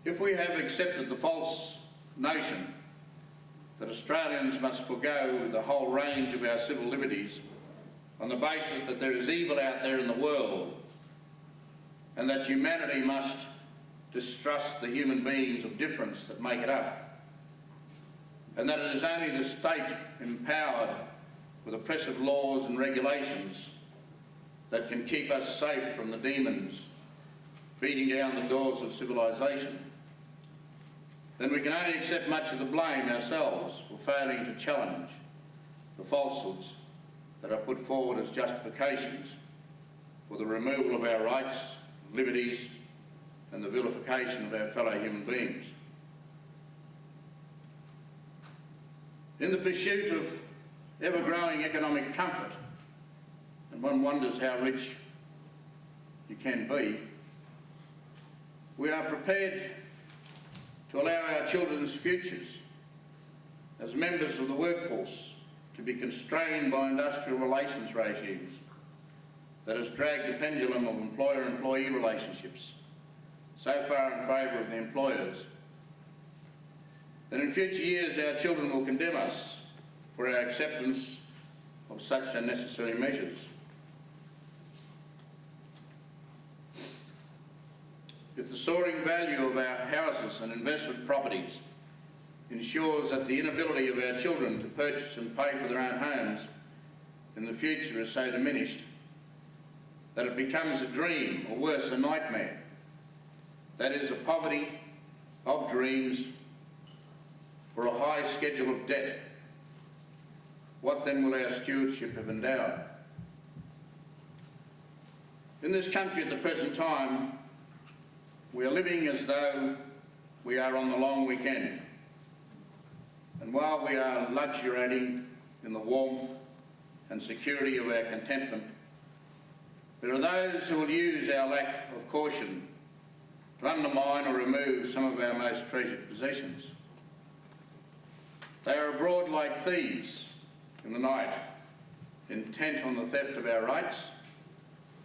If we have accepted the false notion that Australians must forego the whole range of our civil liberties on the basis that there is evil out there in the world and that humanity must distrust the human beings of difference that make it up, and that it is only the state empowered with oppressive laws and regulations that can keep us safe from the demons beating down the doors of civilisation, then we can only accept much of the blame ourselves for failing to challenge the falsehoods that are put forward as justifications for the removal of our rights, liberties, and the vilification of our fellow human beings. In the pursuit of ever-growing economic comfort, and one wonders how rich you can be, we are prepared to allow our children's futures as members of the workforce to be constrained by industrial relations regimes that has dragged the pendulum of employer-employee relationships so far in favour of the employers that in future years our children will condemn us for our acceptance of such unnecessary measures. If the soaring value of our houses and investment properties ensures that the inability of our children to purchase and pay for their own homes in the future is so diminished that it becomes a dream, or worse, a nightmare, that is, a poverty of dreams or a high schedule of debt, what then will our stewardship have endowed? In this country at the present time, we are living as though we are on the long weekend. And while we are luxuriating in the warmth and security of our contentment, there are those who will use our lack of caution to undermine or remove some of our most treasured possessions. They are abroad like thieves in the night, intent on the theft of our rights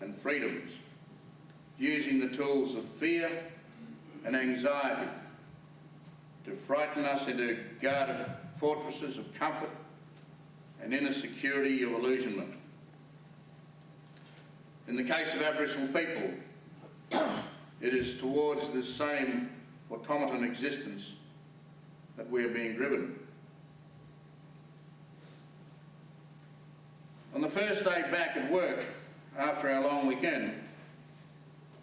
and freedoms, using the tools of fear and anxiety to frighten us into guarded fortresses of comfort and inner security of illusionment. In the case of Aboriginal people, it is towards this same automaton existence that we are being driven. On the first day back at work after our long weekend,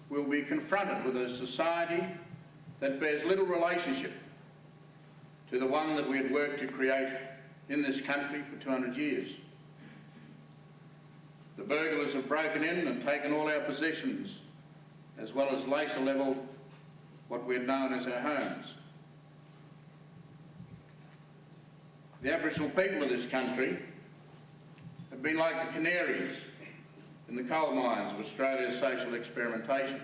we'll be confronted with a society that bears little relationship to the one that we had worked to create in this country for 200 years. The burglars have broken in and taken all our possessions, as well as laser levelled what we had known as our homes. The Aboriginal people of this country have been like the canaries in the coal mines of Australia's social experimentation.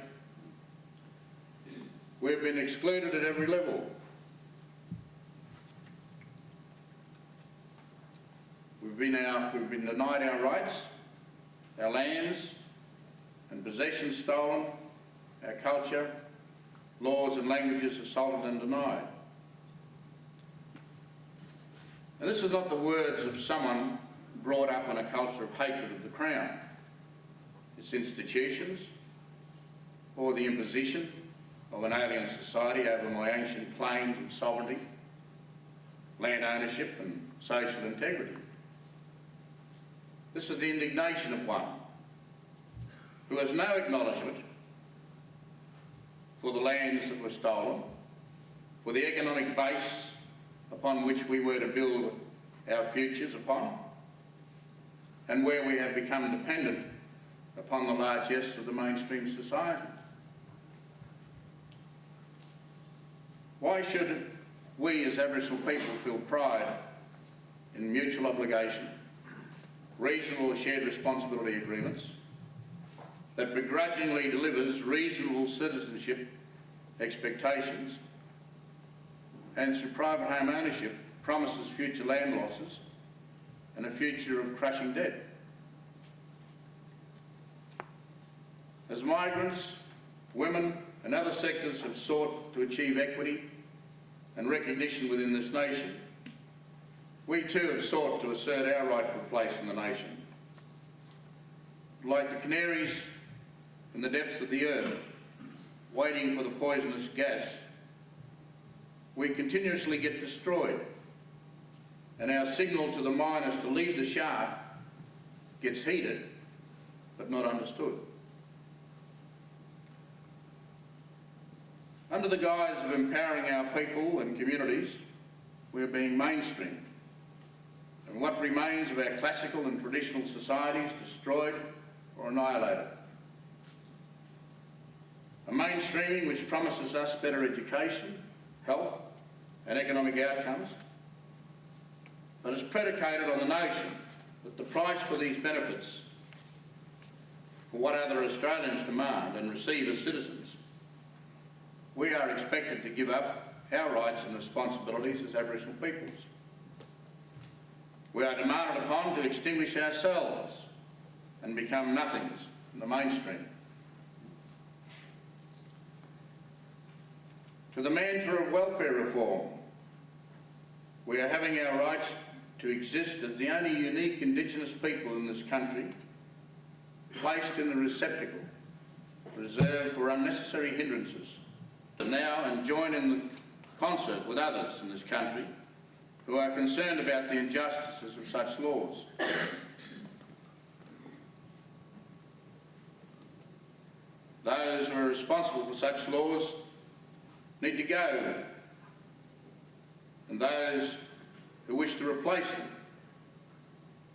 We've been excluded at every level. We've been denied our rights, our lands and possessions stolen, our culture, laws and languages assaulted and denied. And this is not the words of someone brought up in a culture of hatred of the Crown, its institutions, or the imposition of an alien society over my ancient claims of sovereignty, land ownership and social integrity. This is the indignation of one who has no acknowledgement for the lands that were stolen, for the economic base upon which we were to build our futures upon, and where we have become dependent upon the largesse of the mainstream society. Why should we as Aboriginal people feel pride in mutual obligation, regional or shared responsibility agreements that begrudgingly delivers reasonable citizenship expectations and through private home ownership promises future land losses and a future of crushing debt? As migrants, women and other sectors have sought to achieve equity and recognition within this nation, we too have sought to assert our rightful place in the nation. Like the canaries in the depths of the earth, waiting for the poisonous gas, we continuously get destroyed, and our signal to the miners to leave the shaft gets heeded but not understood. Under the guise of empowering our people and communities, we are being mainstreamed, and what remains of our classical and traditional societies destroyed or annihilated. A mainstreaming which promises us better education, health and economic outcomes, but is predicated on the notion that the price for these benefits, for what other Australians demand and receive as citizens, we are expected to give up our rights and responsibilities as Aboriginal peoples. We are demanded upon to extinguish ourselves and become nothings in the mainstream. To the mantra of welfare reform, we are having our rights to exist as the only unique Indigenous people in this country placed in the receptacle reserved for unnecessary hindrances to now and join in the concert with others in this country who are concerned about the injustices of such laws. Those who are responsible for such laws need to go, and those who wish to replace them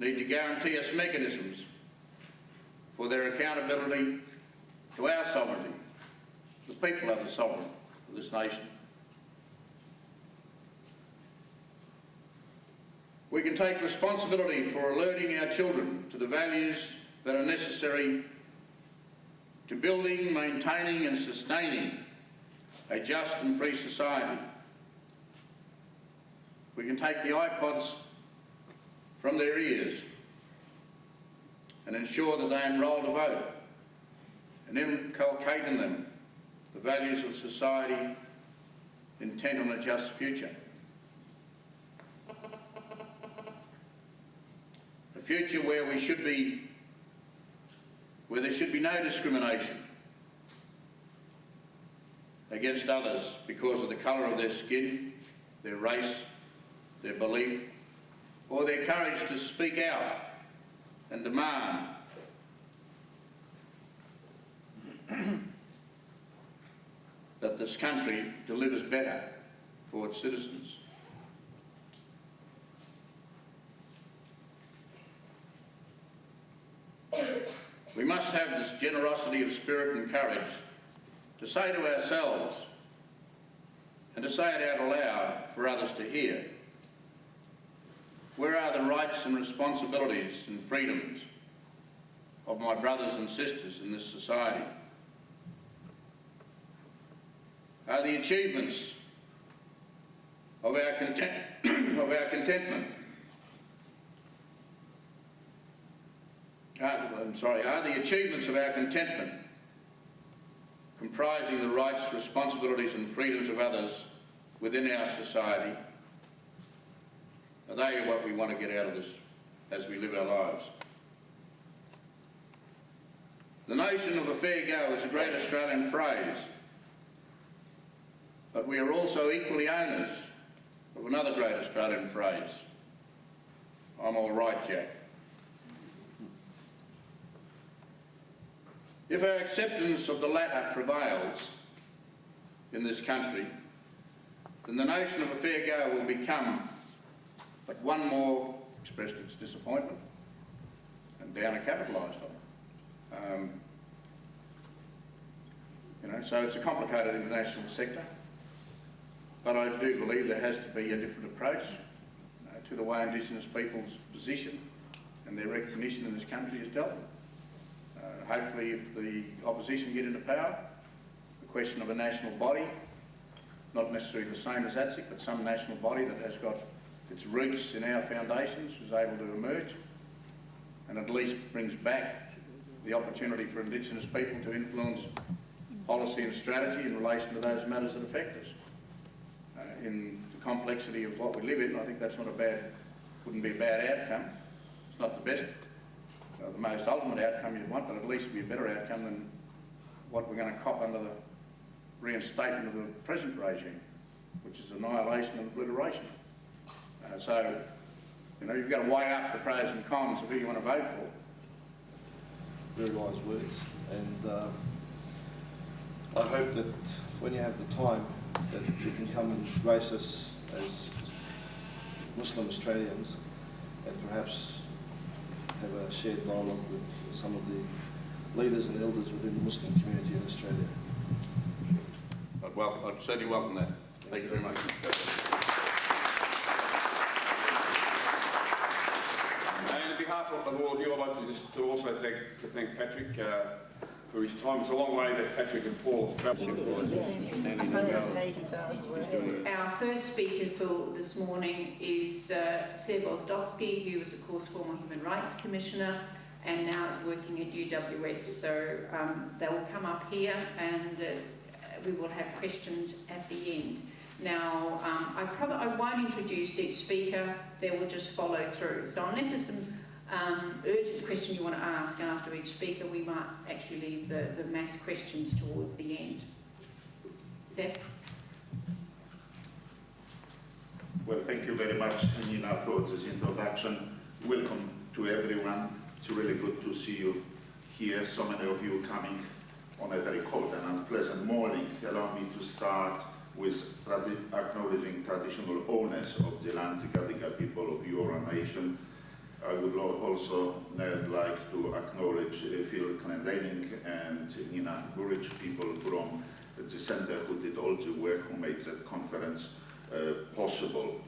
need to guarantee us mechanisms for their accountability to our sovereignty. The people are the sovereign of this nation. We can take responsibility for alerting our children to the values that are necessary to building, maintaining and sustaining a just and free society. We can take the iPods from their ears and ensure that they enrol to vote and inculcate in them the values of society intent on a just future. A future where there should be no discrimination against others because of the colour of their skin, their race, their belief, or their courage to speak out and demand that this country delivers better for its citizens. We must have this generosity of spirit and courage to say to ourselves and to say it out aloud for others to hear, where are the rights and responsibilities and freedoms of my brothers and sisters in this society? Are the achievements of our contentment are the achievements of our contentment comprising the rights, responsibilities and freedoms of others within our society? Are they what we want to get out of this as we live our lives? The notion of a fair go is a great Australian phrase, but we are also equally owners of another great Australian phrase, I'm all right, Jack. If our acceptance of the latter prevails in this country, then the notion of a fair go will become but one more, expressed its disappointment, and Downer capitalised on it. So it's a complicated international sector, but I do believe there has to be a different approach to the way Indigenous people's position and their recognition in this country is dealt with. Hopefully, if the opposition get into power, the question of a national body, not necessarily the same as ATSIC, but some national body that has got its roots in our foundations, is able to emerge and at least brings back the opportunity for Indigenous people to influence policy and strategy in relation to those matters that affect us. In the complexity of what we live in, I think that's wouldn't be a bad outcome. It's not the best, the most ultimate outcome you'd want, but at least it'd be a better outcome than what we're going to cop under the reinstatement of the present regime, which is annihilation and obliteration. So, you know, you've got to weigh up the pros and cons of who you want to vote for. Very wise words, and I hope that when you have the time that you can come and grace us as Muslim Australians and perhaps have a shared dialogue with some of the leaders and elders within the Muslim community in Australia. I'd certainly welcome that. Thank you very much. And on behalf of all of you, I'd like to also thank Patrick for his time. It's a long way that Patrick and Paul have travelled. Our first speaker for this morning is Seb Ozdowski, who was, of course, former Human Rights Commissioner and now is working at UWS. So they will come up here and we will have questions at the end. Now, I won't introduce each speaker, they will just follow through. So unless there's some urgent question you want to ask after each speaker, we might actually leave the mass questions towards the end. Seb? Well, thank you very much, Nina, for this introduction. Welcome to everyone. It's really good to see you here, so many of you coming on a very cold and unpleasant morning. Allow me to start with acknowledging traditional owners of the land, the Gadigal people of Eora Nation. I would also like to acknowledge Phil Clendening and Nina Burridge, people from the centre who did all the work, who made that conference possible.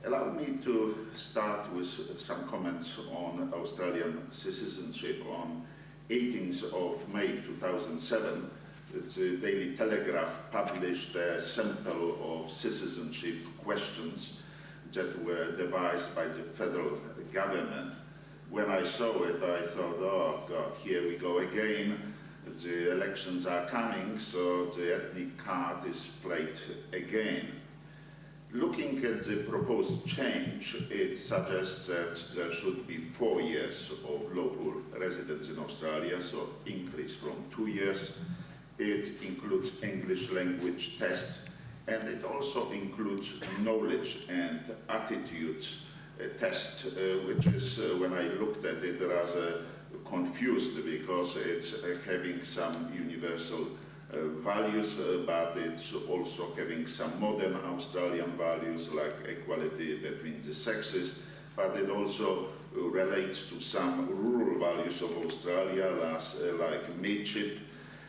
Allow me to start with some comments on Australian citizenship. On 18th of May 2007, the Daily Telegraph published a sample of citizenship questions that were devised by the federal government. When I saw it, I thought, oh God, here we go again. The elections are coming, so the ethnic card is played again. Looking at the proposed change, it suggests that there should be 4 years of local residence in Australia, so increase from 2 years. It includes English language test, and it also includes knowledge and attitudes test, which is, when I looked at it, I was confused because it's having some universal values, but it's also having some modern Australian values like equality between the sexes, but it also relates to some rural values of Australia, like mateship.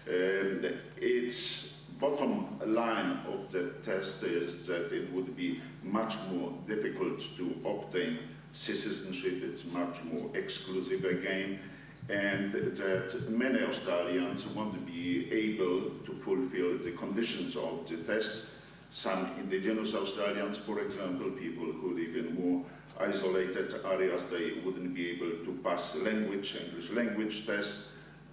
Its bottom line of the test is that it would be much more difficult to obtain citizenship, it's much more exclusive again, and that many Australians won't be able to fulfill the conditions of the test. Some indigenous Australians, for example, people who live in more isolated areas, they wouldn't be able to pass English language test.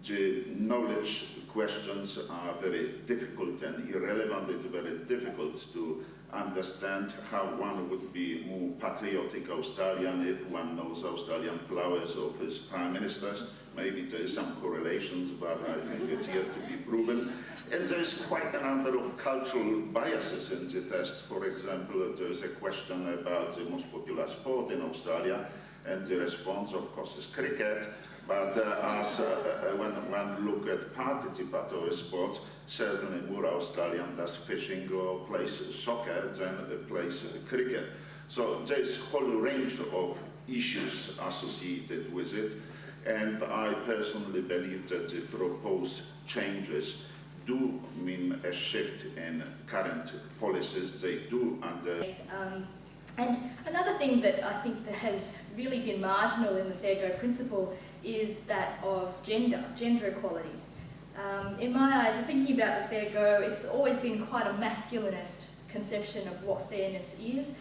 The knowledge questions are very difficult and irrelevant. It's very difficult to understand how one would be more patriotic Australian if one knows Australian flowers of his prime ministers. Maybe there is some correlations, but I think it's yet to be proven. And there's quite a number of cultural biases in the test. For example, there's a question about the most popular sport in Australia, and the response, of course, is cricket. But when one look at participatory sports, certainly more Australian does fishing or plays soccer than plays cricket. So there's a whole range of issues associated with it, and I personally believe that the proposed changes do mean a shift in current policies. They do under. And another thing that I think that has really been marginal in the Fair Go principle is that of gender equality. In my eyes, thinking about the Fair Go, it's always been quite a masculinist conception of what fairness is.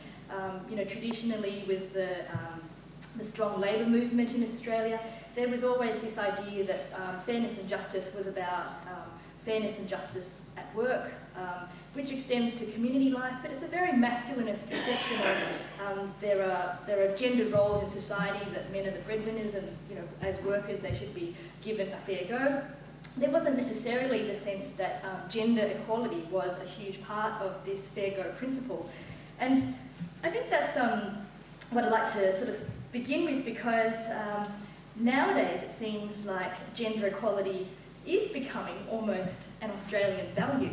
You know, traditionally with the strong labour movement in Australia, there was always this idea that fairness and justice was about fairness and justice at work, which extends to community life, but it's a very masculinist conception of there are gendered roles in society, that men are the breadwinners, and as workers they should be given a fair go. There wasn't necessarily the sense that gender equality was a huge part of this fair go principle, and I think that's what I'd like to sort of begin with, because nowadays it seems like gender equality is becoming almost an Australian value.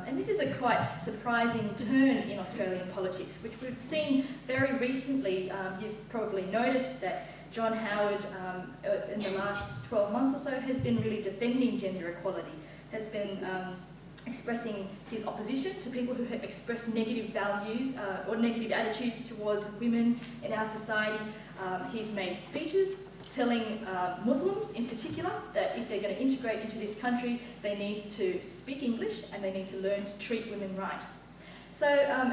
And this is a quite surprising turn in Australian politics, which we've seen very recently. You've probably noticed that John Howard, in the last 12 months or so, has been really defending gender equality, has been expressing his opposition to people who have expressed negative values or negative attitudes towards women in our society. He's made speeches telling Muslims in particular that if they're going to integrate into this country, they need to speak English and they need to learn to treat women right. So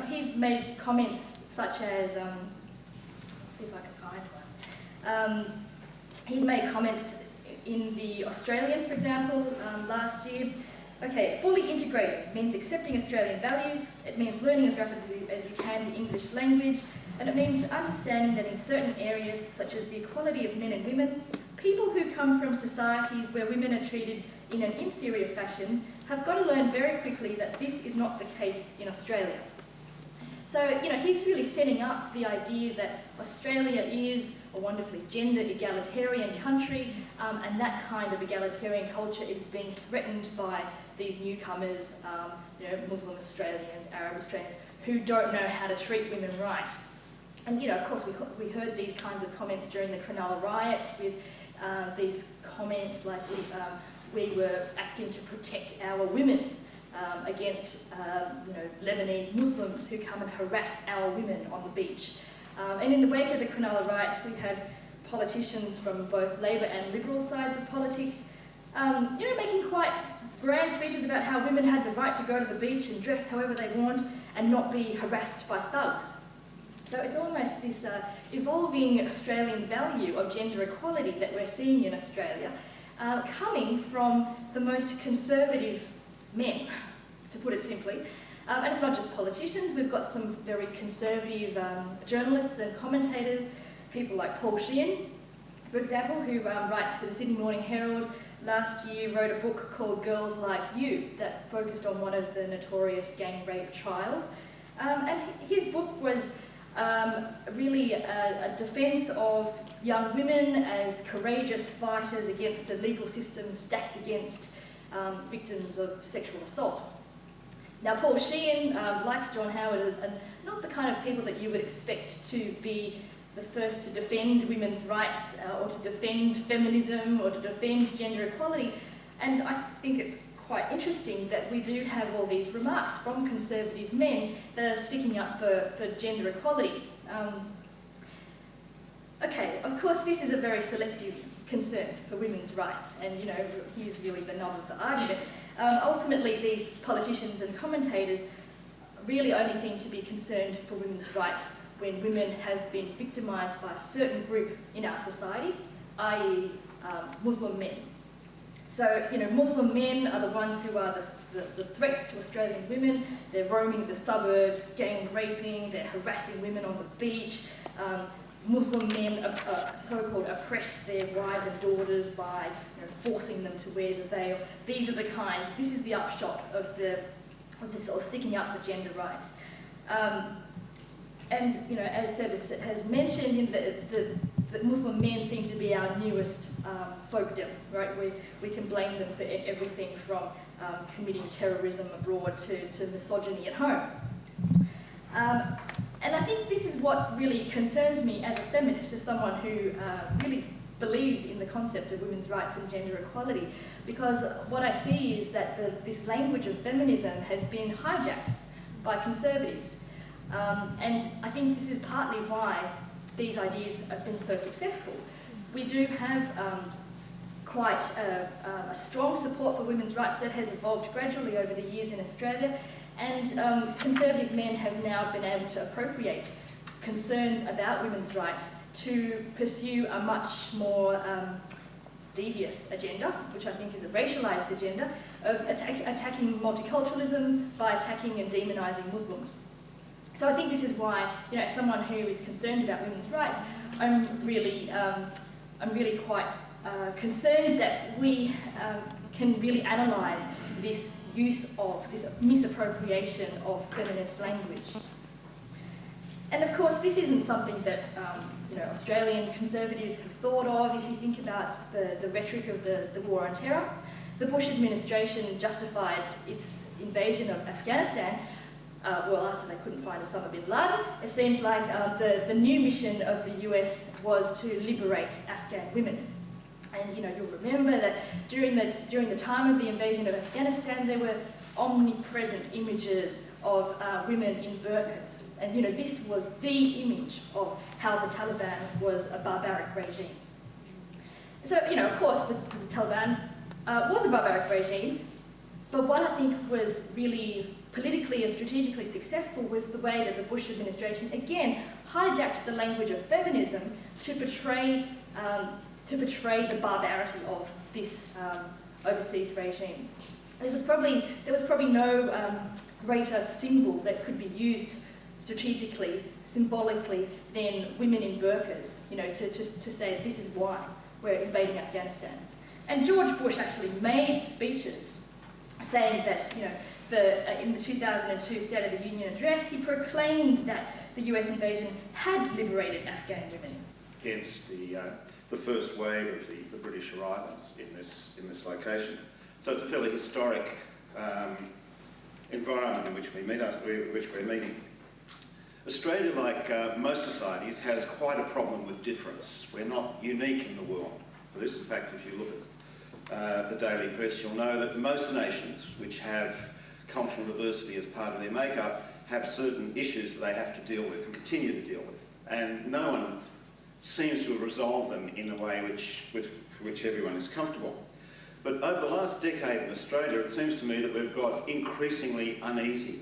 he's made comments such as, let's see if I can find one. He's made comments in The Australian, for example, last year. Okay, fully integrated means accepting Australian values, it means learning as rapidly as you can the English language, and it means understanding that in certain areas, such as the equality of men and women, people who come from societies where women are treated in an inferior fashion have got to learn very quickly that this is not the case in Australia. So, he's really setting up the idea that Australia is a wonderfully gender egalitarian country, and that kind of egalitarian culture is being threatened by these newcomers, Muslim Australians, Arab Australians, who don't know how to treat women right. And, of course, we heard these kinds of comments during the Cronulla riots, with these comments like we were acting to protect our women against, Lebanese Muslims who come and harass our women on the beach. And in the wake of the Cronulla riots, we had politicians from both Labor and Liberal sides of politics, making quite grand speeches about how women had the right to go to the beach and dress however they want and not be harassed by thugs. So it's almost this evolving Australian value of gender equality that we're seeing in Australia, coming from the most conservative men, to put it simply. And it's not just politicians, we've got some very conservative journalists and commentators, people like Paul Sheehan, for example, who writes for the Sydney Morning Herald. Last year wrote a book called Girls Like You that focused on one of the notorious gang rape trials. And his book was really a defence of young women as courageous fighters against a legal system stacked against victims of sexual assault. Now, Paul Sheehan, like John Howard, are not the kind of people that you would expect to be the first to defend women's rights or to defend feminism or to defend gender equality. And I think it's quite interesting that we do have all these remarks from conservative men that are sticking up for gender equality. Okay, of course this is a very selective concern for women's rights, and here's really the nub of the argument. Ultimately, these politicians and commentators really only seem to be concerned for women's rights when women have been victimised by a certain group in our society, i.e. Muslim men. So, Muslim men are the ones who are the threats to Australian women. They're roaming the suburbs, gang raping, they're harassing women on the beach. Muslim men so-called oppress their wives and daughters by forcing them to wear the veil. These are the kinds, this is the upshot of this sort of sticking up for gender rights. And, as Seb has mentioned, the Muslim men seem to be our newest folkdom, right? We can blame them for everything from committing terrorism abroad to misogyny at home. And I think this is what really concerns me as a feminist, as someone who really believes in the concept of women's rights and gender equality, because what I see is that this language of feminism has been hijacked by conservatives. And I think this is partly why these ideas have been so successful. We do have quite a strong support for women's rights that has evolved gradually over the years in Australia, and conservative men have now been able to appropriate concerns about women's rights to pursue a much more devious agenda, which I think is a racialised agenda, of attacking multiculturalism by attacking and demonising Muslims. So I think this is why, as someone who is concerned about women's rights, I'm really quite concerned that we can really analyse this use of, this misappropriation of feminist language. And of course, this isn't something that Australian Conservatives have thought of. If you think about the rhetoric of the War on Terror, the Bush administration justified its invasion of Afghanistan, after they couldn't find Osama bin Laden. It seemed like the new mission of the US was to liberate Afghan women. And you'll remember that during the time of the invasion of Afghanistan, there were omnipresent images of women in burqas. And this was the image of how the Taliban was a barbaric regime. So, of course, the Taliban was a barbaric regime, but what I think was really politically and strategically successful was the way that the Bush administration, again, hijacked the language of feminism to portray the barbarity of this overseas regime. There was probably no greater symbol that could be used strategically, symbolically, than women in burqas, to say this is why we're invading Afghanistan. And George Bush actually made speeches saying that, in the 2002 State of the Union address, he proclaimed that the US invasion had liberated Afghan women. Against the first wave of the British arrivals in this location. So it's a fairly historic environment in which we're meeting. Australia, like most societies, has quite a problem with difference. We're not unique in the world. For this, in fact, if you look at the daily press, you'll know that most nations which have cultural diversity as part of their makeup have certain issues that they have to deal with and continue to deal with. And no one seems to have resolved them in a way for which everyone is comfortable. But over the last decade in Australia, it seems to me that we've got increasingly uneasy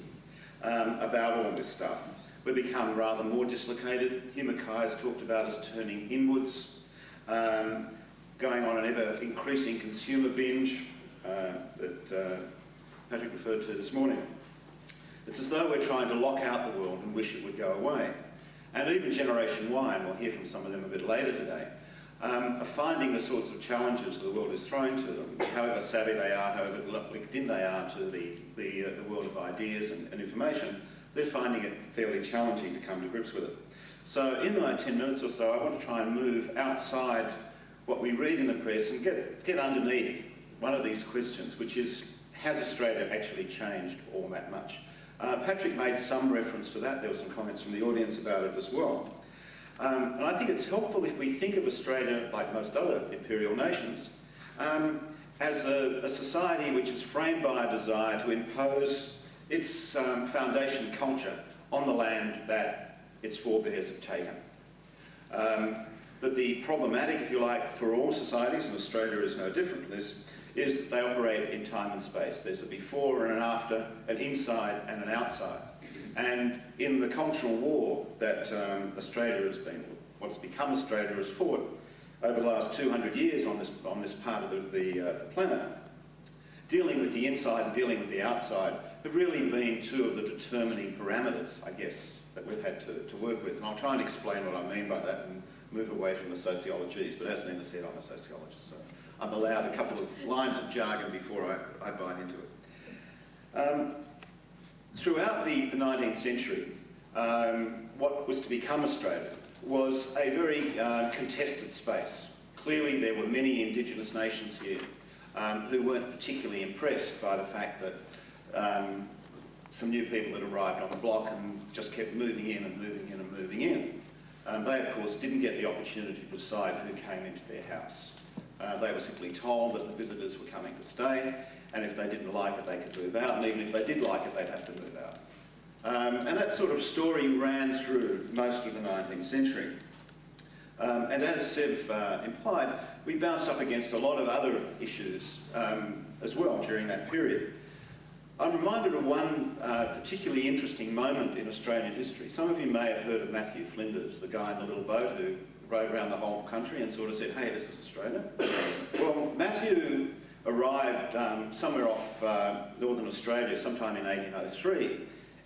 about all this stuff. We've become rather more dislocated. Hugh Mackay has talked about us turning inwards, going on an ever-increasing consumer binge that Patrick referred to this morning. It's as though we're trying to lock out the world and wish it would go away. And even Generation Y, and we'll hear from some of them a bit later today, are finding the sorts of challenges the world is throwing to them, however savvy they are, however linked in they are to the world of ideas and information, they're finding it fairly challenging to come to grips with it. So in my 10 minutes or so, I want to try and move outside what we read in the press and get underneath one of these questions, which is, has Australia actually changed all that much? Patrick made some reference to that. There were some comments from the audience about it as well. And I think it's helpful if we think of Australia, like most other imperial nations, as a society which is framed by a desire to impose its foundation culture on the land that its forebears have taken. That the problematic, if you like, for all societies, and Australia is no different to this, is that they operate in time and space. There's a before and an after, an inside and an outside. And in the cultural war that Australia has been, what has become Australia has fought over the last 200 years on this part of the planet, dealing with the inside and dealing with the outside have really been two of the determining parameters, I guess, that we've had to work with. And I'll try and explain what I mean by that and move away from the sociologies, but as Nina said, I'm a sociologist, so I'm allowed a couple of lines of jargon before I bite into it. Throughout the 19th century, what was to become Australia was a very contested space. Clearly there were many Indigenous nations here who weren't particularly impressed by the fact that some new people had arrived on the block and just kept moving in and moving in and moving in. They, of course, didn't get the opportunity to decide who came into their house. They were simply told that the visitors were coming to stay, and if they didn't like it, they could move out, and even if they did like it, they'd have to move out. And that sort of story ran through most of the 19th century. And as Seb implied, we bounced up against a lot of other issues as well during that period. I'm reminded of one particularly interesting moment in Australian history. Some of you may have heard of Matthew Flinders, the guy in the little boat who rode around the whole country and sort of said, hey, this is Australia. Well, Matthew arrived somewhere off northern Australia sometime in 1803,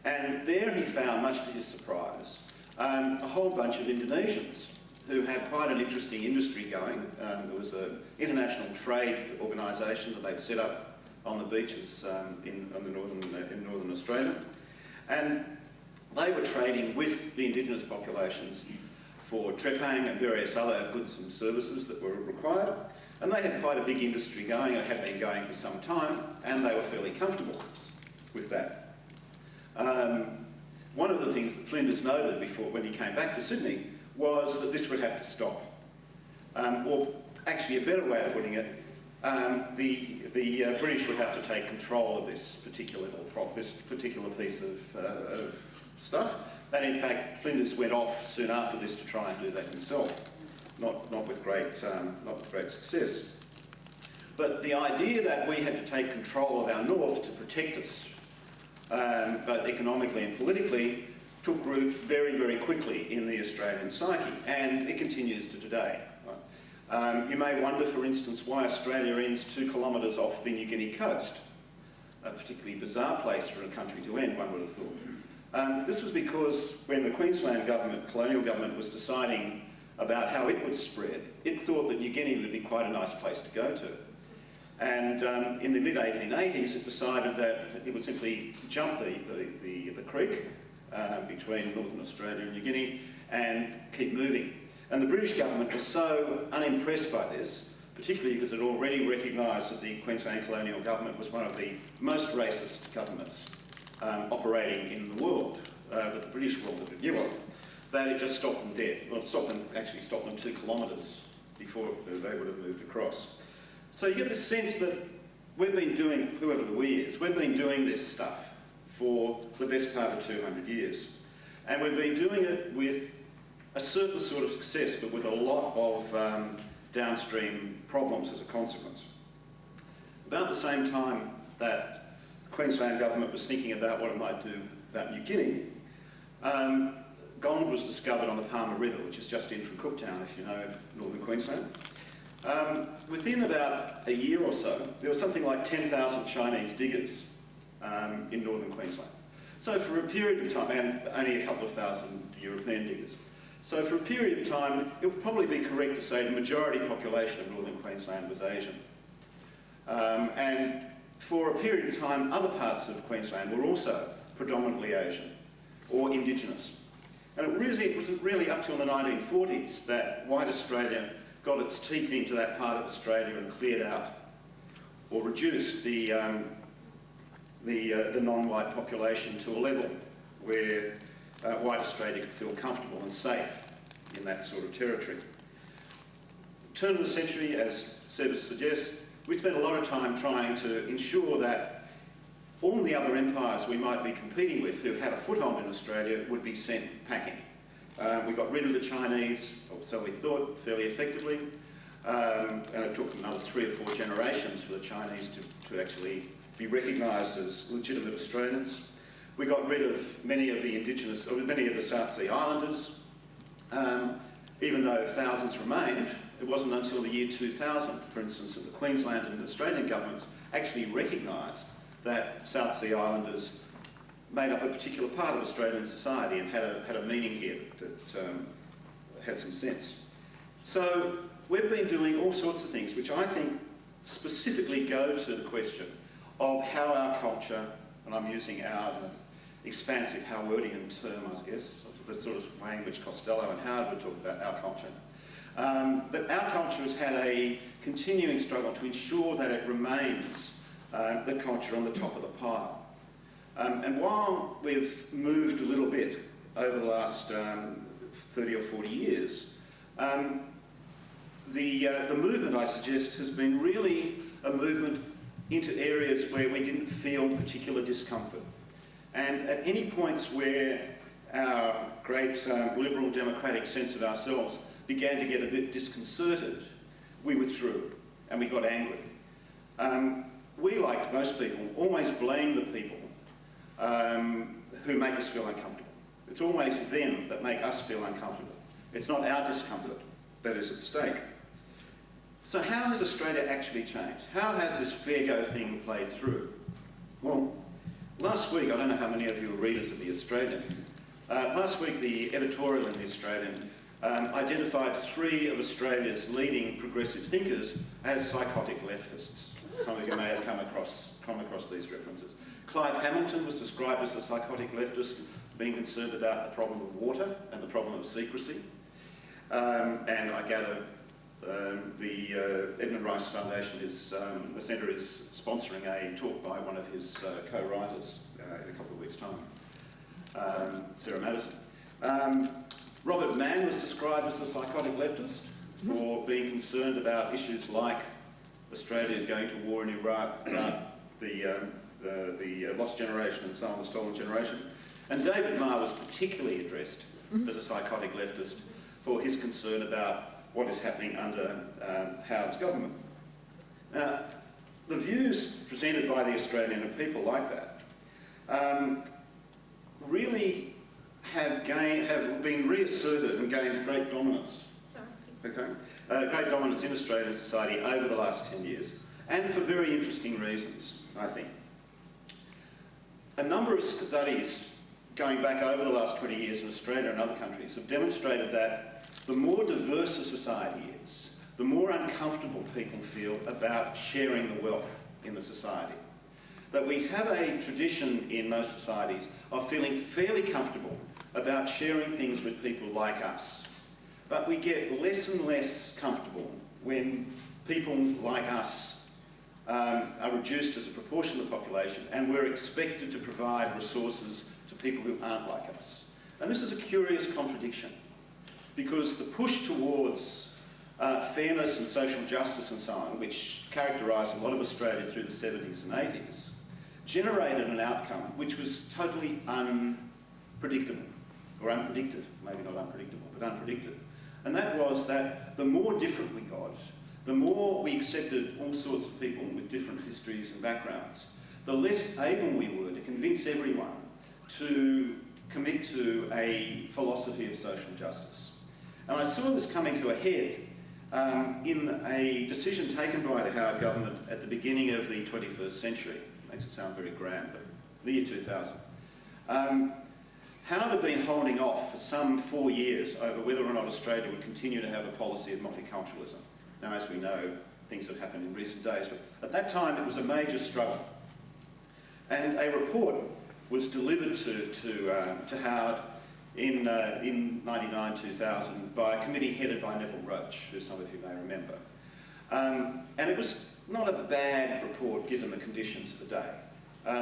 and there he found, much to his surprise, a whole bunch of Indonesians who had quite an interesting industry going. There was an international trade organisation that they'd set up on the beaches in northern Australia, and they were trading with the indigenous populations for trepang and various other goods and services that were required, and they had quite a big industry going. It had been going for some time, and they were fairly comfortable with that. One of the things that Flinders noted before when he came back to Sydney was that this would have to stop. Or actually a better way of putting it, the British would have to take control of this particular piece of stuff. And in fact, Flinders went off soon after this to try and do that himself, not with great success. But the idea that we had to take control of our north to protect us, both economically and politically, took root very, very quickly in the Australian psyche, and it continues to today. You may wonder, for instance, why Australia ends 2 kilometres off the New Guinea coast, a particularly bizarre place for a country to end, one would have thought. This was because when the Queensland government, colonial government, was deciding about how it would spread, it thought that New Guinea would be quite a nice place to go to. And in the mid-1880s, it decided that it would simply jump the creek between Northern Australia and New Guinea and keep moving. And the British government was so unimpressed by this, particularly because it already recognised that the Queensland colonial government was one of the most racist governments operating in the world, that the British world knew of, that it just stopped them dead. Well, it stopped them 2 kilometres before they would have moved across. So you get this sense that we've been doing, whoever the we is, we've been doing this stuff for the best part of 200 years. And we've been doing it with a certain sort of success, but with a lot of downstream problems as a consequence. About the same time that the Queensland government was thinking about what it might do about New Guinea, gold was discovered on the Palmer River, which is just in from Cooktown, if you know northern Queensland. Within about a year or so, there was something like 10,000 Chinese diggers in northern Queensland. So for a period of time, and only a couple of thousand European diggers. So for a period of time, it would probably be correct to say the majority population of northern Queensland was Asian. And for a period of time, other parts of Queensland were also predominantly Asian or Indigenous. And it wasn't really up till the 1940s that white Australia got its teeth into that part of Australia and cleared out or reduced the non-white population to a level where white Australia could feel comfortable and safe in that sort of territory. Turn of the century, as Seb suggests, we spent a lot of time trying to ensure that all the other empires we might be competing with who had a foothold in Australia would be sent packing. We got rid of the Chinese, or so we thought, fairly effectively, and it took another 3 or 4 generations for the Chinese to actually be recognised as legitimate Australians. We got rid of many of the Indigenous, or many of the South Sea Islanders. Even though thousands remained, it wasn't until the year 2000, for instance, that the Queensland and Australian governments actually recognised that South Sea Islanders made up a particular part of Australian society and had a meaning here that had some sense. So we've been doing all sorts of things which I think specifically go to the question of how our culture, and I'm using our expansive Howardian term, I guess, the sort of way in which Costello and Howard would talk about our culture, that our culture has had a continuing struggle to ensure that it remains the culture on the top of the pile. And while we've moved a little bit over the last 30 or 40 years, the movement, I suggest, has been really a movement into areas where we didn't feel particular discomfort. And at any points where our great liberal democratic sense of ourselves began to get a bit disconcerted, we withdrew and we got angry. We, like most people, always blame the people who make us feel uncomfortable. It's always them that make us feel uncomfortable. It's not our discomfort that is at stake. So how has Australia actually changed? How has this fair go thing played through? Well, last week, I don't know how many of you are readers of The Australian, last week the editorial in The Australian identified 3 of Australia's leading progressive thinkers as psychotic leftists. Some of you may have come across these references. Clive Hamilton was described as a psychotic leftist, being concerned about the problem of water and the problem of secrecy. And I gather the Edmund Rice Foundation is, the centre is sponsoring a talk by one of his co-writers in a couple of weeks' time, Sarah Madison. Robert Mann was described as a psychotic leftist for being concerned about issues like Australia going to war in Iraq, the lost generation and so on, the stolen generation. And David Marr was particularly addressed as a psychotic leftist for his concern about what is happening under Howard's government. Now, the views presented by The Australian and people like that really have been reasserted and gained great dominance. Okay? Great dominance in Australian society over the last 10 years, and for very interesting reasons, I think. A number of studies going back over the last 20 years in Australia and other countries have demonstrated that the more diverse a society is, the more uncomfortable people feel about sharing the wealth in the society. That we have a tradition in most societies of feeling fairly comfortable about sharing things with people like us. But we get less and less comfortable when people like us are reduced as a proportion of the population and we're expected to provide resources to people who aren't like us. And this is a curious contradiction, because the push towards fairness and social justice and so on, which characterised a lot of Australia through the 70s and 80s, generated an outcome which was totally unpredictable, or unpredicted, maybe not unpredictable, but unpredicted. And that was that the more different we got, the more we accepted all sorts of people with different histories and backgrounds, the less able we were to convince everyone to commit to a philosophy of social justice. And I saw this coming to a head in a decision taken by the Howard government at the beginning of the 21st century. Makes it sound very grand, but the year 2000. Howard had been holding off for some 4 years over whether or not Australia would continue to have a policy of multiculturalism. Now, as we know, things have happened in recent days, but at that time it was a major struggle. And a report was delivered to Howard in 99-2000 by a committee headed by Neville Roach, who some of you may remember. And it was not a bad report given the conditions of the day.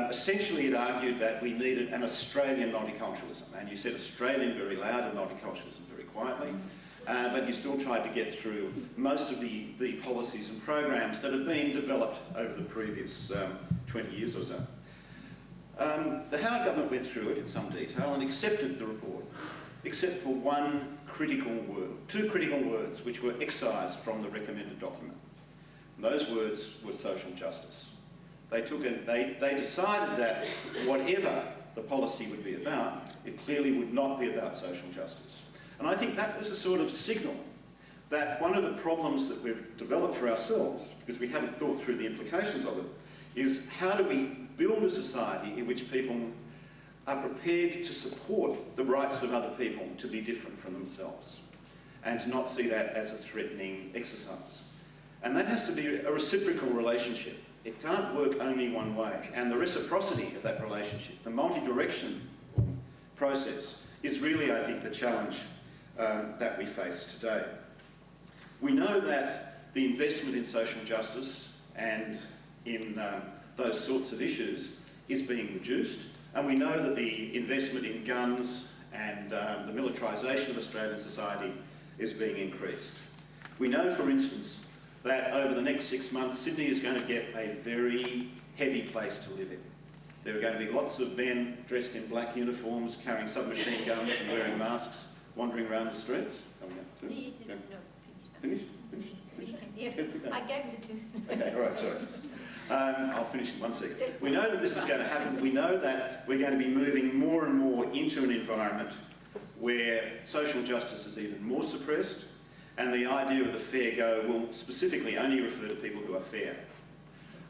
Essentially, it argued that we needed an Australian multiculturalism, and you said Australian very loud and multiculturalism very quietly, but you still tried to get through most of the policies and programs that had been developed over the previous 20 years or so. The Howard government went through it in some detail and accepted the report, except for one critical word, 2 critical words which were excised from the recommended document. And those words were social justice. They decided that whatever the policy would be about, it clearly would not be about social justice. And I think that was a sort of signal that one of the problems that we've developed for ourselves, because we haven't thought through the implications of it, is how do we build a society in which people are prepared to support the rights of other people to be different from themselves and to not see that as a threatening exercise. And that has to be a reciprocal relationship. It can't work only one way. And the reciprocity of that relationship, the multi-direction process, is really, I think, the challenge that we face today. We know that the investment in social justice and in those sorts of issues is being reduced, and we know that the investment in guns and the militarisation of Australian society is being increased. We know, for instance, that over the next 6 months, Sydney is going to get a very heavy place to live in. There are going to be lots of men dressed in black uniforms, carrying submachine guns and wearing masks, wandering around the streets. Finish? Yeah, I gave you 2. Okay, all right, sorry. I'll finish in 1 second. We know that this is going to happen. We know that we're going to be moving more and more into an environment where social justice is even more suppressed, And the idea of the fair go will specifically only refer to people who are fair.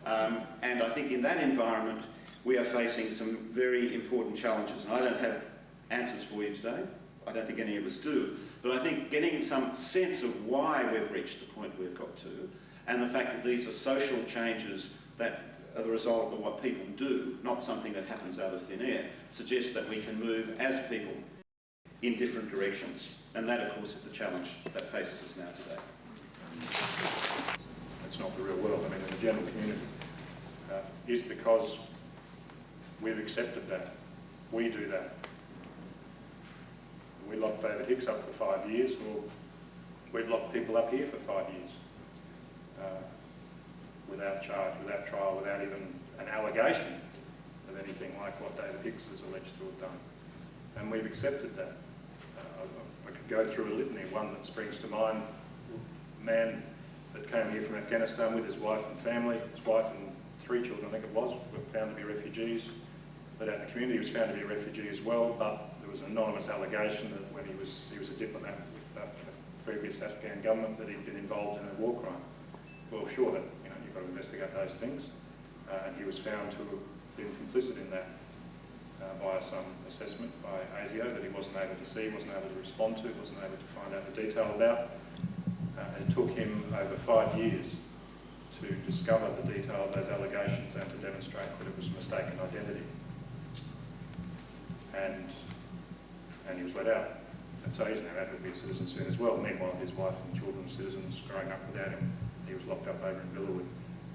And I think in that environment, we are facing some very important challenges. And I don't have answers for you today. I don't think any of us do. But I think getting some sense of why we've reached the point we've got to, and the fact that these are social changes that are the result of what people do, not something that happens out of thin air, suggests that we can move as people in different directions. And that, of course, is the challenge that faces us now today. It's not the real world. I mean, in the general community, is because we've accepted that. We do that. We locked David Hicks up for 5 years. Well, we've locked people up here for 5 years. Without charge, without trial, without even an allegation of anything like what David Hicks is alleged to have done. And we've accepted that. I could go through a litany. One that springs to mind, a man that came here from Afghanistan with his wife and family, his wife and 3 children, I think it was, were found to be refugees. But out in the community, he was found to be a refugee as well, but there was an anonymous allegation that when he was a diplomat with the previous Afghan government, that he'd been involved in a war crime. Well, sure, that, you know, you've got to investigate those things, and he was found to have been complicit in that via some assessment by ASIO that he wasn't able to see, wasn't able to respond to, wasn't able to find out the detail about. It took him over 5 years to discover the detail of those allegations and to demonstrate that it was a mistaken identity. And he was let out. And so he's now able to be a citizen soon as well. Meanwhile, his wife and children are citizens growing up without him. He was locked up over in Villawood.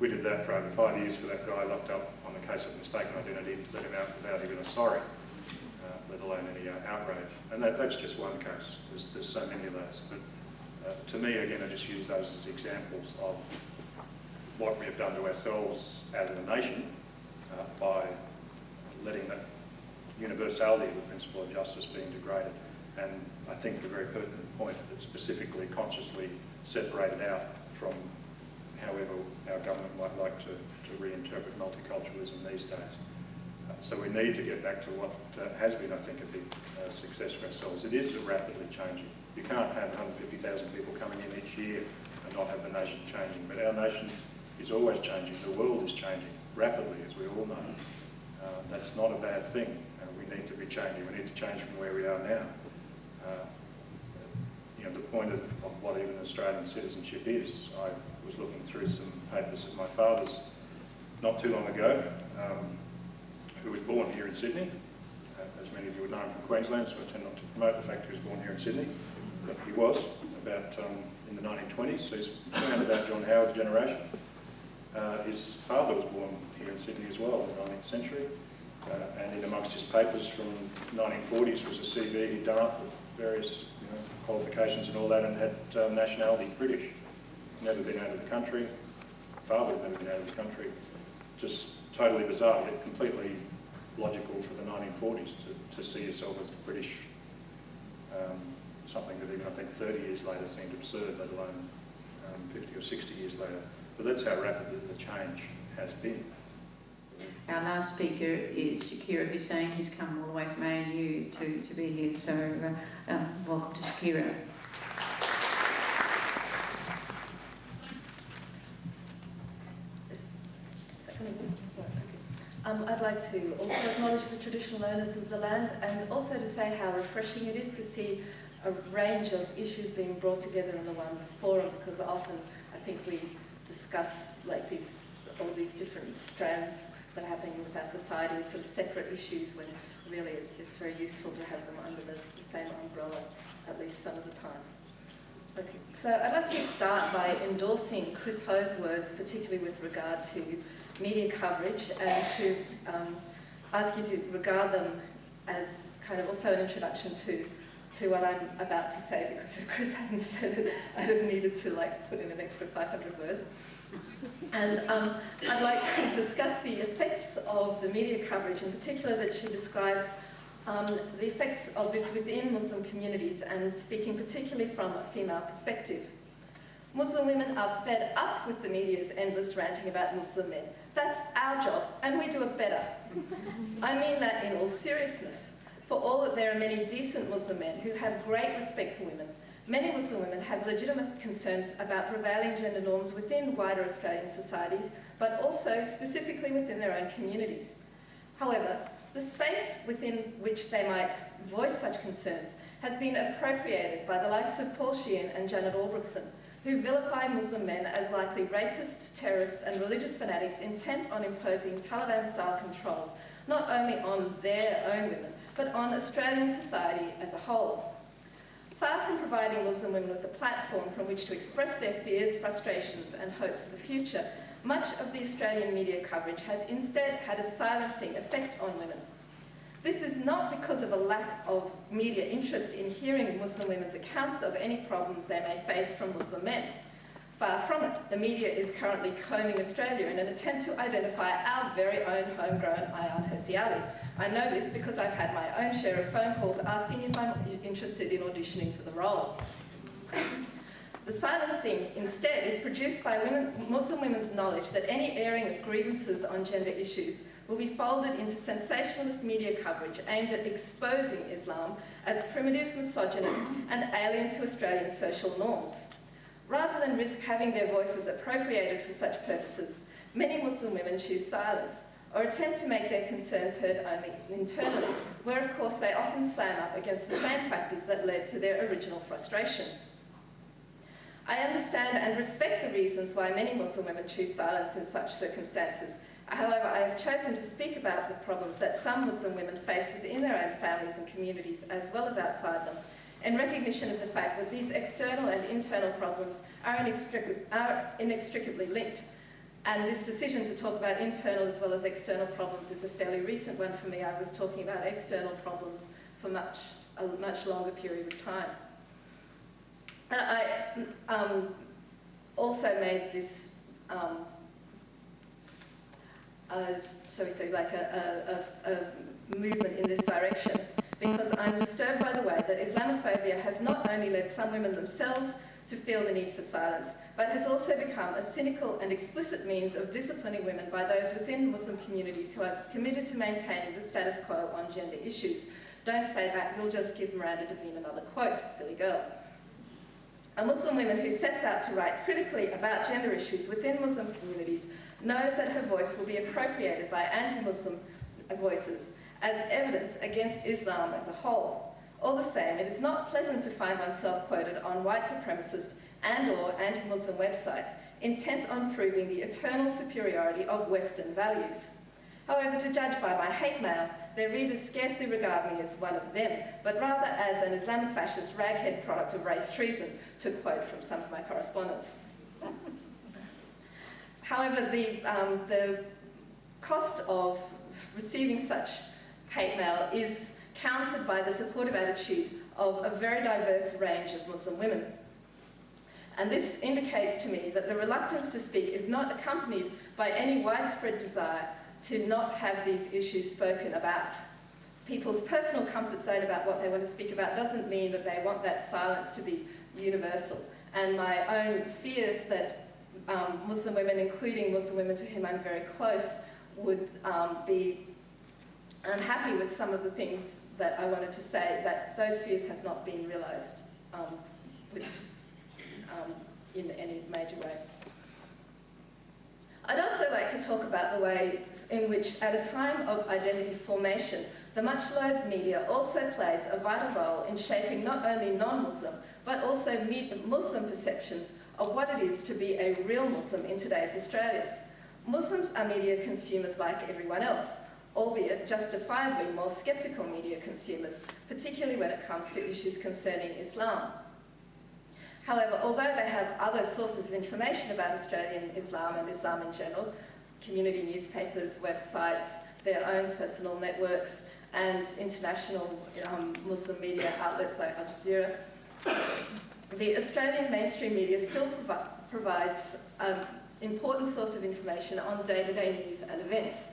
We did that for over 5 years for that guy locked up on the case of mistaken identity, let him out without even a sorry, let alone any outrage. And that's just one case. There's so many of those. But to me, again, I just use those as examples of what we have done to ourselves as a nation by letting that universality of the principle of justice being degraded. And I think the very pertinent point that specifically, consciously separated out from however our government might like to reinterpret multiculturalism these days. So we need to get back to what has been, I think, a big success for ourselves. It is rapidly changing. You can't have 150,000 people coming in each year and not have the nation changing. But our nation is always changing. The world is changing rapidly, as we all know. That's not a bad thing. We need to be changing. We need to change from where we are now. You know, the point of what even Australian citizenship is, I was looking through some papers of my father's not too long ago, who was born here in Sydney. As many of you would know, I'm from Queensland, so I tend not to promote the fact he was born here in Sydney. But he was, about in the 1920s, so he's around about John Howard's generation. His father was born here in Sydney as well in the 19th century. And in amongst his papers from the 1940s was a CV he'd done up with various qualifications and all that, and had nationality British. Never been out of the country. Father had never been out of the country. Just totally bizarre, yet completely logical for the 1940s to see yourself as British. Something that even I think 30 years later seemed absurd, let alone 50 or 60 years later. But that's how rapid the change has been. Our last speaker is Shakira Hussain, who's come all the way from ANU to be here. So welcome to Shakira. I'd like to also acknowledge the traditional owners of the land, and also to say how refreshing it is to see a range of issues being brought together in the one forum, because often I think we discuss like all these different strands that are happening with our society as sort of separate issues, when really it's very useful to have them under the same umbrella, at least some of the time. Okay, so I'd like to start by endorsing Chris Ho's words, particularly with regard to media coverage, and to ask you to regard them as kind of also an introduction to what I'm about to say, because if Chris hadn't said it, I'd have needed to put in an extra 500 words. And I'd like to discuss the effects of the media coverage, in particular that she describes the effects of this within Muslim communities, and speaking particularly from a female perspective. Muslim women are fed up with the media's endless ranting about Muslim men. That's our job, and we do it better. I mean that in all seriousness. For all that there are many decent Muslim men who have great respect for women, Many Muslim women have legitimate concerns about prevailing gender norms within wider Australian societies, but also specifically within their own communities. However, the space within which they might voice such concerns has been appropriated by the likes of Paul Sheehan and Janet Albrechtsen, who vilify Muslim men as likely rapists, terrorists and religious fanatics intent on imposing Taliban-style controls not only on their own women, but on Australian society as a whole. Far from providing Muslim women with a platform from which to express their fears, frustrations and hopes for the future, much of the Australian media coverage has instead had a silencing effect on women. This is not because of a lack of media interest in hearing Muslim women's accounts of any problems they may face from Muslim men. Far from it, the media is currently combing Australia in an attempt to identify our very own homegrown Ayaan Hirsi Ali. I know this because I've had my own share of phone calls asking if I'm interested in auditioning for the role. The silencing, instead, is produced by Muslim women's knowledge that any airing of grievances on gender issues will be folded into sensationalist media coverage aimed at exposing Islam as primitive, misogynist and alien to Australian social norms. Rather than risk having their voices appropriated for such purposes, many Muslim women choose silence or attempt to make their concerns heard only internally, where of course they often slam up against the same factors that led to their original frustration. I understand and respect the reasons why many Muslim women choose silence in such circumstances. However, I have chosen to speak about the problems that some Muslim women face within their own families and communities, as well as outside them, in recognition of the fact that these external and internal problems are inextricably linked. And this decision to talk about internal as well as external problems is a fairly recent one for me. I was talking about external problems for a much longer period of time. And I also made this, shall we say, like a movement in this direction because I'm disturbed by the way that Islamophobia has not only led some women themselves to feel the need for silence, but has also become a cynical and explicit means of disciplining women by those within Muslim communities who are committed to maintaining the status quo on gender issues. Don't say that, we'll just give Miranda Devine another quote, silly girl. A Muslim woman who sets out to write critically about gender issues within Muslim communities knows that her voice will be appropriated by anti-Muslim voices as evidence against Islam as a whole. All the same, it is not pleasant to find oneself quoted on white supremacist and/or anti-Muslim websites intent on proving the eternal superiority of Western values. However, to judge by my hate mail, their readers scarcely regard me as one of them, but rather as an Islamofascist raghead product of race treason, to quote from some of my correspondence. However, the cost of receiving such hate mail is countered by the supportive attitude of a very diverse range of Muslim women. And this indicates to me that the reluctance to speak is not accompanied by any widespread desire to not have these issues spoken about. People's personal comfort zone about what they want to speak about doesn't mean that they want that silence to be universal. And my own fears that Muslim women, including Muslim women to whom I'm very close, would be unhappy with some of the things that I wanted to say, that those fears have not been realised in any major way. I'd also like to talk about the ways in which, at a time of identity formation, the much-loathed media also plays a vital role in shaping not only non-Muslim, but also Muslim perceptions of what it is to be a real Muslim in today's Australia. Muslims are media consumers like everyone else, albeit justifiably more sceptical media consumers, particularly when it comes to issues concerning Islam. However, although they have other sources of information about Australian Islam and Islam in general, community newspapers, websites, their own personal networks, and international Muslim media outlets like Al Jazeera, the Australian mainstream media still provides an important source of information on day-to-day news and events.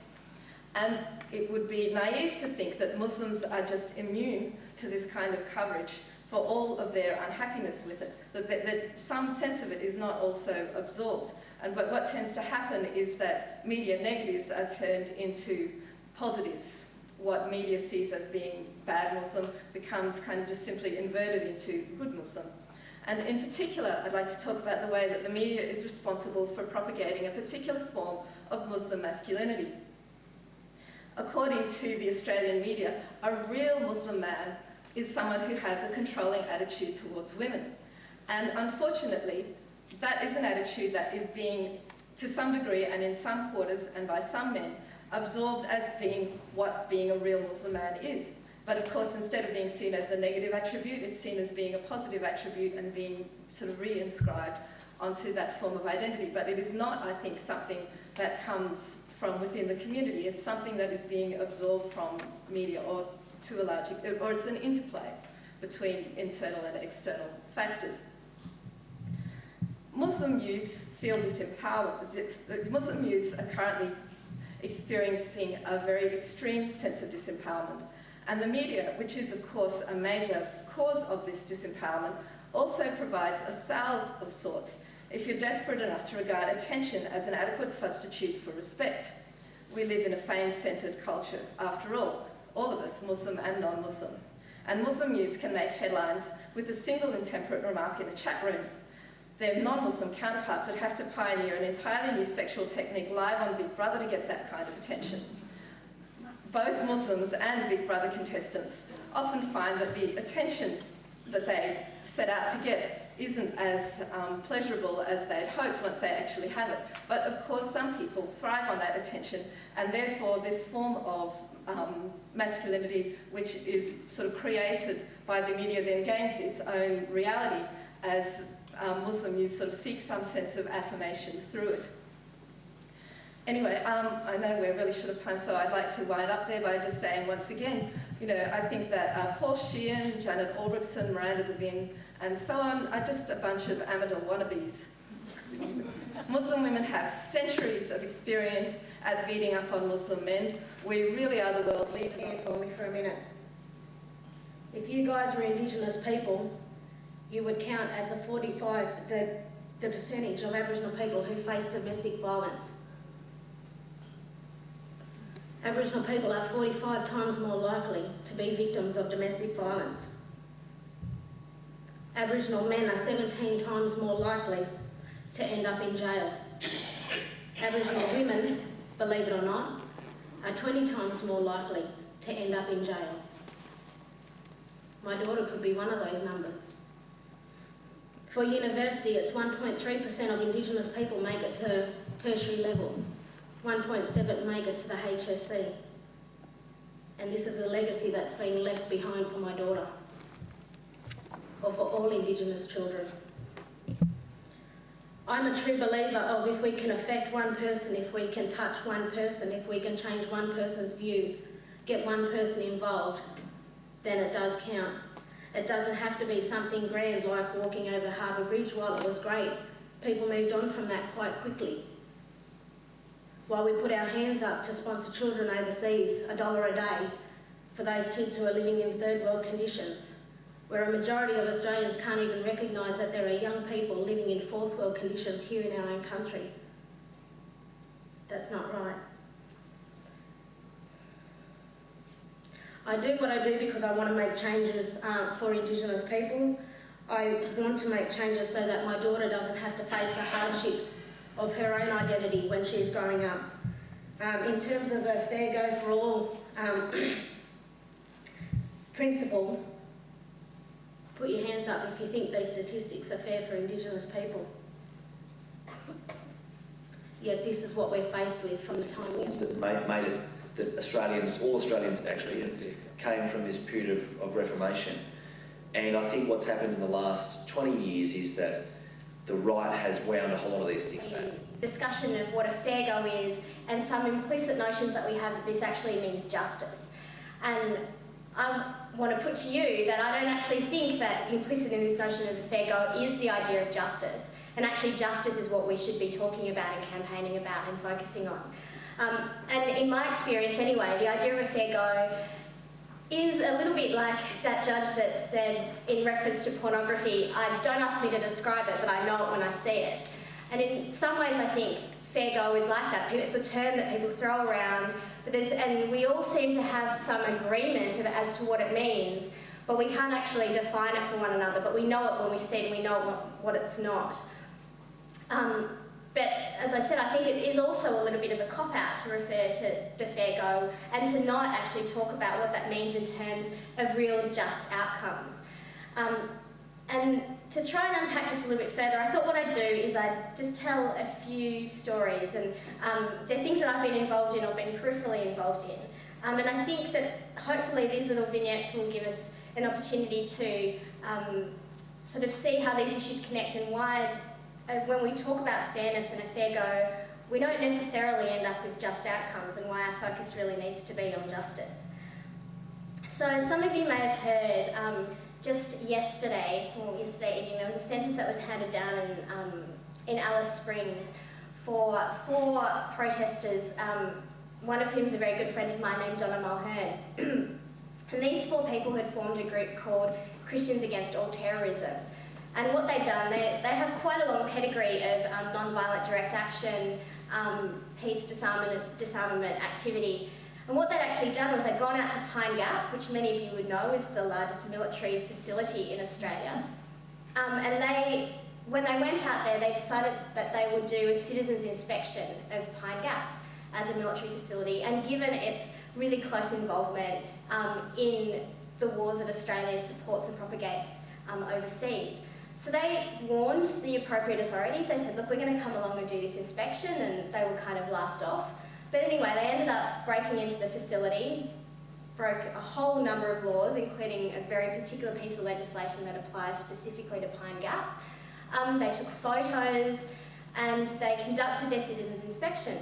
And it would be naive to think that Muslims are just immune to this kind of coverage for all of their unhappiness with it, that some sense of it is not also absorbed. But what tends to happen is that media negatives are turned into positives. What media sees as being bad Muslim becomes kind of just simply inverted into good Muslim. And in particular, I'd like to talk about the way that the media is responsible for propagating a particular form of Muslim masculinity. According to the Australian media, a real Muslim man is someone who has a controlling attitude towards women. And unfortunately, that is an attitude that is being, to some degree and in some quarters and by some men, absorbed as being what being a real Muslim man is. But of course, instead of being seen as a negative attribute, it's seen as being a positive attribute and being sort of re-inscribed onto that form of identity. But it is not, I think, something that comes from within the community. It's something that is being absorbed from media, or to a large, or it's an interplay between internal and external factors. Muslim youths feel disempowered. Muslim youths are currently experiencing a very extreme sense of disempowerment. And the media, which is of course a major cause of this disempowerment, also provides a salve of sorts if you're desperate enough to regard attention as an adequate substitute for respect. We live in a fame-centred culture, after all of us, Muslim and non-Muslim. And Muslim youths can make headlines with a single intemperate remark in a chat room. Their non-Muslim counterparts would have to pioneer an entirely new sexual technique live on Big Brother to get that kind of attention. Both Muslims and Big Brother contestants often find that the attention that they set out to get isn't as pleasurable as they'd hoped once they actually have it. But of course, some people thrive on that attention, and therefore this form of masculinity, which is sort of created by the media, then gains its own reality as Muslim youth sort of seek some sense of affirmation through it. Anyway, I know we're really short of time, so I'd like to wind up there by just saying once again, you know, I think that Paul Sheehan, Janet Albrechtsen, Miranda Devine, and so on are just a bunch of amateur wannabes. Muslim women have centuries of experience at beating up on Muslim men. We really are the world leaders. Here for me for a minute. If you guys were Indigenous people, you would count as the percentage of Aboriginal people who face domestic violence. Aboriginal people are 45 times more likely to be victims of domestic violence. Aboriginal men are 17 times more likely to end up in jail. Aboriginal women, believe it or not, are 20 times more likely to end up in jail. My daughter could be one of those numbers. For university, it's 1.3% of Indigenous people make it to tertiary level. 1.7 make it to the HSC. And this is a legacy that's being left behind for my daughter, or for all Indigenous children. I'm a true believer of if we can affect one person, if we can touch one person, if we can change one person's view, get one person involved, then it does count. It doesn't have to be something grand like walking over Harbour Bridge. While it was great, people moved on from that quite quickly. While we put our hands up to sponsor children overseas, $1 a day, for those kids who are living in third world conditions, where a majority of Australians can't even recognise that there are young people living in fourth world conditions here in our own country. That's not right. I do what I do because I want to make changes for Indigenous people. I want to make changes so that my daughter doesn't have to face the hardships of her own identity when she's growing up. In terms of the Fair Go for All principle, put your hands up if you think these statistics are fair for Indigenous people. Yet this is what we're faced with from the time we... That made it that Australians, all Australians actually, came from this period of reformation. And I think what's happened in the last 20 years is that the right has wound a whole lot of these things back. Discussion of what a fair go is, and some implicit notions that we have that this actually means justice. And I want to put to you that I don't actually think that implicit in this notion of a fair go is the idea of justice. And actually justice is what we should be talking about and campaigning about and focusing on. And in my experience anyway, the idea of a fair go is a little bit like that judge that said in reference to pornography, don't ask me to describe it, but I know it when I see it. And in some ways I think fair go is like that. It's a term that people throw around, but and we all seem to have some agreement as to what it means. but we can't actually define it for one another, but we know it when we see it and we know what it's not. But as I said, I think it is also a little bit of a cop-out to refer to the fair go and to not actually talk about what that means in terms of real just outcomes. And to try and unpack this a little bit further, I thought what I'd do is I'd just tell a few stories, and they're things that I've been involved in or been peripherally involved in. And I think that hopefully these little vignettes will give us an opportunity to sort of see how these issues connect and why, when we talk about fairness and a fair go, we don't necessarily end up with just outcomes, and why our focus really needs to be on justice. So some of you may have heard just yesterday evening, there was a sentence that was handed down in Alice Springs for 4 protesters, one of whom is a very good friend of mine named Donna Mulhern. And these 4 people had formed a group called Christians Against All Terrorism. And what they'd done, they have quite a long pedigree of non-violent direct action, peace disarmament activity. And what they'd actually done was they'd gone out to Pine Gap, which many of you would know is the largest military facility in Australia. And when they went out there, they decided that they would do a citizens' inspection of Pine Gap as a military facility, and given its really close involvement in the wars that Australia supports and propagates overseas. So they warned the appropriate authorities. They said, look, we're going to come along and do this inspection, and they were kind of laughed off. But anyway, they ended up breaking into the facility, broke a whole number of laws, including a very particular piece of legislation that applies specifically to Pine Gap. They took photos and they conducted their citizens' inspection.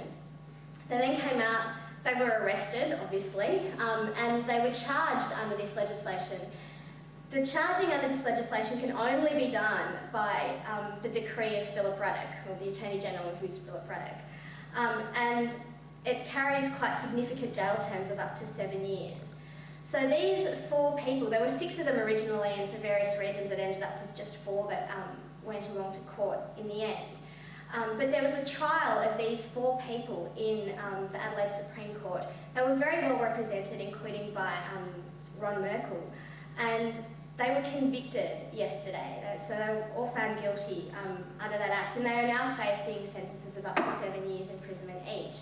They then came out, they were arrested, obviously, and they were charged under this legislation. The charging under this legislation can only be done by the decree of Philip Ruddock, or the Attorney General, who's Philip Ruddock. And it carries quite significant jail terms of up to 7 years. So these 4 people, there were 6 of them originally, and for various reasons it ended up with just 4 that went along to court in the end. But there was a trial of these 4 people in the Adelaide Supreme Court. They were very well represented, including by Ron Merkel, and they were convicted yesterday. So they were all found guilty under that act, and they are now facing sentences of up to 7 years imprisonment each.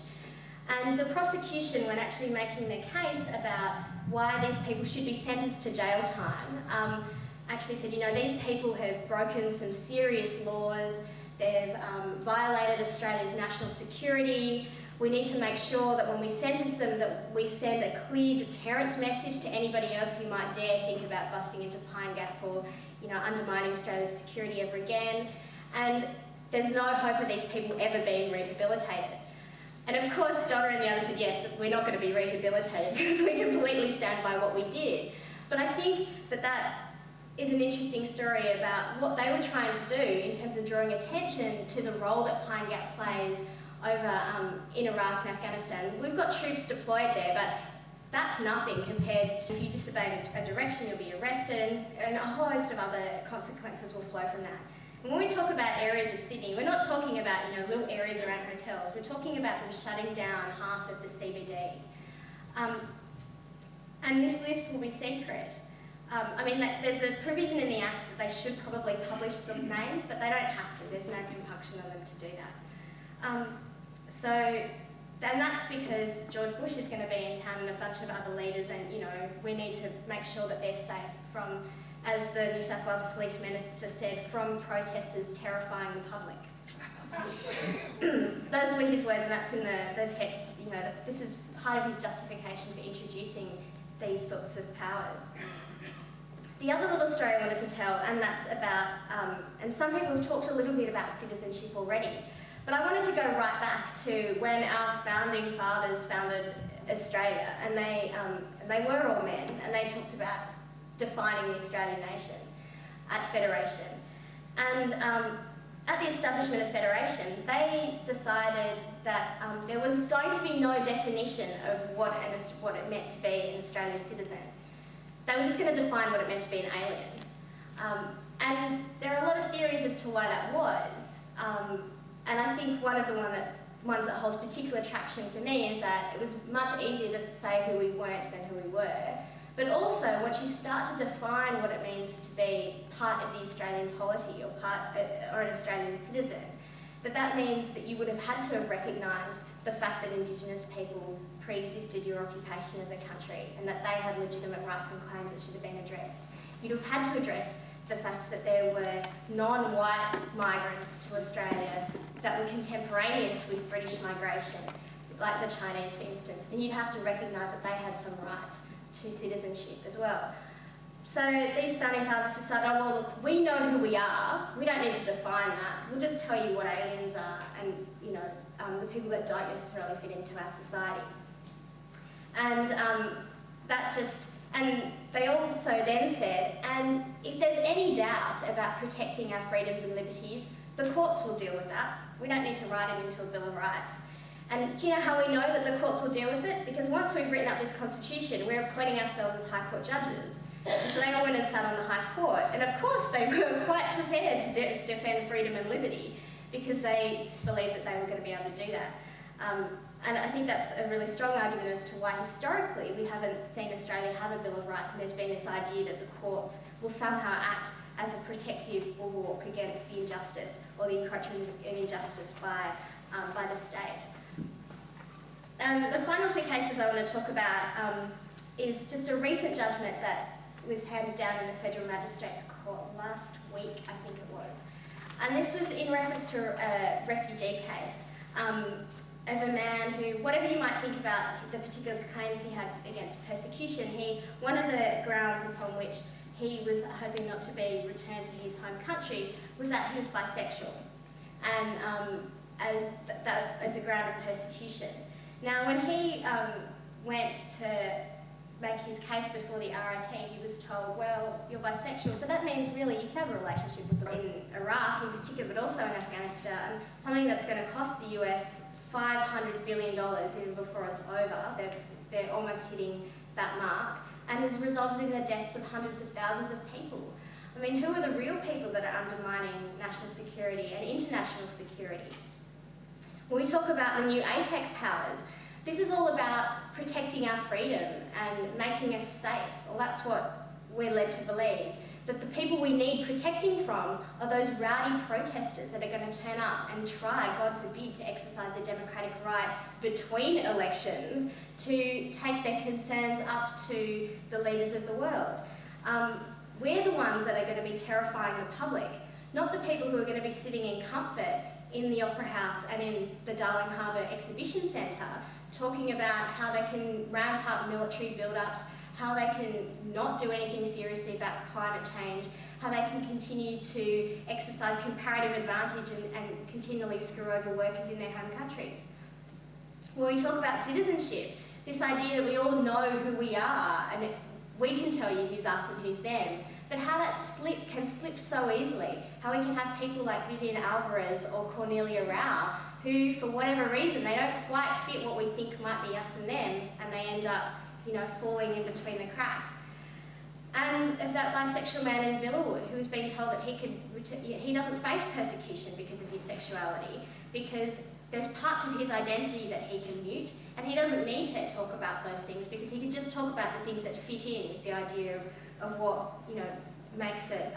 And the prosecution, when actually making the case about why these people should be sentenced to jail time, actually said, you know, these people have broken some serious laws, they've violated Australia's national security. We need to make sure that when we sentence them that we send a clear deterrence message to anybody else who might dare think about busting into Pine Gap or, you know, undermining Australia's security ever again. And there's no hope of these people ever being rehabilitated. And of course, Donna and the others said, yes, we're not going to be rehabilitated because we completely stand by what we did. But I think that that is an interesting story about what they were trying to do in terms of drawing attention to the role that Pine Gap plays over in Iraq and Afghanistan. We've got troops deployed there, but that's nothing compared to if you disobey a direction, you'll be arrested, and a whole host of other consequences will flow from that. And when we talk about areas of Sydney, we're not talking about, you know, little areas around hotels. We're talking about them shutting down half of the CBD. And this list will be secret. I mean, there's a provision in the Act that they should probably publish the names, but they don't have to. There's no compunction on them to do that. And that's because George Bush is going to be in town and a bunch of other leaders, and, you know, we need to make sure that they're safe from, as the New South Wales Police Minister said, from protesters terrifying the public. Those were his words, and that's in the text, you know, that this is part of his justification for introducing these sorts of powers. The other little story I wanted to tell, and that's about, and some people have talked a little bit about citizenship already, but I wanted to go right back to when our founding fathers founded Australia, and they were all men, and they talked about defining the Australian nation at Federation. And at the establishment of Federation, they decided that there was going to be no definition of what it meant to be an Australian citizen. They were just going to define what it meant to be an alien. And there are a lot of theories as to why that was. And I think one of the ones that holds particular traction for me is that it was much easier to say who we weren't than who we were. But also, once you start to define what it means to be part of the Australian polity or an Australian citizen, that means that you would have had to have recognised the fact that Indigenous people pre-existed your occupation of the country and that they had legitimate rights and claims that should have been addressed. You'd have had to address the fact that there were non-white migrants to Australia that were contemporaneous with British migration, like the Chinese, for instance, and you'd have to recognise that they had some rights to citizenship as well. So these founding fathers decided, oh, well, look, we know who we are. We don't need to define that. We'll just tell you what aliens are and, you know, the people that don't necessarily fit into our society. And and they also then said, and if there's any doubt about protecting our freedoms and liberties, the courts will deal with that. We don't need to write it into a Bill of Rights. And do you know how we know that the courts will deal with it? Because once we've written up this constitution, we're appointing ourselves as High Court judges. And so they all went and sat on the High Court. And of course they were quite prepared to defend freedom and liberty because they believed that they were going to be able to do that. And I think that's a really strong argument as to why historically we haven't seen Australia have a Bill of Rights, and there's been this idea that the courts will somehow act as a protective bulwark against the injustice or the encroachment of injustice by the state. The final two cases I want to talk about is just a recent judgment that was handed down in the Federal Magistrates Court last week, I think it was. And this was in reference to a refugee case of a man who, whatever you might think about the particular claims he had against persecution, one of the grounds upon which he was hoping not to be returned to his home country was that he was bisexual, and as a ground of persecution. Now, when he went to make his case before the RIT, he was told, well, you're bisexual, so that means really you can have a relationship with them in Iraq in particular, but also in Afghanistan, something that's going to cost the US $500 billion even before it's over. They're almost hitting that mark, and has resulted in the deaths of hundreds of thousands of people. I mean, who are the real people that are undermining national security and international security? When we talk about the new APEC powers, this is all about protecting our freedom and making us safe. Well, that's what we're led to believe. That the people we need protecting from are those rowdy protesters that are going to turn up and try, God forbid, to exercise their democratic right between elections to take their concerns up to the leaders of the world. We're the ones that are going to be terrifying the public, not the people who are going to be sitting in comfort in the Opera House and in the Darling Harbour Exhibition Centre, talking about how they can ramp up military build-ups, how they can not do anything seriously about climate change, how they can continue to exercise comparative advantage and continually screw over workers in their home countries. When we talk about citizenship, this idea that we all know who we are and we can tell you who's us and who's them, but how that can slip so easily, how we can have people like Vivian Alvarez or Cornelia Rao who, for whatever reason, they don't quite fit what we think might be us and them, and they end up, you know, falling in between the cracks. And of that bisexual man in Villawood who was being told that he doesn't face persecution because of his sexuality, because there's parts of his identity that he can mute, and he doesn't need to talk about those things because he can just talk about the things that fit in with the idea of what, you know, makes it,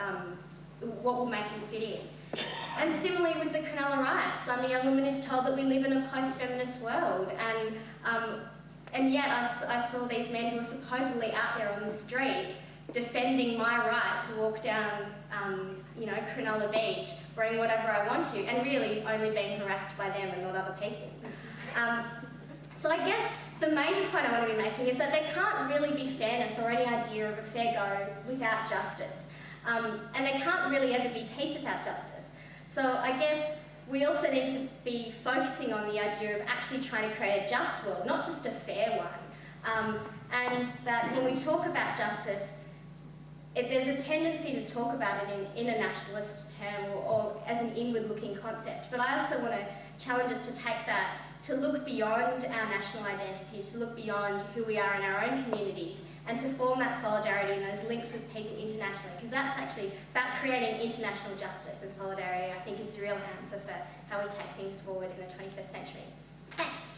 what will make him fit in. And similarly with the Cronulla riots, a young woman is told that we live in a post-feminist world, and yet I saw these men who were supposedly out there on the streets defending my right to walk down, you know, Cronulla Beach, wearing whatever I want to, and really only being harassed by them and not other people. So I guess the major point I want to be making is that there can't really be fairness or any idea of a fair go without justice. And there can't really ever be peace without justice. So I guess we also need to be focusing on the idea of actually trying to create a just world, not just a fair one. And that when we talk about justice, there's a tendency to talk about it in a nationalist term or as an inward-looking concept. But I also want to challenge us to take that, to look beyond our national identities, to look beyond who we are in our own communities, and to form that solidarity and those links with people internationally, because that's actually about creating international justice and solidarity, I think, is the real answer for how we take things forward in the 21st century. Thanks.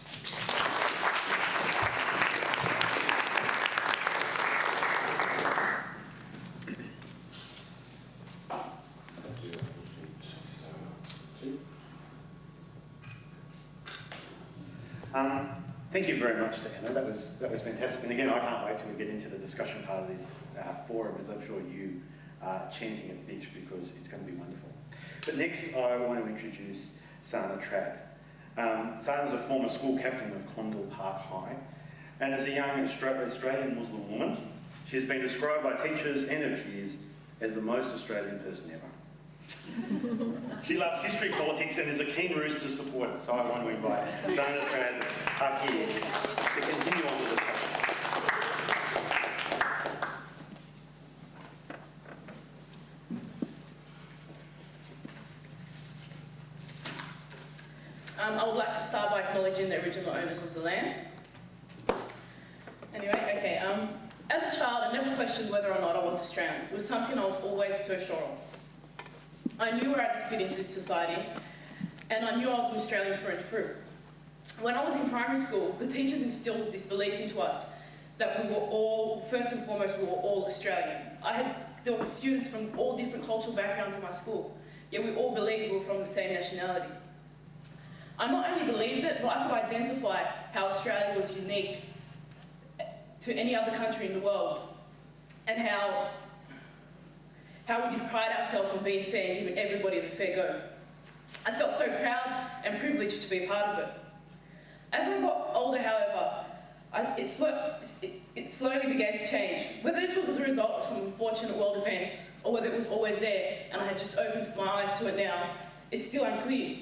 Thank you very much, Diana. That was fantastic. And again, I can't wait till we get into the discussion part of this forum, as I'm sure you are chanting at the beach, because it's going to be wonderful. But next, I want to introduce Sana Trad. Sana's a former school captain of Condell Park High, and as a young Australian Muslim woman, she has been described by teachers and her peers as the most Australian person ever. She loves history, politics, and is a keen Rooster supporter, so I want to invite Sana Trad up here to continue on the discussion. I would like to start by acknowledging the original owners of the land. Anyway, okay, as a child, I never questioned whether or not I was Australian. It was something I was always so sure of. I knew where I could fit into this society, and I knew I was an Australian through and through. When I was in primary school, the teachers instilled this belief into us that we were all, first and foremost, we were all Australian. There were students from all different cultural backgrounds in my school, yet we all believed we were from the same nationality. I not only believed it, but I could identify how Australia was unique to any other country in the world, and how we did pride ourselves on being fair and giving everybody the fair go. I felt so proud and privileged to be a part of it. As I got older, however, it slowly began to change. Whether this was as a result of some unfortunate world events, or whether it was always there and I had just opened my eyes to it now, is still unclear.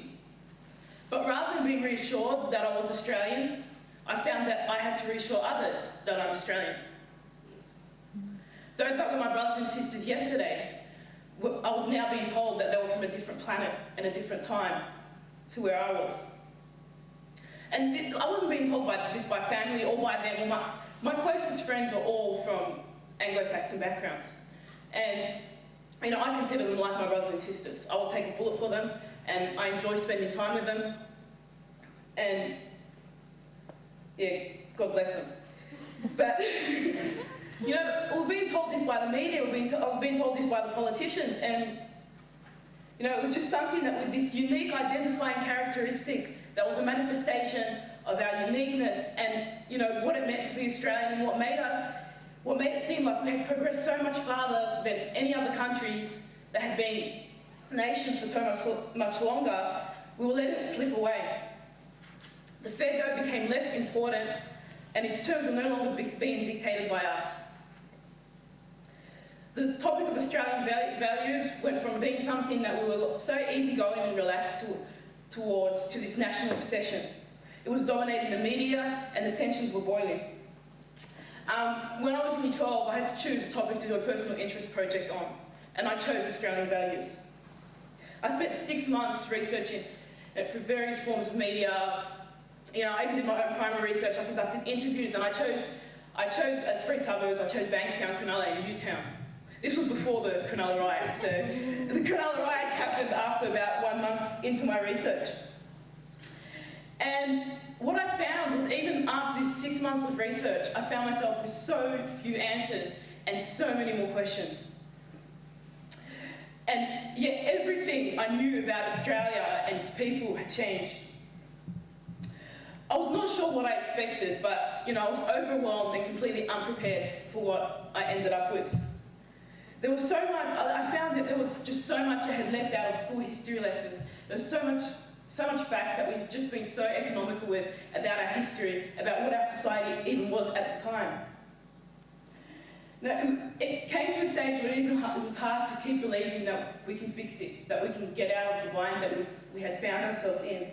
But rather than being reassured that I was Australian, I found that I had to reassure others that I'm Australian. So it's like with my brothers and sisters yesterday, I was now being told that they were from a different planet and a different time to where I was. And I wasn't being told this by family or by them. My closest friends are all from Anglo-Saxon backgrounds. And I consider them like my brothers and sisters. I will take a bullet for them, and I enjoy spending time with them. And yeah, God bless them. But we're being told this by the media, I was being told this by the politicians, and it was just something that with this unique identifying characteristic that was a manifestation of our uniqueness and what it meant to be Australian, and what made it seem like we had progressed so much farther than any other countries that had been nations for so much longer. We were letting it slip away. The fair go became less important, and its terms were no longer being dictated by us. The topic of Australian values went from being something that we were so easygoing and relaxed towards to this national obsession. It was dominating the media, and the tensions were boiling. When I was in Year 12, I had to choose a topic to do a personal interest project on, and I chose Australian values. I spent 6 months researching it for various forms of media. I even did my own primary research. I conducted interviews, and I chose 3 suburbs. I chose Bankstown, Cronulla, and Newtown. This was before the Cronulla riots. So the Cronulla riots happened after about 1 month into my research. And what I found was, even after this 6 months of research, I found myself with so few answers and so many more questions. And yet everything I knew about Australia and its people had changed. I was not sure what I expected, but I was overwhelmed and completely unprepared for what I ended up with. There was so much, I found that there was just so much I had left out of school history lessons. There was so much facts that we've just been so economical with about our history, about what our society even was at the time. Now, it came to a stage where it was hard to keep believing that we can fix this, that we can get out of the bind that we had found ourselves in.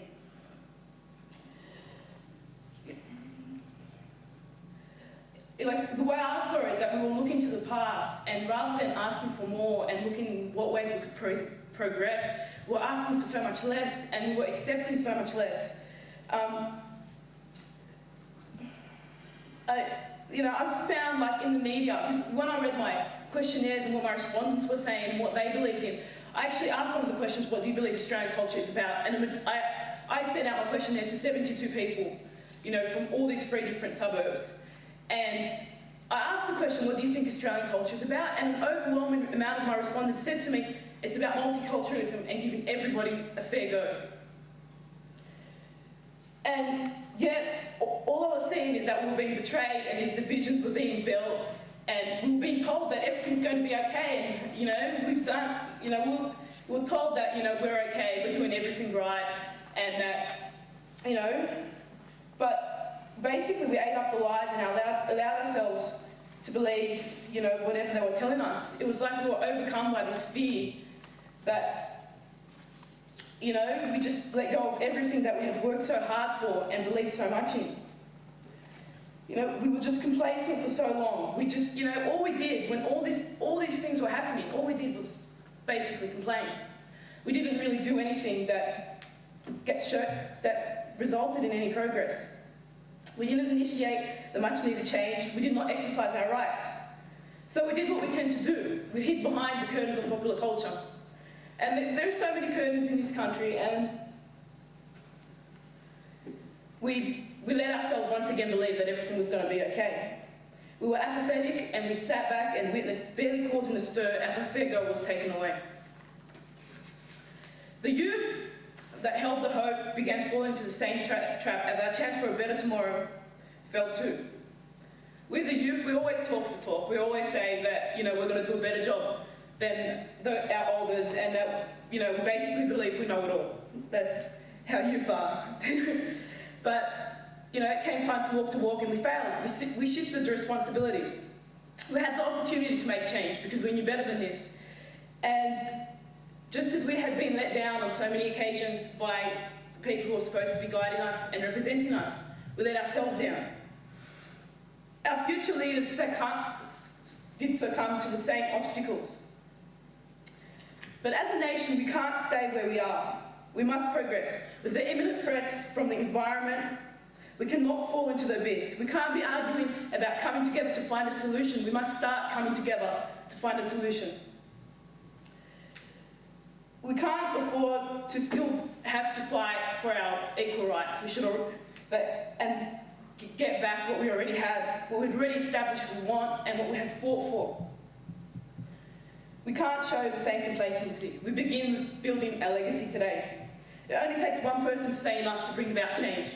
The way I saw it is that we were looking to the past, and rather than asking for more and looking what ways we could progress, we were asking for so much less, and we were accepting so much less. I found, in the media, because when I read my questionnaires and what my respondents were saying and what they believed in, I actually asked one of the questions, what do you believe Australian culture is about? And I sent out my questionnaire to 72 people, from all these 3 different suburbs. And I asked the question, what do you think Australian culture is about? And an overwhelming amount of my respondents said to me, it's about multiculturalism and giving everybody a fair go. And yet all I was seeing is that we were being betrayed and these divisions were being built, and we were being told that everything's going to be okay, and, you know, we've done, you know, we're told that, you know, we're okay, we're doing everything right, and that, you know, but basically we ate up the lies and allowed ourselves to believe, you know, whatever they were telling us. It was like we were overcome by this fear that, you know, we just let go of everything that we had worked so hard for and believed so much in. You know, we were just complacent for so long. We just, you know, all we did when all these things were happening, all we did was basically complain. We didn't really do anything that resulted in any progress. We didn't initiate the much needed change. We did not exercise our rights. So we did what we tend to do. We hid behind the curtains of popular culture. And there are so many curtains in this country, and we let ourselves once again believe that everything was going to be okay. We were apathetic, and we sat back and witnessed barely causing a stir as our fair go was taken away. The youth that held the hope began falling into the same trap as our chance for a better tomorrow fell too. With the youth, we always talk the talk. We always say that, you know, we're going to do a better job than our elders, and that, you know, we basically believe we know it all. That's how youth are. But, you know, it came time to walk, and we failed. We shifted the responsibility. We had the opportunity to make change because we knew better than this. And just as we had been let down on so many occasions by the people who were supposed to be guiding us and representing us, we let ourselves down. Our future leaders did succumb to the same obstacles. But as a nation, we can't stay where we are. We must progress. With the imminent threats from the environment, we cannot fall into the abyss. We can't be arguing about coming together to find a solution. We must start coming together to find a solution. We can't afford to still have to fight for our equal rights. We should and get back what we already had, what we'd already established we want, and what we had fought for. We can't show the same complacency. We begin building our legacy today. It only takes one person to say enough to bring about change.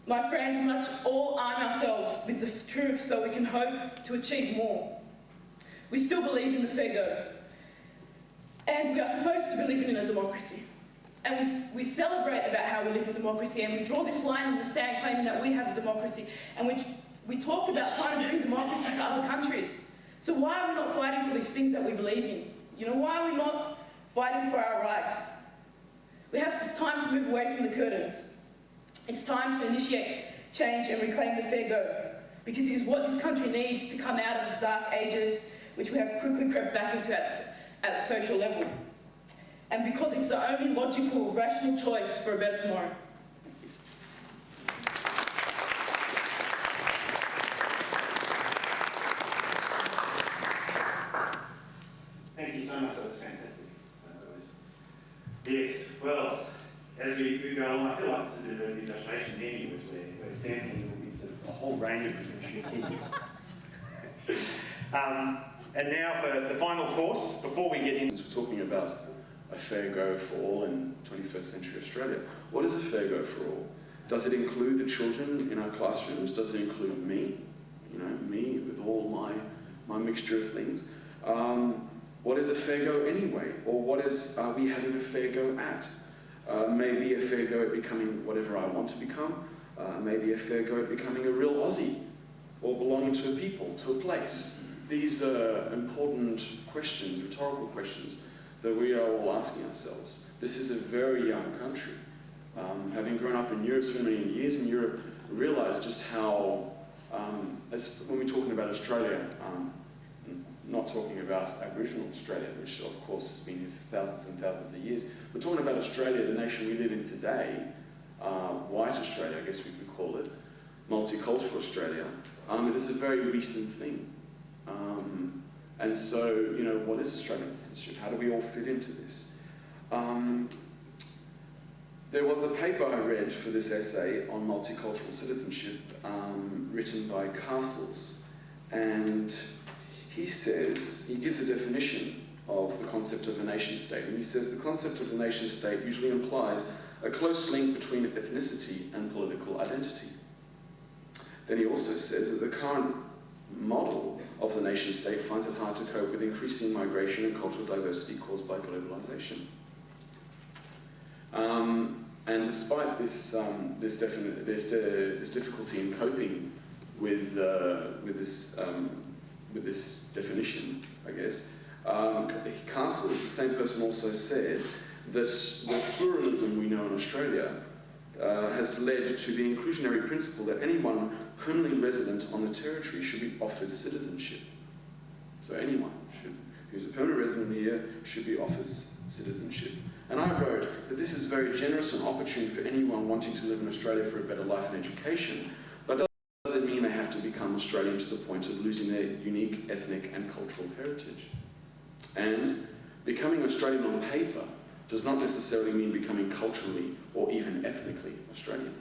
My friends, we must all arm ourselves with the truth so we can hope to achieve more. We still believe in the fair go. And we are supposed to be living in a democracy. And we celebrate about how we live in democracy, and we draw this line in the sand claiming that we have a democracy. And we talk about trying to bring democracy to other countries. So why are we not fighting for these things that we believe in? You know, why are we not fighting for our rights? It's time to move away from the curtains. It's time to initiate change and reclaim the fair go, because it is what this country needs to come out of the dark ages, which we have quickly crept back into at the social level. And because it's the only logical, rational choice for a better tomorrow. Thank you so much, that was fantastic. Yes, well, as we go along, I feel like this is a bit of an illustration here, we're sampling little bits of a whole range of different issues here. And now for the final course, before we get into... We're talking about a fair go for all in 21st century Australia. What is a fair go for all? Does it include the children in our classrooms? Does it include me? You know, me with all my mixture of things? What is a fair go anyway? Or what are we having a fair go at? Maybe a fair go at becoming whatever I want to become. Maybe a fair go at becoming a real Aussie, or belonging to a people, to a place. These are important questions, rhetorical questions, that we are all asking ourselves. This is a very young country. Having grown up in Europe, spent many years in Europe, realised just how, when we're talking about Australia, not talking about Aboriginal Australia, which of course has been here for thousands and thousands of years, we're talking about Australia, the nation we live in today, white Australia, I guess we could call it, multicultural Australia. It is a very recent thing. And so, you know, what is Australian citizenship? How do we all fit into this? There was a paper I read for this essay on multicultural citizenship written by Castles, and he gives a definition of the concept of a nation state, and he says the concept of a nation state usually implies a close link between ethnicity and political identity. Then he also says that the current model of the nation-state finds it hard to cope with increasing migration and cultural diversity caused by globalization. And despite this, this difficulty in coping with this definition, I guess, Castles, the same person, also said that the pluralism we know in Australia has led to the inclusionary principle that anyone permanently resident on the territory should be offered citizenship. So anyone who's a permanent resident here should be offered citizenship. And I wrote that this is very generous and opportune for anyone wanting to live in Australia for a better life and education, but does it mean they have to become Australian to the point of losing their unique ethnic and cultural heritage? And becoming Australian on paper does not necessarily mean becoming culturally or even ethnically Australian.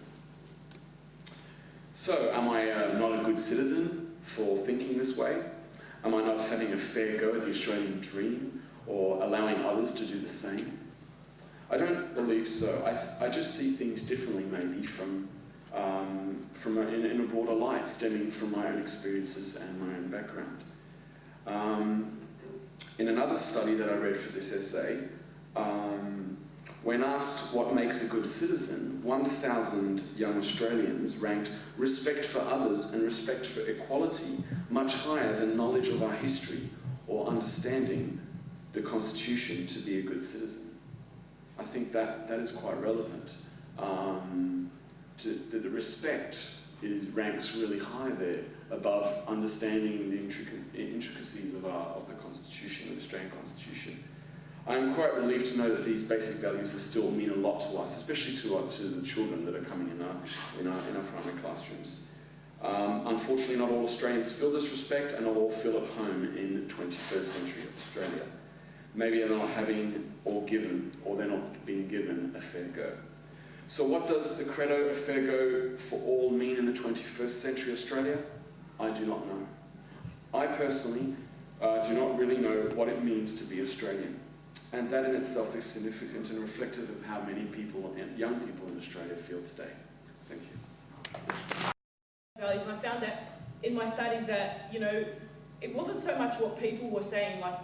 So, am I not a good citizen for thinking this way? Am I not having a fair go at the Australian dream or allowing others to do the same? I don't believe so. I just see things differently, maybe in a broader light, stemming from my own experiences and my own background. In another study that I read for this essay, when asked what makes a good citizen, 1,000 young Australians ranked respect for others and respect for equality much higher than knowledge of our history or understanding the Constitution to be a good citizen. I think that is quite relevant. The respect ranks really high there, above understanding the intricacies of the Constitution, the Australian Constitution. I'm quite relieved to know that these basic values still mean a lot to us, especially to the children that are coming in our primary classrooms. Unfortunately, not all Australians feel this respect, and not all feel at home in 21st century Australia. Maybe they're not having or they're not being given a fair go. So what does the credo, a fair go for all, mean in the 21st century Australia? I do not know. I personally do not really know what it means to be Australian. And that in itself is significant and reflective of how many people, and young people in Australia, feel today. Thank you. Values, and I found that in my studies that, it wasn't so much what people were saying, like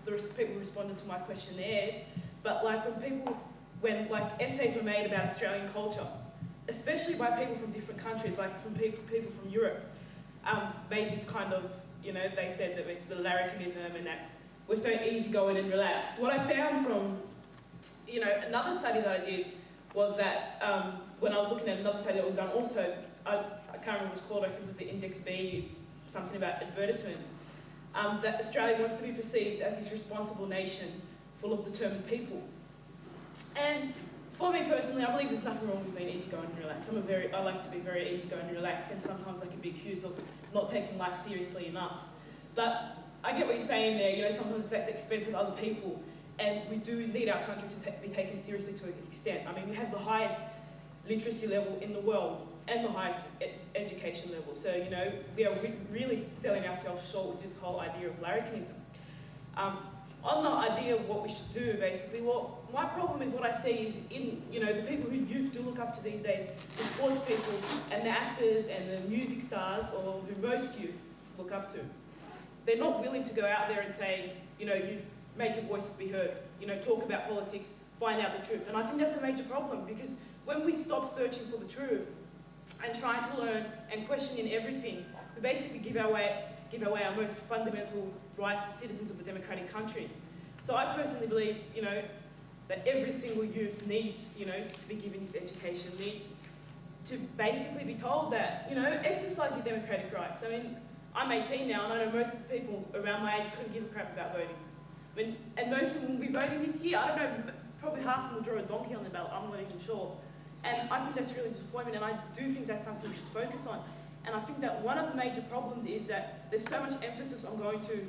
the people responded to my questionnaires, but when essays were made about Australian culture, especially by people from different countries, like from people from Europe, made this kind of, they said that it's the larrikinism and that we're so easygoing and relaxed. What I found from, another study that I did was that when I was looking at another study that was done also, I can't remember what it's called, I think it was the Index B, something about advertisements, that Australia wants to be perceived as this responsible nation full of determined people. And for me personally, I believe there's nothing wrong with being easygoing and relaxed. I like to be very easygoing and relaxed, and sometimes I can be accused of not taking life seriously enough. But I get what you're saying there, sometimes it's at the expense of other people, and we do need our country to be taken seriously to an extent. I mean, we have the highest literacy level in the world and the highest education level. So, we are really selling ourselves short with this whole idea of larrikinism. On the idea of what we should do, basically, well, my problem is what I see is in, the people who youth do look up to these days, the sports people and the actors and the music stars, or who most youth look up to. They're not willing to go out there and say, you make your voices be heard, talk about politics, find out the truth. And I think that's a major problem, because when we stop searching for the truth and trying to learn and questioning everything, we basically give away our most fundamental rights as citizens of a democratic country. So I personally believe, that every single youth needs, to be given this education, needs to basically be told that, exercise your democratic rights. I mean, I'm 18 now, and I know most of the people around my age couldn't give a crap about voting. And most of them will be voting this year. I don't know, probably half of them will draw a donkey on the ballot, I'm not even sure. And I think that's really disappointment, and I do think that's something we should focus on. And I think that one of the major problems is that there's so much emphasis on going to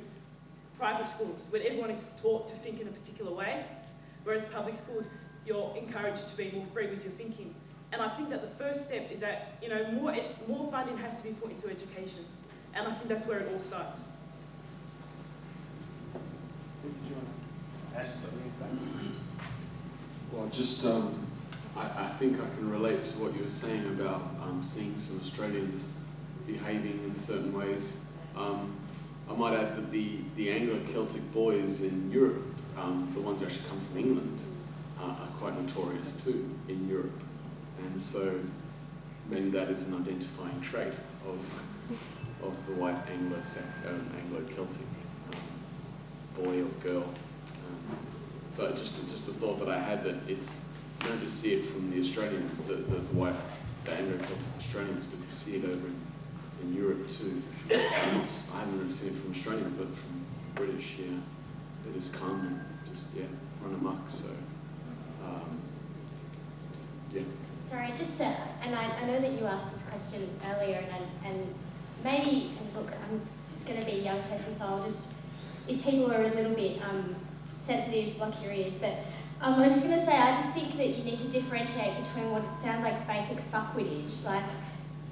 private schools, where everyone is taught to think in a particular way, whereas public schools, you're encouraged to be more free with your thinking. And I think that the first step is that, more funding has to be put into education. And I think that's where it all starts. Did you want to add something? Well, just I think I can relate to what you were saying about seeing some Australians behaving in certain ways. I might add that the Anglo-Celtic boys in Europe, the ones who actually come from England, are quite notorious too in Europe. And so maybe that is an identifying trait of the white Anglo-Celtic boy or girl. So just the thought that I had that it's, you don't just see it from the Australians, the Anglo-Celtic Australians, but you see it over in Europe too. I haven't really seen it from Australians, but from British, yeah. They just come and just, yeah, run amok, so, yeah. Sorry, and I know that you asked this question earlier, and maybe, and look, I'm just going to be a young person, so I'll just, if people are a little bit sensitive, block your ears, but I was just going to say, I just think that you need to differentiate between what sounds like basic fuckwittage, like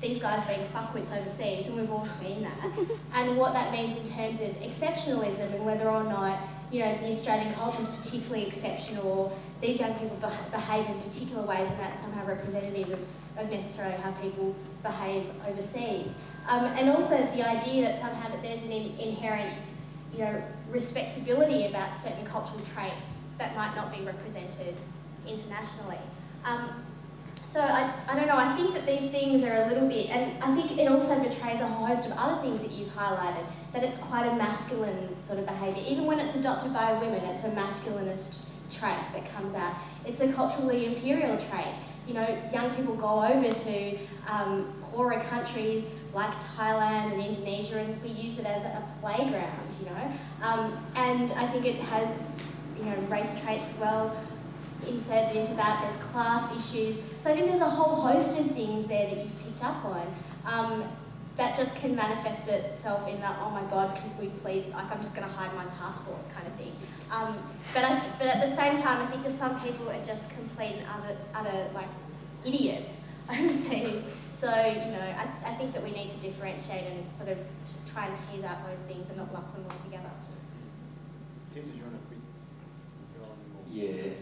these guys being fuckwits overseas, and we've all seen that, and what that means in terms of exceptionalism and whether or not, you know, the Australian culture is particularly exceptional, or these young people behave in particular ways, and that's somehow representative of necessarily how people behave overseas. And also the idea that somehow that there's an inherent, you know, respectability about certain cultural traits that might not be represented internationally. So I don't know, I think that these things are a little bit, and I think it also betrays a whole host of other things that you've highlighted, that it's quite a masculine sort of behaviour. Even when it's adopted by women, it's a masculinist trait that comes out. It's a culturally imperial trait. You know, young people go over to poorer countries like Thailand and Indonesia, and we use it as a playground, you know. And I think it has, you know, race traits as well inserted into that. There's class issues. So I think there's a whole host of things there that you've picked up on that just can manifest itself in that, oh my God, could we please, like, I'm just going to hide my passport kind of thing. But at the same time, I think just some people are just complete and utter like idiots overseas. So, you know, I think that we need to differentiate and sort of try and tease out those things and not lump them all together. Tim, did you want to quick?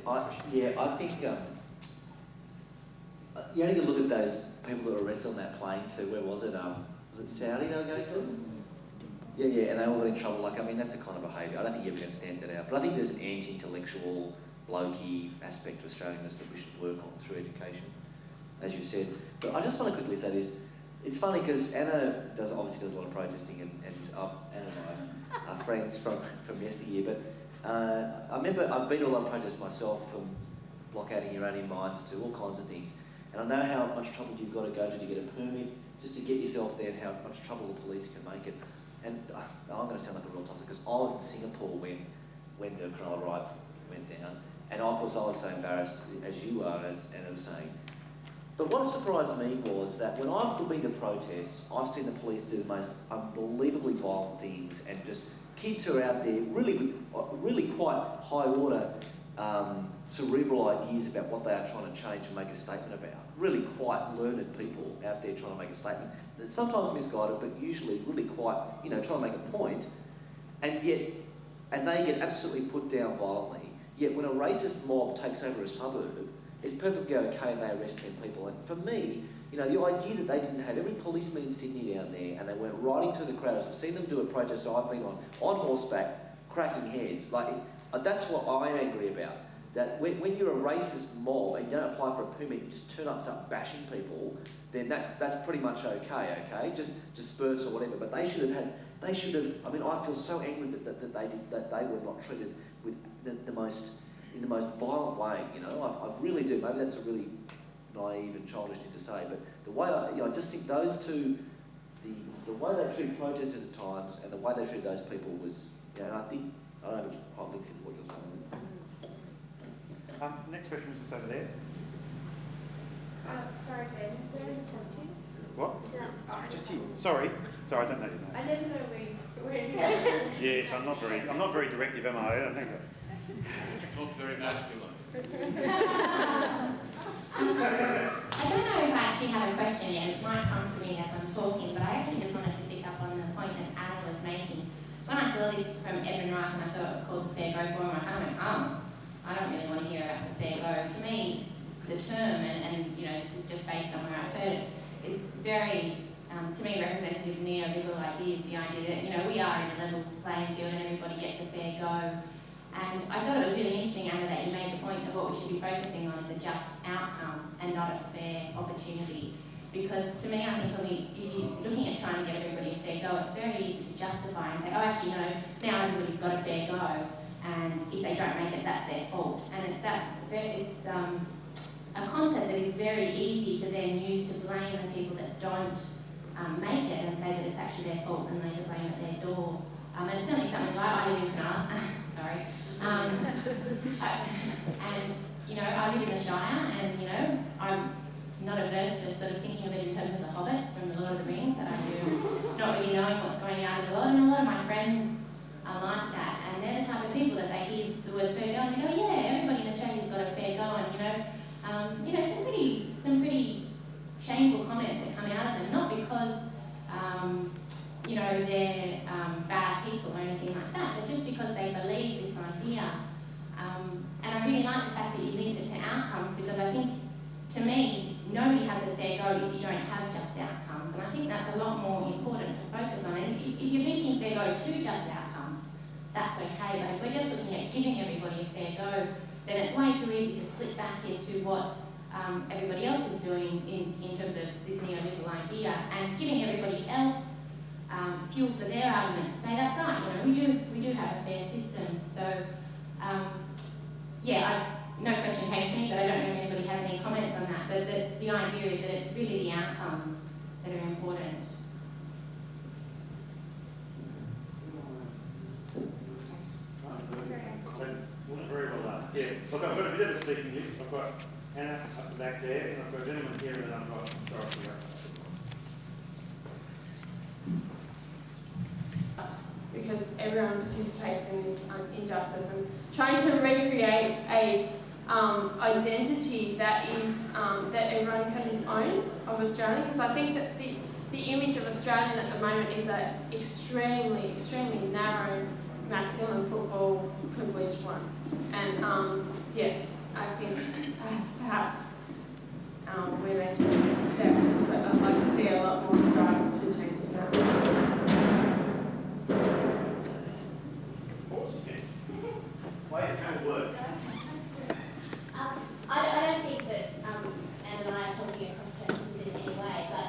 I think you only got to look at those people that were arrested on that plane to, where was it? Was it Saudi they were going to? Yeah, and they all got in trouble. Like, I mean, that's the kind of behaviour. I don't think you ever can stand that out. But I think there's an anti-intellectual, blokey aspect of Australianness that we should work on through education, as you said. But I just want to quickly say this. It's funny because Anna obviously does a lot of protesting, and Anna and I are friends from yesteryear. But I remember I've been to a lot of protests myself, from blockading uranium mines to all kinds of things. And I know how much trouble you've got to go to get a permit, just to get yourself there, and how much trouble the police can make it. And I'm going to sound like a real tosser, because I was in Singapore when the Cronulla riots went down, and of course I was so embarrassed, as you are, as Anna was saying. But what surprised me was that when I've been to protests, I've seen the police do the most unbelievably violent things, and just kids who are out there really quite high order, cerebral ideas about what they are trying to change and make a statement about. Really quite learned people out there trying to make a statement. Sometimes misguided, but usually really quite, you know, trying to make a point. And they get absolutely put down violently. Yet when a racist mob takes over a suburb, it's perfectly okay and they arrest 10 people. And for me, you know, the idea that they didn't have every policeman in Sydney down there, and they went riding through the crowds. I've seen them do a protest I've been on horseback, cracking heads. Like, that's what I'm angry about. That when you're a racist mob and you don't apply for a permit, you just turn up and start bashing people, then that's pretty much okay, just disperse or whatever. But they should have. I mean, I feel so angry that they were not treated with in the most violent way. You know, I really do. Maybe that's a really naive and childish thing to say, but the way I just think those two, the way they treat protesters at times and the way they treat those people was, you know, and I don't know, which quite links into what you're saying. Next question was just over there. Sorry, Jen, where did you talk to? What? Sorry, just you. Sorry, I don't know your name. I didn't know where you Yes, I'm not very directive, am I? I don't think so. Not very masculine. I don't know if I actually have a question yet. It might come to me as I'm talking, but I actually just wanted to pick up on the point that Anna was making. When I saw this from Edmund Rice and I saw it was called the Fair Go Forum, I kind of went, I don't really want to hear about the fair go. To me, the term space somewhere I've heard it, is very, to me, representative of neoliberal ideas, the idea that, you know, we are in a level playing field and everybody gets a fair go. And I thought it was really interesting, Anna, that you made the point of what we should be focusing on is a just outcome and not a fair opportunity. Because to me, I think if you're looking at trying to get everybody a fair go, it's very easy to justify and say, oh, actually, no, now everybody's got a fair go, and if they don't make it, that's their fault. And it's a concept that is very easy to then use to blame the people that don't make it and say that it's actually their fault and lay the blame at their door. And it's certainly something I live in Cronulla, sorry. And, you know, I live in the Shire, and, you know, I'm not averse to sort of thinking of it in terms of the hobbits from the Lord of the Rings, that I do, not really knowing what's going on in the world, and a lot of my friends are like that, and they're the type of people that they hear the words fair go and they go, yeah, everybody in Australia's got a fair go, and, you know, some pretty shameful comments that come out of them, not because, you know, they're bad people or anything like that, but just because they believe this idea. And I really like the fact that you linked it to outcomes, because I think, to me, nobody has a fair go if you don't have just outcomes. And I think that's a lot more important to focus on. And if you're linking fair go to just outcomes, that's okay. But if we're just looking at giving everybody a fair go, then it's way too easy to slip back into what everybody else is doing in terms of this neoliberal idea, and giving everybody else fuel for their arguments to say that's right. You know, we do have a fair system. So yeah, no question came to me, but I don't know if anybody has any comments on that. But the idea is that it's really the outcomes that are important. Very well done. Yeah. Look, I've got a bit of a speaking list. I've got Anna up the back there, and I've got a gentleman here, and then I've got Dorothy up. Because everyone participates in this injustice, and trying to recreate a identity that is that everyone can own of Australia. Because I think that the image of Australian at the moment is an extremely narrow, masculine, football privileged one. And yeah, I think perhaps we're making steps, but I'd like to see a lot more strides to changing that. Way it kind of works. I don't think that Anne and I are talking across purposes in any way, but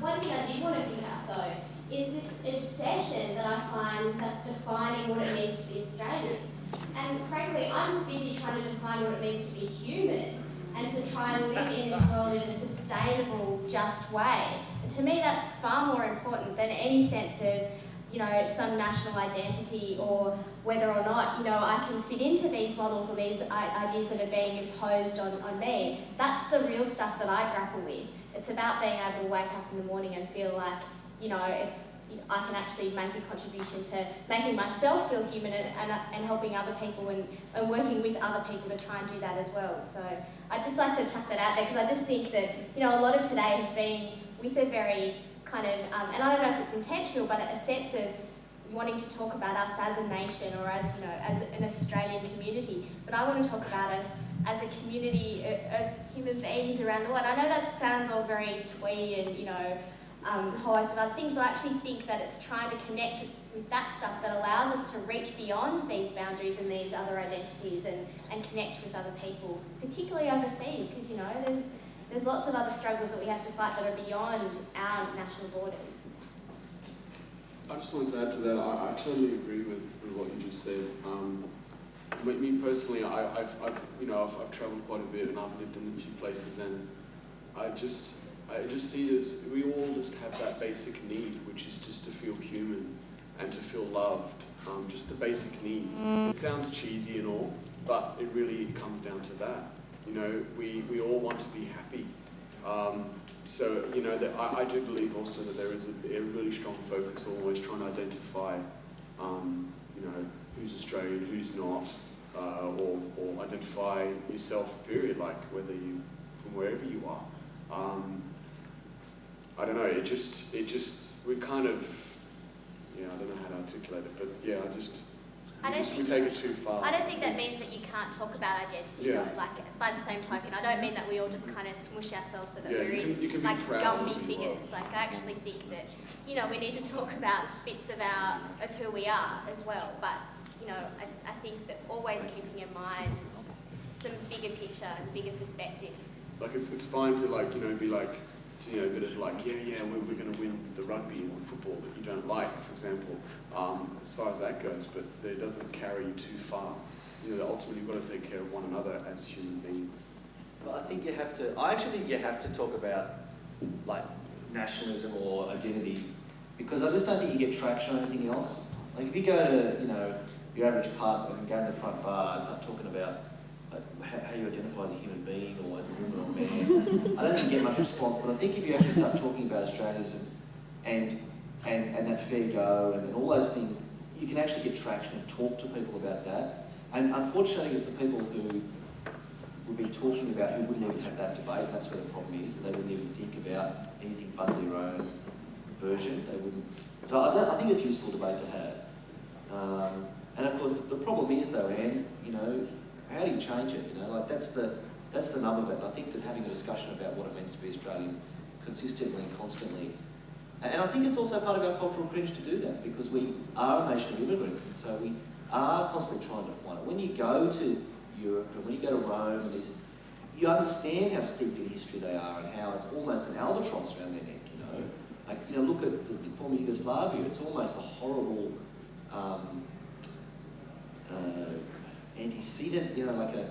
one thing I do want to pick up though is this obsession that I find with us defining what it means to be Australian. And frankly, I'm busy trying to define what it means to be human and to try and live in this world in a sustainable, just way. And to me, that's far more important than any sense of, you know, some national identity, or whether or not, you know, I can fit into these models or these ideas that are being imposed on me. That's the real stuff that I grapple with. It's about being able to wake up in the morning and feel like, you know, I can actually make a contribution to making myself feel human and helping other people and working with other people to try and do that as well. So I'd just like to chuck that out there, because I just think that, you know, a lot of today has been with a very kind of, and I don't know if it's intentional, but a sense of wanting to talk about us as a nation, or as, you know, as an Australian community. But I want to talk about us as a community of human beings around the world. I know that sounds all very twee and, you know, whole host of other things, but I actually think that it's trying to connect with that stuff that allows us to reach beyond these boundaries and these other identities and connect with other people, particularly overseas, because, you know, there's lots of other struggles that we have to fight that are beyond our national borders. I just wanted to add to that. I totally agree with what you just said. Me personally, I've travelled quite a bit, and I've lived in a few places, and I just see it as we all just have that basic need, which is just to feel human and to feel loved. Just the basic needs. It sounds cheesy and all, but it really comes down to that. You know, we all want to be happy. So, you know, that I do believe also that there is a really strong focus always trying to identify, you know, who's Australian, who's not, or identify yourself, period, like whether you, from wherever you are. I don't know, we kind of, yeah, I don't know how to articulate it, but yeah, I don't we think take it too far. I don't think that means that you can't talk about identity. Yeah. Though. Like by the same token, I don't mean that we all just kind of smush ourselves so that Yeah, we're you can be like proud Gumby of who you figures. Like I actually think that we need to talk about bits of who we are as well. But I think that always keeping in mind some bigger picture and bigger perspective. Like it's fine to be like, a bit of like, we're going to win the rugby or football that you don't like, for example, as far as that goes, but it doesn't carry you too far. Ultimately you've got to take care of one another as human beings. Well, I actually think you have to talk about like nationalism or identity, because I just don't think you get traction on anything else. Like if you go to, your average pub and go in the front bar and start talking about how you identify as a human being or as a woman or a man, I don't think you get much response. But I think if you actually start talking about Australianism and that fair go and all those things, you can actually get traction and talk to people about that. And unfortunately, it's the people who would be talking about who wouldn't even have that debate. That's where the problem is. They wouldn't even think about anything but their own version. They wouldn't. So I think it's a useful debate to have. And of course, the problem is though, Anne, how do you change it? Like that's the nub of it. And I think that having a discussion about what it means to be Australian consistently and constantly, and I think it's also part of our cultural cringe to do that, because we are a nation of immigrants, and so we are constantly trying to find it. When you go to Europe and when you go to Rome, and you understand how steeped in history they are and how it's almost an albatross around their neck. Look at the former Yugoslavia. It's almost a horrible antecedent, like a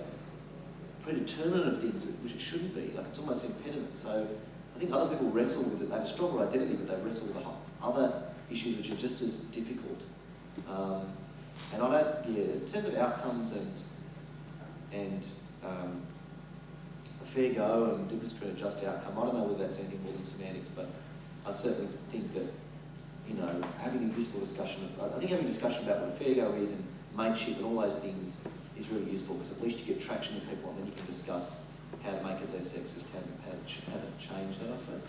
predeterminant of things which it shouldn't be. Like it's almost an impediment. So I think other people wrestle with it. They have a stronger identity, but they wrestle with other issues which are just as difficult. And I don't, in terms of outcomes and a fair go and demonstrate a just outcome, I don't know whether that's anything more than semantics, but I certainly think that, having a useful discussion, I think having a discussion about what a fair go is and mateship and all those things is really useful, because at least you get traction with people and then you can discuss how to make it less sexist, how to change that, I suppose.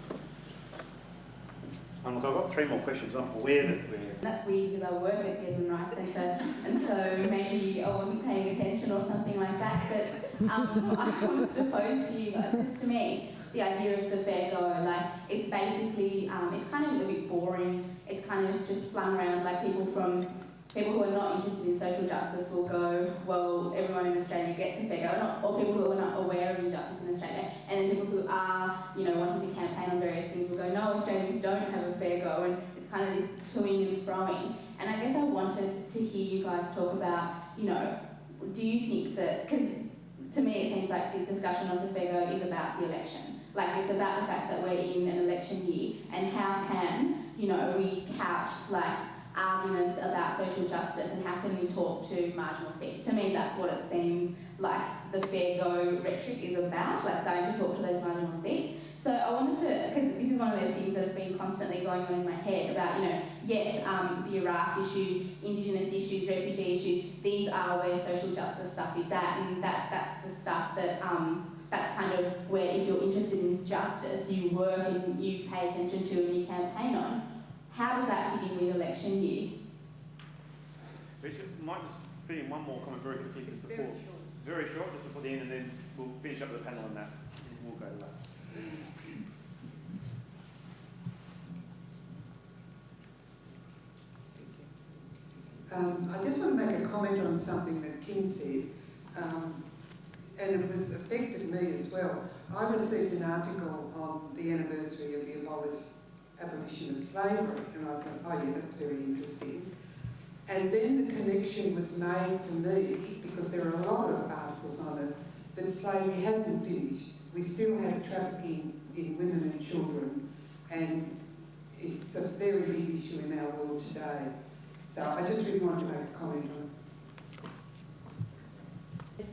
Look, I've got 3 more questions. I'm aware that we're... That's weird because I work at the Edmund Rice Centre, and so maybe I wasn't paying attention or something like that, but I wanted to pose to you guys, because to me, the idea of the fair go, like, it's basically, it's kind of a bit boring. It's kind of just flung around, like people who are not interested in social justice will go, well, everyone in Australia gets a fair go, or people who are not aware of injustice in Australia, and then people who are, wanting to campaign on various things will go, no, Australians don't have a fair go, and it's kind of this toing and froing. And I guess I wanted to hear you guys talk about, do you think that, because to me it seems like this discussion of the fair go is about the election. Like, it's about the fact that we're in an election year, and how can, we couch, like, arguments about social justice, and how can we talk to marginal seats? To me, that's what it seems like the fair go rhetoric is about, like starting to talk to those marginal seats. So I wanted to, because this is one of those things that have been constantly going on in my head about, yes, the Iraq issue, Indigenous issues, refugee issues, these are where social justice stuff is at, and that's the stuff that, that's kind of where, if you're interested in justice, you work and you pay attention to and you campaign on. How does that fit in with election year? We might just fit in one more comment very quickly, because very short, just before the end, and then we'll finish up the panel on that. And we'll go to that. I just want to make a comment on something that Kim said, and it has affected me as well. I received an article on the anniversary of the abolition of slavery, and I thought, oh yeah, that's very interesting. And then the connection was made for me, because there are a lot of articles on it, that slavery hasn't finished. We still have trafficking in women and children, and it's a very big issue in our world today. So I just really want to make a comment on it.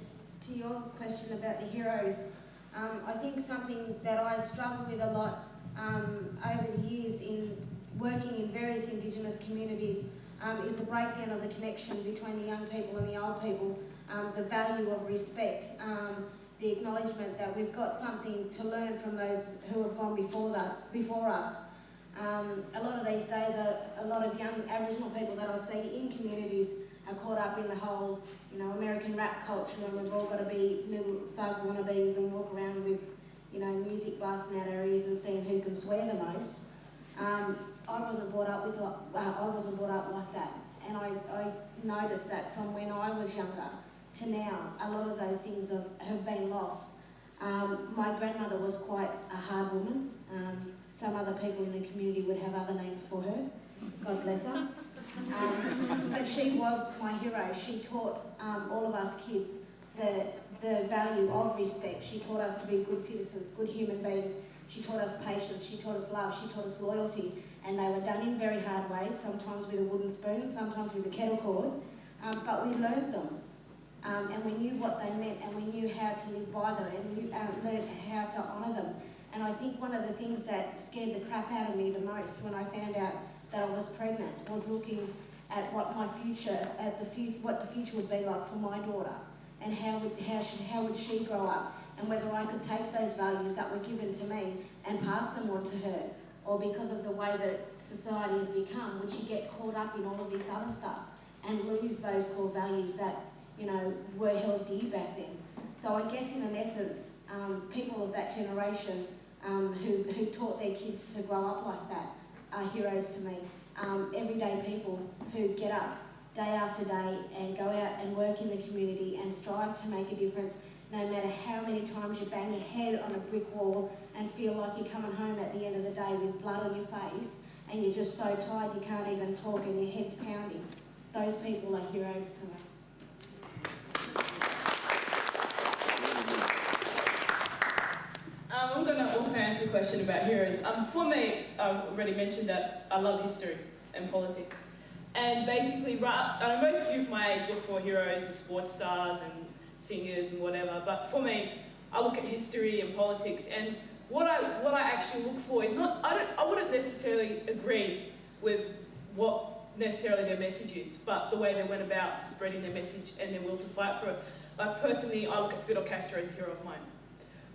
To your question about the heroes, I think something that I struggle with a lot over the years in working in various Indigenous communities is the breakdown of the connection between the young people and the old people, the value of respect, the acknowledgement that we've got something to learn from those who have gone before us. A lot of these days, a lot of young Aboriginal people that I see in communities are caught up in the whole, you know, American rap culture, and we've all got to be little thug wannabes and walk around with, you know, music busting out our ears and seeing who can swear the most. I wasn't brought up like that, and I noticed that from when I was younger to now, a lot of those things have been lost. My grandmother was quite a hard woman. Some other people in the community would have other names for her. God bless her. But she was my hero. She taught all of us kids the value of respect. She taught us to be good citizens, good human beings. She taught us patience, she taught us love, she taught us loyalty. And they were done in very hard ways, sometimes with a wooden spoon, sometimes with a kettle cord. But we learned them. And we knew what they meant, and we knew how to live by them, and we learned how to honour them. And I think one of the things that scared the crap out of me the most when I found out that I was pregnant was looking at what my future, what the future would be like for my daughter, and how would she grow up, and whether I could take those values that were given to me and pass them on to her, or because of the way that society has become, would she get caught up in all of this other stuff and lose those core values that, you know, were held dear back then. So I guess in an essence, people of that generation who taught their kids to grow up like that are heroes to me. Everyday people who get up day after day and go out and work in the community and strive to make a difference, no matter how many times you bang your head on a brick wall and feel like you're coming home at the end of the day with blood on your face and you're just so tired you can't even talk and your head's pounding. Those people are heroes to me. I'm going to also answer a question about heroes. For me, I've already mentioned that I love history and politics. And basically, most youth my age look for heroes and sports stars and singers and whatever. But for me, I look at history and politics, and what I actually look for is not, I wouldn't necessarily agree with what necessarily their message is, but the way they went about spreading their message and their will to fight for it. Like personally, I look at Fidel Castro as a hero of mine.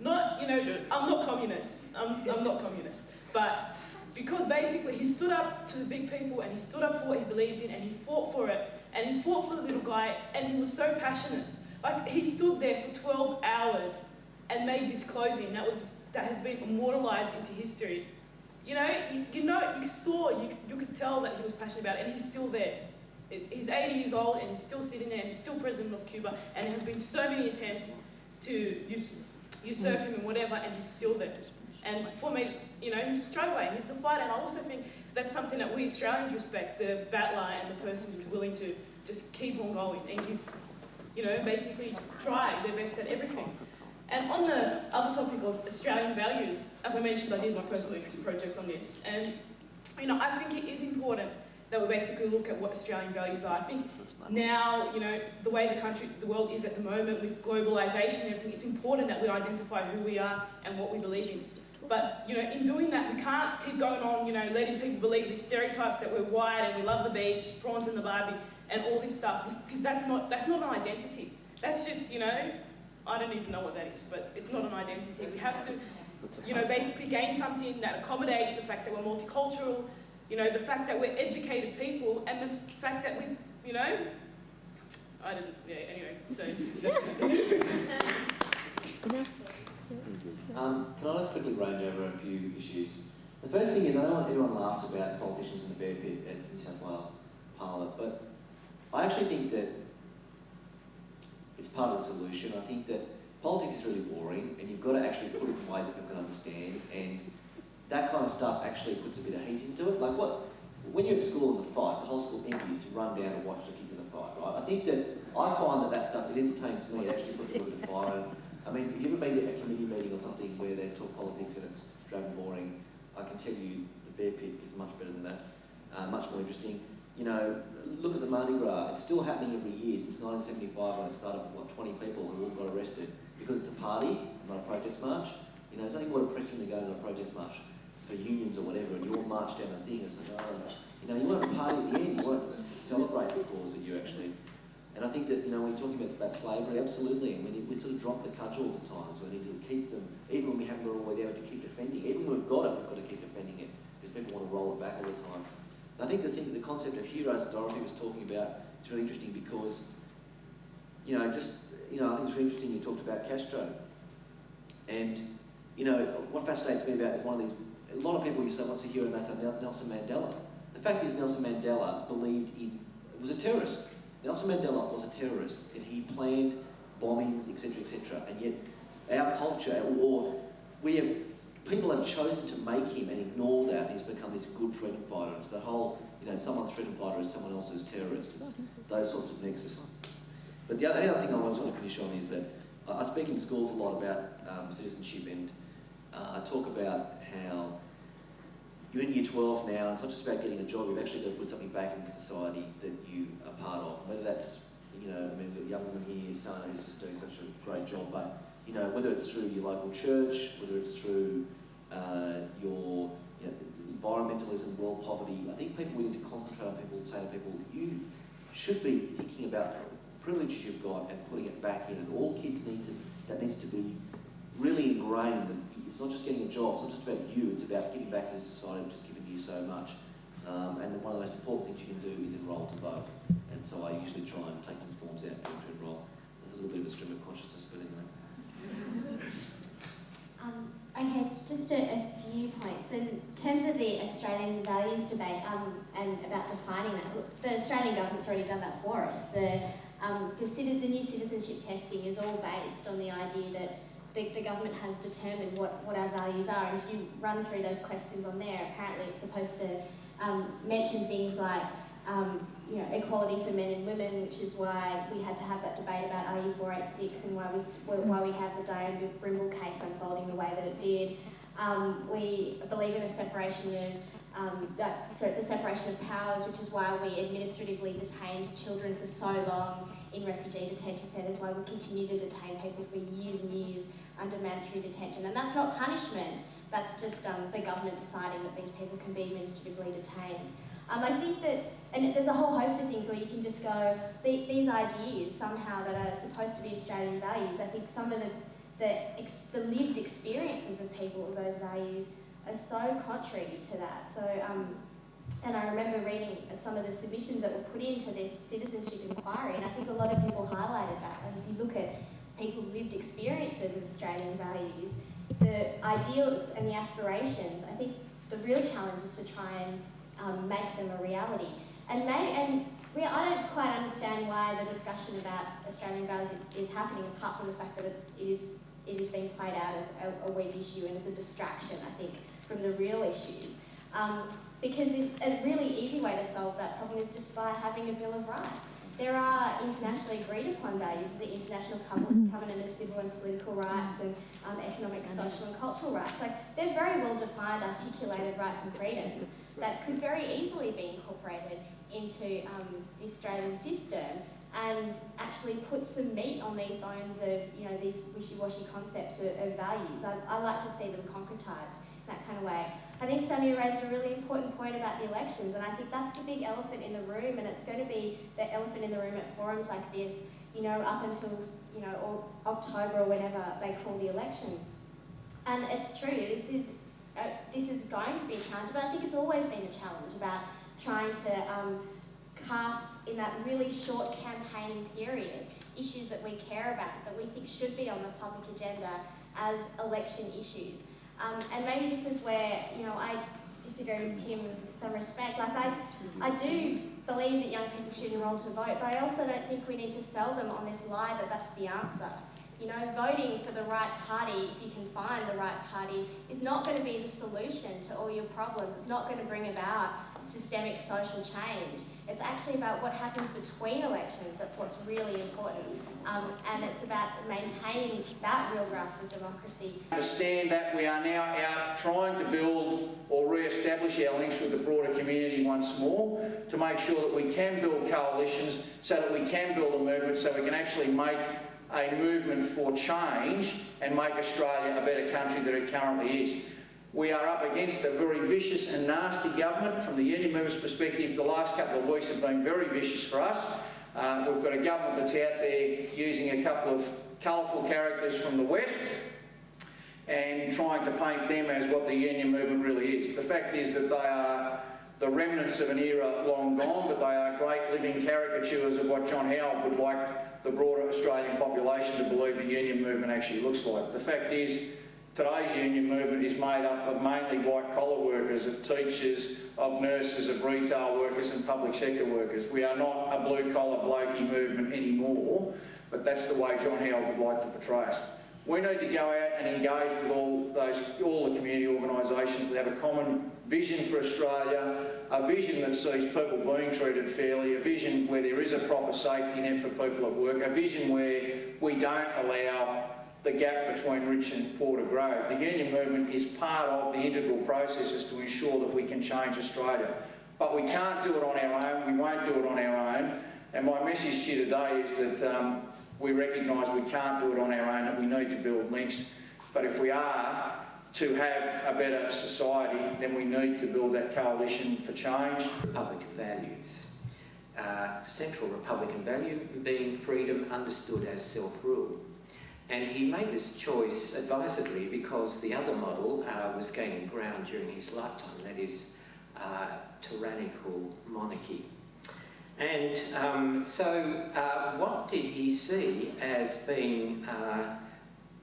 Not, you know, I'm not communist. I'm not communist. But because basically he stood up to the big people and he stood up for what he believed in and he fought for it and he fought for the little guy and he was so passionate. Like he stood there for 12 hours and made this clothing that has been immortalized into history. You know, you could tell that he was passionate about it, and he's still there. He's 80 years old and he's still sitting there and he's still president of Cuba, and there have been so many attempts to usurp him and whatever, and he's still there. And for me, you know, he's a struggler and he's a fighter, and I also think that's something that we Australians respect, the battler and the person who's willing to just keep on going and give, you know, basically try their best at everything. And on the other topic of Australian values, as I mentioned, I did my personal interest project on this, and, you know, I think it is important that we basically look at what Australian values are. I think now, you know, the way the world is at the moment with globalisation and everything, it's important that we identify who we are and what we believe in. But, you know, in doing that, we can't keep going on, you know, letting people believe these stereotypes that we're white and we love the beach, prawns in the Barbie, and all this stuff, because that's not an identity. That's just, you know, I don't even know what that is, but it's not an identity. We have to, you know, basically gain something that accommodates the fact that we're multicultural, you know, the fact that we're educated people, and the fact that we, you know, anyway, so. Can I just quickly range over a few issues? The first thing is, I don't want everyone laughs about politicians in the bear pit at New South Wales Parliament, but I actually think that it's part of the solution. I think that politics is really boring, and you've got to actually put it in ways that people can understand, and that kind of stuff actually puts a bit of heat into it. Like when you're at school as a fight, the whole school empties to run down and watch the kids in a fight, right? I think that, I find that stuff, it entertains me, it actually puts a bit of fire. I mean, if you've ever been to a committee meeting or something where they talk politics and it's drab and boring, I can tell you the bear pit is much better than that, much more interesting. You know, look at the Mardi Gras. It's still happening every year since 1975 when it started with, 20 people who all got arrested because it's a party, not a protest march. You know, there's nothing more depressing than going to a protest march for unions or whatever, and you all march down the thing and say, oh, you know, you want a party at the end, you want to celebrate the cause that you actually. And I think that, you know, when we're talking about slavery, absolutely, and we sort of drop the cudgels at times. We need to keep them, even when we haven't got all the way there, to keep defending it. Even when we've got it, we've got to keep defending it, because people want to roll it back all the time. And I think the concept of heroes that Dorothy was talking about it's really interesting because, I think it's really interesting you talked about Castro. And, what fascinates me about one of these, a lot of people used to say, what's a hero, and they say Nelson Mandela. The fact is Nelson Mandela was a terrorist. Nelson Mandela was a terrorist, and he planned bombings, etc., etc. And yet our culture, people have chosen to make him and ignore that, and he's become this good freedom fighter. It's the whole, someone's freedom fighter is someone else's terrorist. It's those sorts of nexus. But the other thing I just want to finish on is that I speak in schools a lot about citizenship, and I talk about how you're in year 12 now, it's not just about getting a job, you've actually got to put something back in society that you are part of. Whether that's, we've got a young woman here, Sana, who's just doing such a great job, but, whether it's through your local church, whether it's through your environmentalism, world poverty, I think people, we need to concentrate on people, say to people, you should be thinking about the privileges you've got and putting it back in, and all kids that needs to be really ingrained. And it's not just getting a job, it's not just about you, it's about giving back to the society, which has given you so much. And then one of the most important things you can do is enrol to vote. And so I usually try and take some forms out to enrol. There's a little bit of a stream of consciousness, but anyway. Okay, just a few points. In terms of the Australian values debate and about defining that, look, the Australian government's already done that for us. The new citizenship testing is all based on the idea that the government has determined what our values are. And if you run through those questions on there, apparently it's supposed to mention things like equality for men and women, which is why we had to have that debate about RU 486 and why we have the Diane Brimble case unfolding the way that it did. We believe in the separation of the separation of powers, which is why we administratively detained children for so long in refugee detention centres, why we continue to detain people for years and years under mandatory detention. And that's not punishment, that's just the government deciding that these people can be administratively detained. I think that, and there's a whole host of things where you can just go, these ideas somehow that are supposed to be Australian values, I think some of the lived experiences of people of those values are so contrary to that. So, and I remember reading some of the submissions that were put into this citizenship inquiry, and I think a lot of people highlighted that. And if you look at people's lived experiences of Australian values, the ideals and the aspirations, I think the real challenge is to try and make them a reality. And I don't quite understand why the discussion about Australian values is happening, apart from the fact that it is being played out as a wedge issue and as a distraction, I think, from the real issues. Because a really easy way to solve that problem is just by having a Bill of Rights. There are internationally agreed upon values, the International Covenant of Civil and Political Rights and economic, social and cultural rights. Like, they're very well defined, articulated rights and freedoms that could very easily be incorporated into the Australian system and actually put some meat on these bones of, these wishy-washy concepts of values. I like to see them concretised in that kind of way. I think Sammy raised a really important point about the elections, and I think that's the big elephant in the room, and it's going to be the elephant in the room at forums like this, up until, or October or whenever they call the election. And it's true, this is going to be a challenge, but I think it's always been a challenge about trying to cast in that really short campaigning period issues that we care about, that we think should be on the public agenda as election issues. And maybe this is where, I disagree with Tim to some respect. Like, I do believe that young people should enrol to vote, but I also don't think we need to sell them on this lie that that's the answer. Voting for the right party, if you can find the right party, is not going to be the solution to all your problems. It's not going to bring about systemic social change. It's actually about what happens between elections. That's what's really important. And it's about maintaining that real grasp of democracy. Understand that we are now out trying to build or re-establish our links with the broader community once more to make sure that we can build coalitions so that we can build a movement so we can actually make a movement for change and make Australia a better country than it currently is. We are up against a very vicious and nasty government. From the union members' perspective, the last couple of weeks have been very vicious for us. We've got a government that's out there using a couple of colourful characters from the West and trying to paint them as what the union movement really is. The fact is that they are the remnants of an era long gone, but they are great living caricatures of what John Howard would like the broader Australian population to believe the union movement actually looks like. The fact is, today's union movement is made up of mainly white-collar workers, of teachers, of nurses, of retail workers and public sector workers. We are not a blue-collar blokey movement anymore, but that's the way John Howard would like to portray us. We need to go out and engage with all the community organisations that have a common vision for Australia, a vision that sees people being treated fairly, a vision where there is a proper safety net for people at work, a vision where we don't allow the gap between rich and poor to grow. The union movement is part of the integral processes to ensure that we can change Australia. But we can't do it on our own, we won't do it on our own, and my message to you today is that we recognise we can't do it on our own, that we need to build links. But if we are to have a better society, then we need to build that coalition for change. Republican values. The central Republican value being freedom understood as self-rule. And he made this choice advisedly because the other model was gaining ground during his lifetime, that is tyrannical monarchy. And so what did he see as being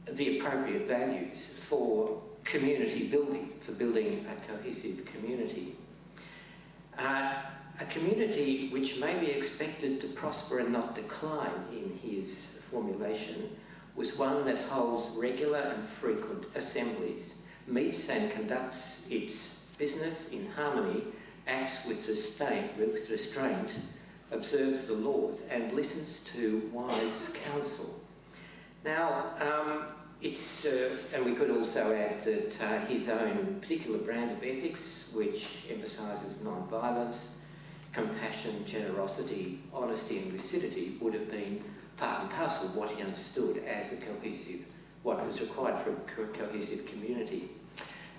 the appropriate values for community building, for building a cohesive community? A community which may be expected to prosper and not decline in his formulation was one that holds regular and frequent assemblies, meets and conducts its business in harmony, acts with restraint, observes the laws and listens to wise counsel. Now, and we could also add that his own particular brand of ethics, which emphasises non-violence, compassion, generosity, honesty and lucidity, would have been part and parcel of what he understood as a cohesive, what was required for a cohesive community.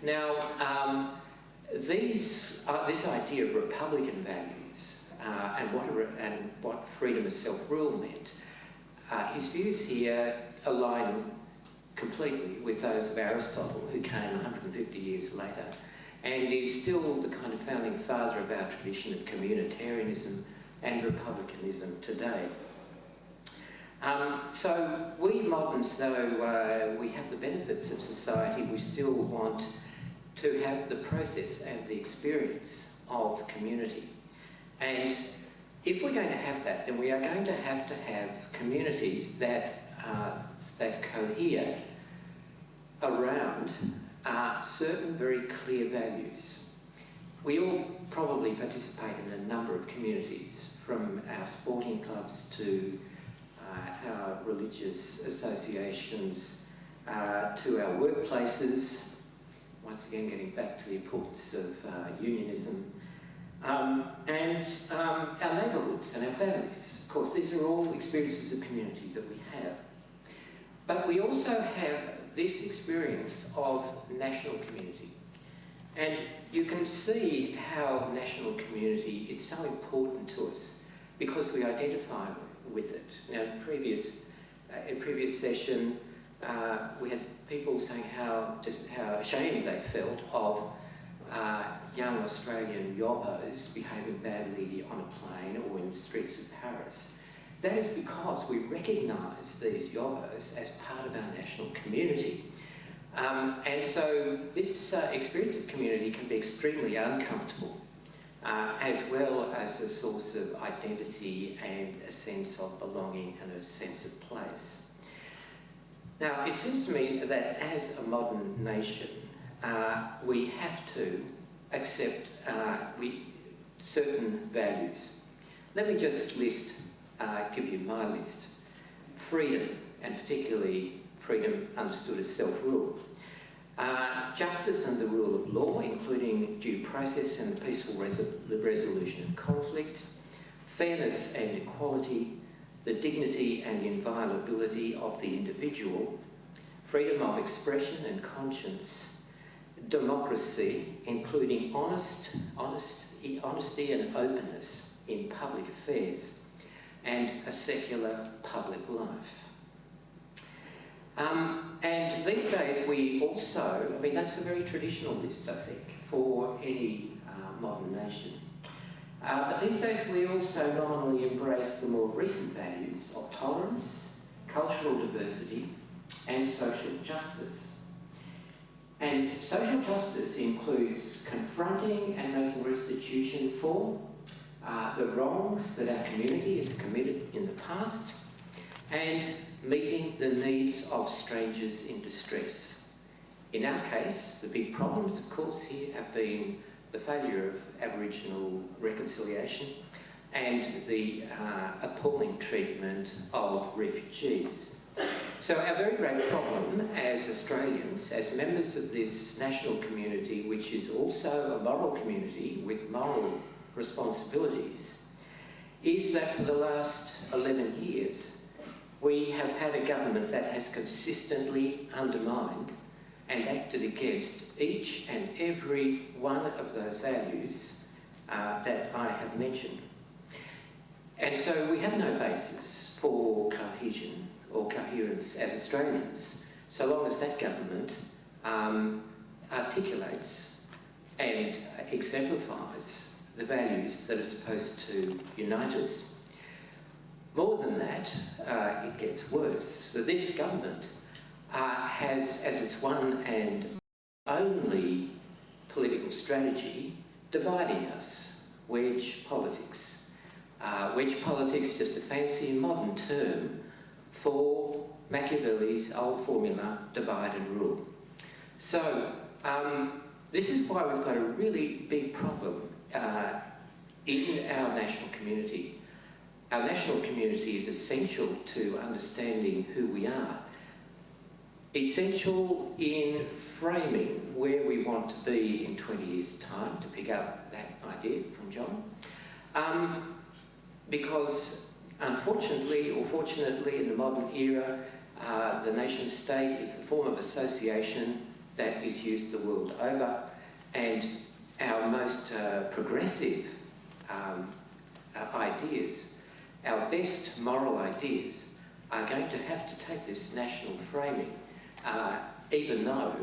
Now, this idea of Republican values and what freedom of self-rule meant, his views here align completely with those of Aristotle, who came 150 years later, and is still the kind of founding father of our tradition of communitarianism and republicanism today. So we moderns, though we have the benefits of society, we still want to have the process and the experience of community. And if we're going to have that, then we are going to have communities that cohere around certain very clear values. We all probably participate in a number of communities, from our sporting clubs to our religious associations, to our workplaces, once again getting back to the importance of unionism, and our neighbourhoods and our families. Of course, these are all experiences of community that we have. But we also have this experience of national community. And you can see how national community is so important to us because we identify with it. Now, in previous session, we had people saying how ashamed they felt of young Australian yobbos behaving badly on a plane or in the streets of Paris. That is because we recognise these yobbos as part of our national community. And so this experience of community can be extremely uncomfortable, as well as a source of identity and a sense of belonging and a sense of place. Now, it seems to me that as a modern nation, we have to accept certain values. Let me just give you my list. Freedom, and particularly freedom understood as self-rule. Justice and the rule of law, including due process and the peaceful resolution of conflict. Fairness and equality, the dignity and inviolability of the individual. Freedom of expression and conscience. Democracy, including honesty and openness in public affairs, and a secular public life. And these days we also, that's a very traditional list, I think, for any modern nation. But these days we also nominally embrace the more recent values of tolerance, cultural diversity and social justice. And social justice includes confronting and making restitution for the wrongs that our community has committed in the past and meeting the needs of strangers in distress. In our case, the big problems, of course, here have been the failure of Aboriginal reconciliation and the appalling treatment of refugees. So our very great problem as Australians, as members of this national community, which is also a moral community with moral responsibilities, is that for the last 11 years, we have had a government that has consistently undermined and acted against each and every one of those values that I have mentioned. And so we have no basis for cohesion or coherence as Australians, so long as that government articulates and exemplifies the values that are supposed to unite us. More than that, it gets worse. So this government has as its one and only political strategy dividing us, wedge politics. Wedge politics, just a fancy modern term for Machiavelli's old formula, divide and rule. So this is why we've got a really big problem in our national community. Our national community is essential to understanding who we are, essential in framing where we want to be in 20 years' time, to pick up that idea from John. Because unfortunately, or fortunately, in the modern era, the nation state is the form of association that is used the world over, and our most progressive ideas, our best moral ideas, are going to have to take this national framing, even though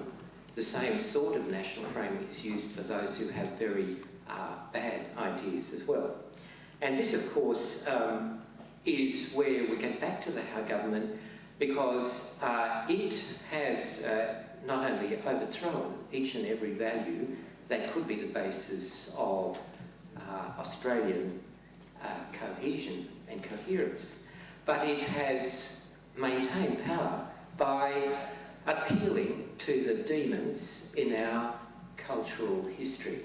the same sort of national framing is used for those who have very bad ideas as well. And this, of course, is where we get back to the Howe government, because it has not only overthrown each and every value that could be the basis of Australian cohesion and coherence, but it has maintained power by appealing to the demons in our cultural history.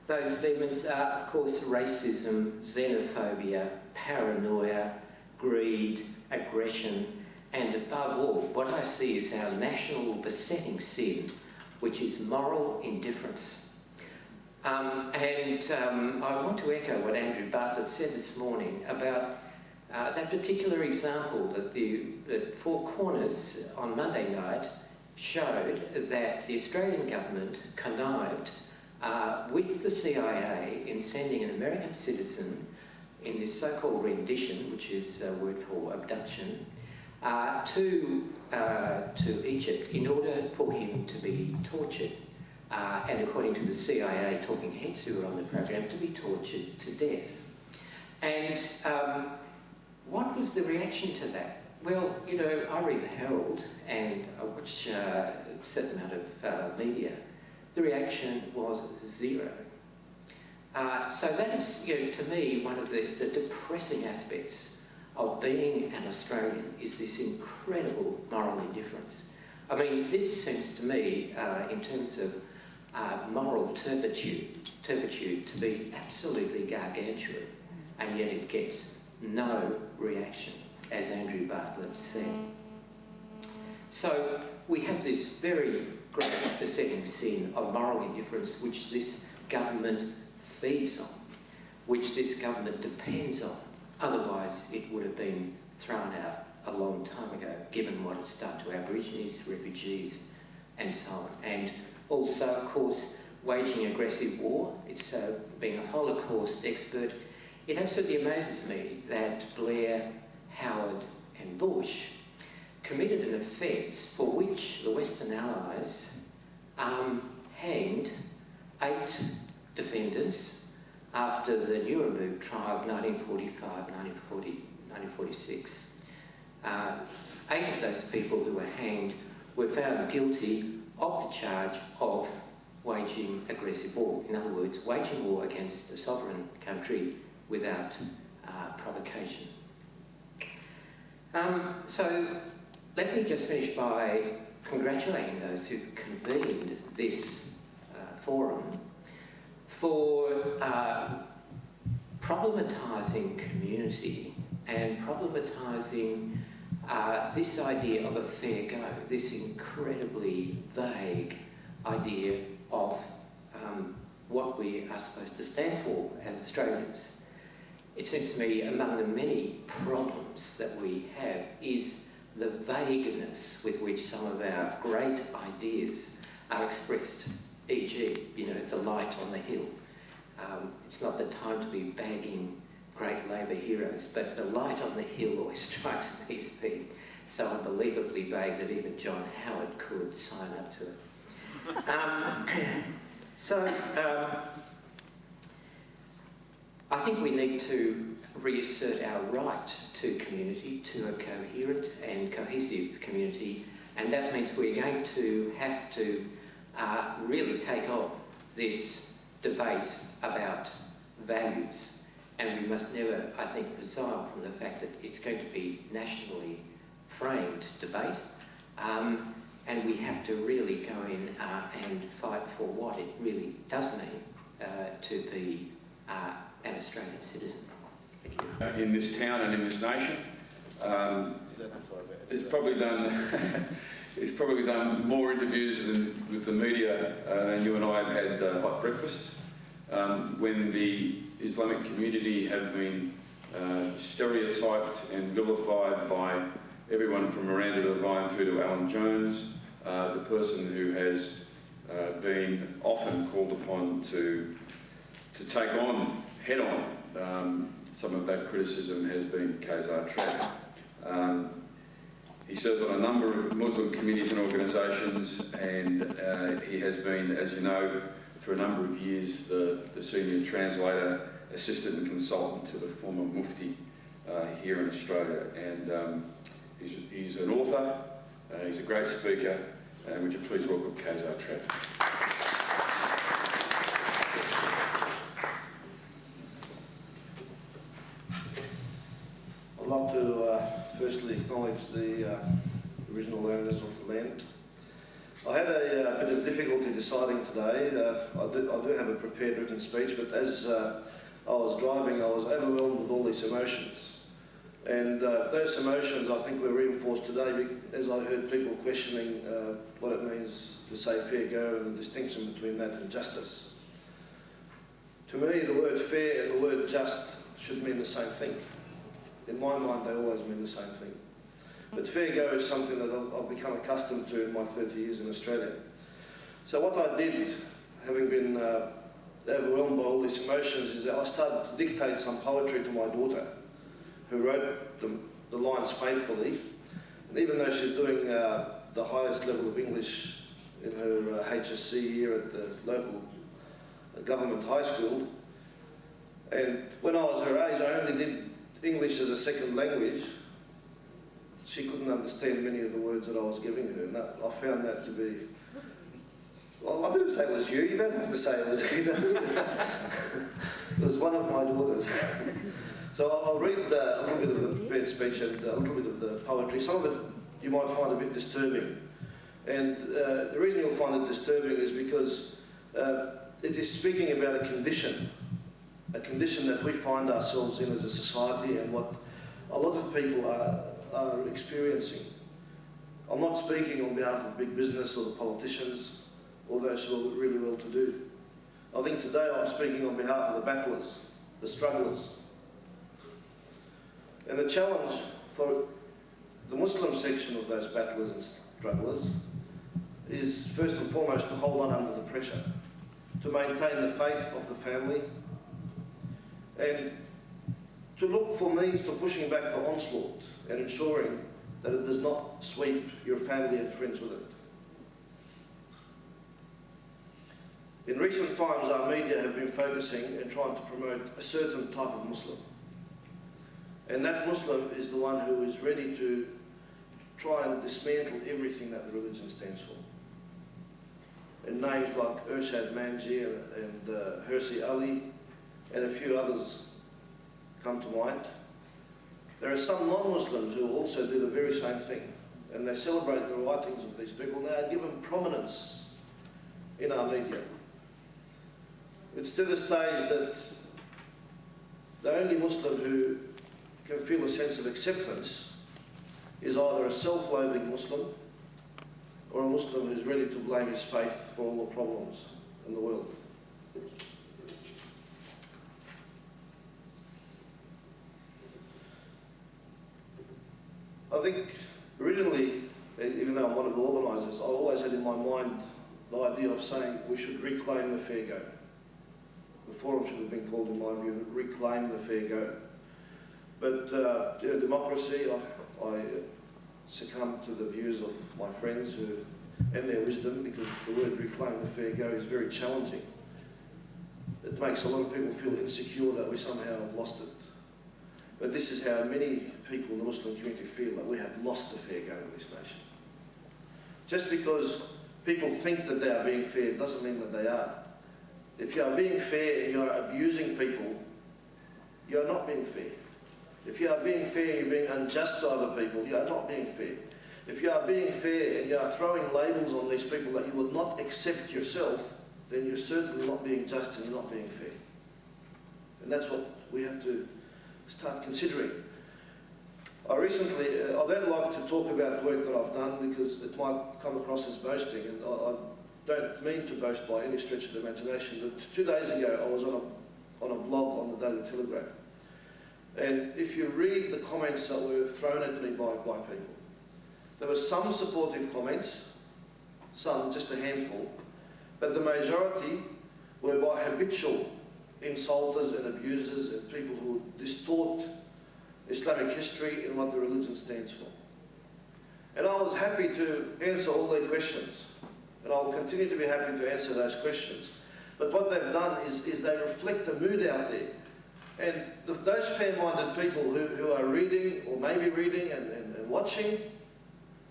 Those demons are, of course, racism, xenophobia, paranoia, greed, aggression, and above all, what I see is our national besetting sin, which is moral indifference. I want to echo what Andrew Bartlett said this morning about that particular example that Four Corners on Monday night showed that the Australian government connived with the CIA in sending an American citizen in this so-called rendition, which is a word for abduction, to Egypt in order for him to be tortured. And according to the CIA talking heads who were on the program, to be tortured to death. And what was the reaction to that? Well, you know, I read the Herald and I watch a certain amount of media. The reaction was zero. So that is, you know, to me, one of the depressing aspects of being an Australian is this incredible moral indifference. I mean, this seems to me, in terms of moral turpitude to be absolutely gargantuan, and yet it gets no reaction, as Andrew Bartlett said. So we have this very great besetting sin of moral indifference, which this government feeds on, which this government depends on. Otherwise, it would have been thrown out a long time ago, given what it's done to Aborigines, refugees, and so on. And also, of course, waging aggressive war. It's being a Holocaust expert. It absolutely amazes me that Blair, Howard and Bush committed an offence for which the Western Allies hanged 8 defendants after the Nuremberg trial of 1945-1946. 8 of those people who were hanged were found guilty of the charge of waging aggressive war. In other words, waging war against a sovereign country without provocation. So let me just finish by congratulating those who convened this forum for problematising community and problematising this idea of a fair go, this incredibly vague idea of what we are supposed to stand for as Australians. It seems to me among the many problems that we have is the vagueness with which some of our great ideas are expressed, e.g., the light on the hill. It's not the time to be bagging great Labor heroes, but the light on the hill always strikes me as being so unbelievably vague that even John Howard could sign up to it. I think we need to reassert our right to community, to a coherent and cohesive community, and that means we're going to have to really take on this debate about values, and we must never, I think, resign from the fact that it's going to be nationally framed debate, and we have to really go in and fight for what it really does mean to be an Australian citizen. In this town and in this nation, he's probably done more interviews with the media than you and I have had hot breakfasts. When the Islamic community have been stereotyped and vilified by everyone from Miranda Devine through to Alan Jones, the person who has been often called upon to take on head-on some of that criticism has been Kazar Trap. He serves on a number of Muslim committees and organisations, and he has been, as you know, for a number of years the senior translator, assistant and consultant to the former Mufti here in Australia. And he's an author, he's a great speaker, and would you please welcome Kazar Trap. I'd like to firstly acknowledge the original owners of the land. I had a bit of difficulty deciding today. I do have a prepared written speech, but as I was driving, I was overwhelmed with all these emotions. And those emotions, I think, were reinforced today as I heard people questioning what it means to say fair go and the distinction between that and justice. To me, the word fair and the word just should mean the same thing. In my mind, they always mean the same thing. But fair go is something that I've become accustomed to in my 30 years in Australia. So what I did, having been overwhelmed by all these emotions, is that I started to dictate some poetry to my daughter, who wrote the lines faithfully. And even though she's doing the highest level of English in her HSC here at the local government high school, and when I was her age, I only did English as a second language. She couldn't understand many of the words that I was giving her, and I found that to be... Well, I didn't say it was you don't have to say it was you. It was one of my daughters. So I'll read a little bit of the prepared speech and a little bit of the poetry. Some of it you might find a bit disturbing. And the reason you'll find it disturbing is because it is speaking about a condition that we find ourselves in as a society and what a lot of people are experiencing. I'm not speaking on behalf of big business or the politicians or those who are really well to do. I think today I'm speaking on behalf of the battlers, the strugglers. And the challenge for the Muslim section of those battlers and strugglers is first and foremost to hold on under the pressure, to maintain the faith of the family, and to look for means to pushing back the onslaught and ensuring that it does not sweep your family and friends with it. In recent times, our media have been focusing and trying to promote a certain type of Muslim. And that Muslim is the one who is ready to try and dismantle everything that the religion stands for. And names like Irshad Manji and Hirsi Ali and a few others come to mind. There are some non-Muslims who also do the very same thing, and they celebrate the writings of these people, and they are given prominence in our media. It's to the stage that the only Muslim who can feel a sense of acceptance is either a self-loathing Muslim or a Muslim who's ready to blame his faith for all the problems in the world. I think originally, even though I'm one of the organisers, I always had in my mind the idea of saying we should reclaim the fair go. The forum should have been called, in my view, Reclaim the Fair Go. But democracy, I succumb to the views of my friends and their wisdom, because the word reclaim the fair go is very challenging. It makes a lot of people feel insecure that we somehow have lost it. But this is how many people in the Muslim community feel, that we have lost the fair go in this nation. Just because people think that they are being fair doesn't mean that they are. If you are being fair and you are abusing people, you are not being fair. If you are being fair and you're being unjust to other people, you are not being fair. If you are being fair and you are throwing labels on these people that you would not accept yourself, then you're certainly not being just and you're not being fair. And that's what we have to start considering. I don't like to talk about the work that I've done because it might come across as boasting, and I don't mean to boast by any stretch of the imagination, but 2 days ago I was on a blog on the Daily Telegraph. And if you read the comments that were thrown at me by people, there were some supportive comments, some, just a handful, but the majority were by habitual insulters and abusers and people who distort Islamic history and what the religion stands for. And I was happy to answer all their questions, and I'll continue to be happy to answer those questions. But what they've done is they reflect a mood out there. And those fair-minded people who are reading, or maybe reading and watching,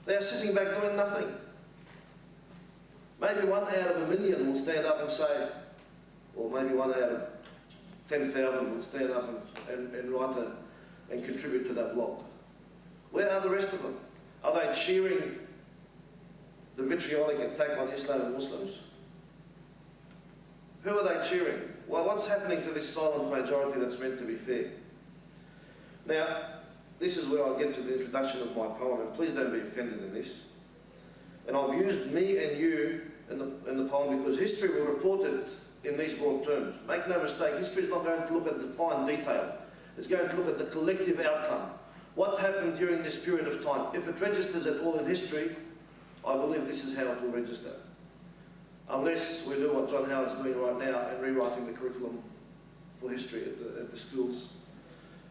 they are sitting back doing nothing. Maybe 1 out of 1 million will stand up and say, or maybe 1 out of 10,000 will stand up and write and contribute to that blog. Where are the rest of them? Are they cheering the vitriolic attack on Islam and Muslims? Who are they cheering? Well, what's happening to this silent majority that's meant to be fair? Now, this is where I get to the introduction of my poem, and please don't be offended in this. And I've used me and you in the poem because history will report it in these broad terms. Make no mistake, history is not going to look at the fine detail. It's going to look at the collective outcome. What happened during this period of time? If it registers at all in history, I believe this is how it will register. Unless we do what John Howard's doing right now and rewriting the curriculum for history at the schools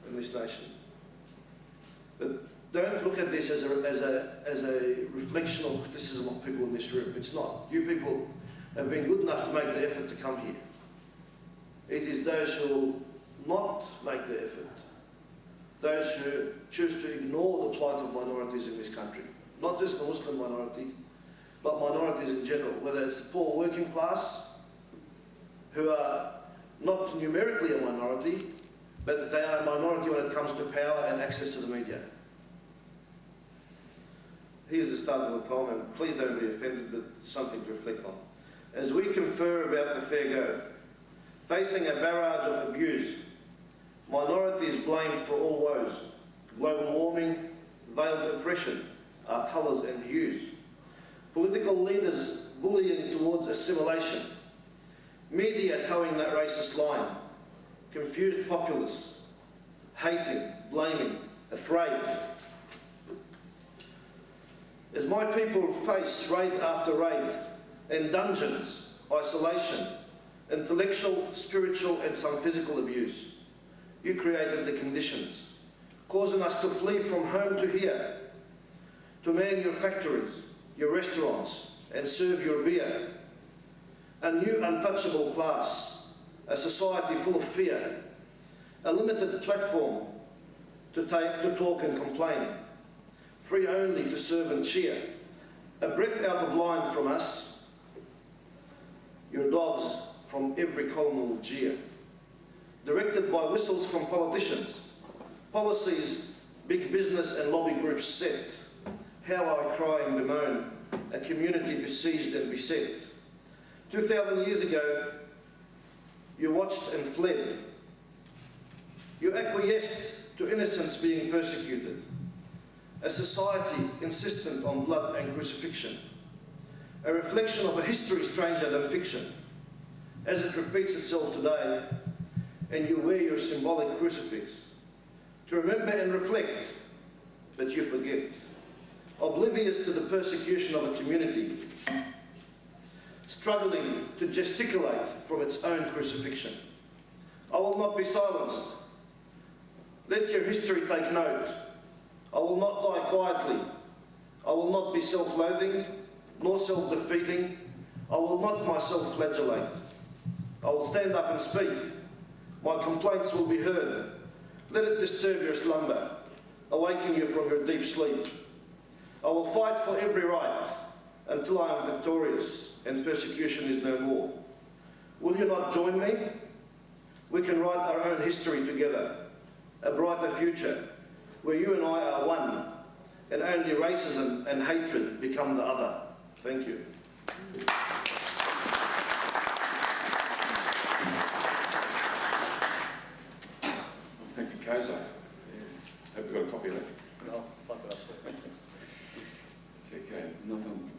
in this nation. But don't look at this as a reflection or criticism of people in this room. It's not. You people have been good enough to make the effort to come here. It is those who will not make the effort, those who choose to ignore the plight of minorities in this country, not just the Muslim minority, but minorities in general, whether it's the poor working class, who are not numerically a minority, but they are a minority when it comes to power and access to the media. Here's the start of the poem, and please don't be offended, but something to reflect on. As we confer about the fair go, facing a barrage of abuse, minorities blamed for all woes, global warming, veiled oppression, our colours and hues, political leaders bullying towards assimilation, media towing that racist line, confused populists, hating, blaming, afraid. As my people face raid after raid, and dungeons, isolation, intellectual, spiritual and some physical abuse, you created the conditions, causing us to flee from home to here, to man your factories, your restaurants, and serve your beer. a new untouchable class, a society full of fear, a limited platform to talk and complain, free only to serve and cheer, a breath out of line from us, your dogs from every colonel jeer, directed by whistles from politicians, policies big business and lobby groups set, how I cry and bemoan, a community besieged and beset. 2,000 years ago, you watched and fled. You acquiesced to innocents being persecuted. A society insistent on blood and crucifixion. A reflection of a history stranger than fiction, as it repeats itself today, and you wear your symbolic crucifix. To remember and reflect, but you forget. Oblivious to the persecution of a community, struggling to gesticulate from its own crucifixion. I will not be silenced. Let your history take note. I will not die quietly. I will not be self-loathing, nor self-defeating. I will not myself flagellate. I will stand up and speak. My complaints will be heard. Let it disturb your slumber, awaken you from your deep sleep. I will fight for every right until I am victorious and persecution is no more. Will you not join me? We can write our own history together, a brighter future where you and I are one and only racism and hatred become the other. Thank you. Thank you, Kaiser. Hope we got a copy of that. No, fuck it up. It's okay. Nothing.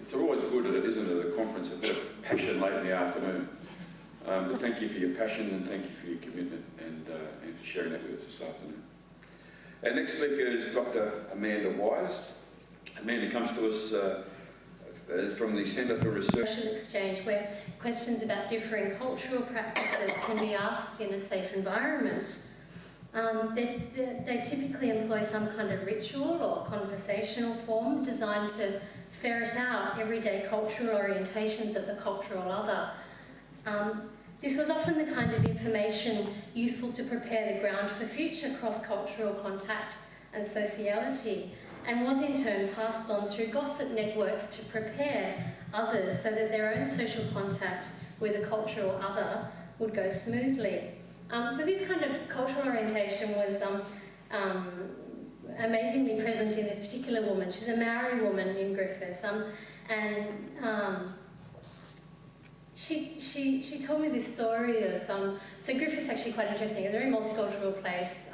It's always good, isn't it, at a conference, a bit of passion late in the afternoon. But thank you for your passion and thank you for your commitment and for sharing that with us this afternoon. Our next speaker is Dr. Amanda Wise. Amanda comes to us from the Centre for Research. Social exchange, where questions about differing cultural practices can be asked in a safe environment. They typically employ some kind of ritual or conversational form designed to ferret out everyday cultural orientations of the cultural other. This was often the kind of information useful to prepare the ground for future cross-cultural contact and sociality, and was in turn passed on through gossip networks to prepare others so that their own social contact with a cultural other would go smoothly. So this kind of cultural orientation was amazingly present in this particular woman. She's a Maori woman in Griffith, She told me this story of, so Griffith's actually quite interesting. It's a very multicultural place,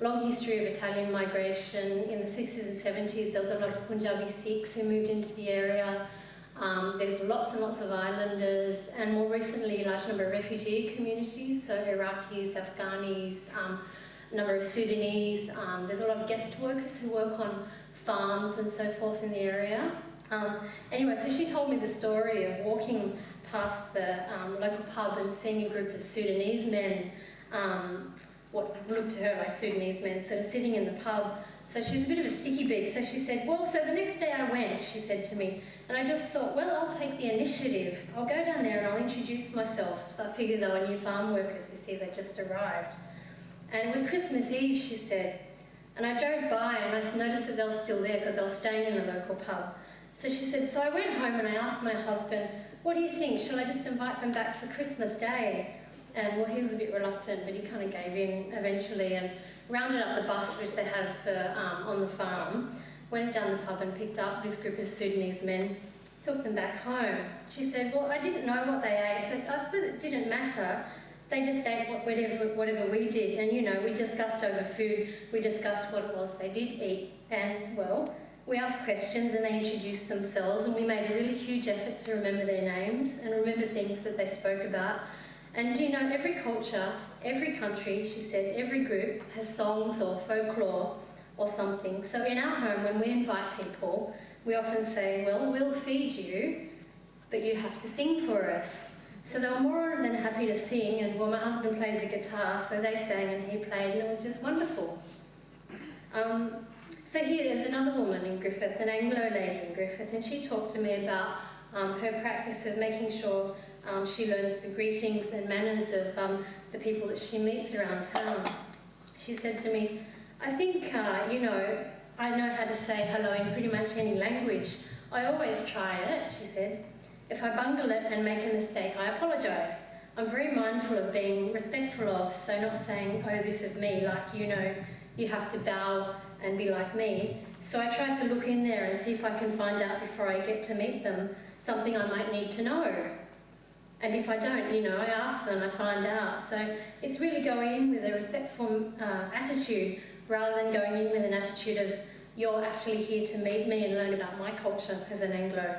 long history of Italian migration. In the 60s and 70s, there was a lot of Punjabi Sikhs who moved into the area. There's lots and lots of islanders, and more recently, a large number of refugee communities, so Iraqis, Afghanis, a number of Sudanese. There's a lot of guest workers who work on farms and so forth in the area. Anyway, so she told me the story of walking past the local pub and seeing a group of Sudanese men, what looked to her like Sudanese men, sort of sitting in the pub. So she's a bit of a sticky beak. So she said, well, so the next day I went, she said to me, and I just thought, well, I'll take the initiative. I'll go down there and I'll introduce myself. So I figured they were new farm workers, you see, they just arrived. And it was Christmas Eve, she said. And I drove by and I noticed that they were still there because they were staying in the local pub. So she said, so I went home and I asked my husband, what do you think? Shall I just invite them back for Christmas Day? And well, he was a bit reluctant, but he kind of gave in eventually and rounded up the bus, which they have on the farm, went down the pub and picked up this group of Sudanese men, took them back home. She said, well, I didn't know what they ate, but I suppose it didn't matter. They just ate whatever we did. And, you know, we discussed over food, we discussed what it was they did eat. And, well, we asked questions and they introduced themselves, and we made a really huge effort to remember their names and remember things that they spoke about. And you know, every culture, every country, she said, every group has songs or folklore or something. So in our home, when we invite people, we often say, well, we'll feed you, but you have to sing for us. So they were more than happy to sing, and well, my husband plays the guitar, so they sang and he played, and it was just wonderful. So here, there's another woman in Griffith, an Anglo lady in Griffith, and she talked to me about her practice of making sure she learns the greetings and manners of the people that she meets around town. She said to me, I think, you know, I know how to say hello in pretty much any language. I always try it, she said. If I bungle it and make a mistake, I apologise. I'm very mindful of being respectful of, so not saying, oh, this is me, like, you know, you have to bow and be like me. So I try to look in there and see if I can find out before I get to meet them something I might need to know. And if I don't, you know, I ask them, I find out. So it's really going in with a respectful attitude rather than going in with an attitude of, you're actually here to meet me and learn about my culture as an Anglo.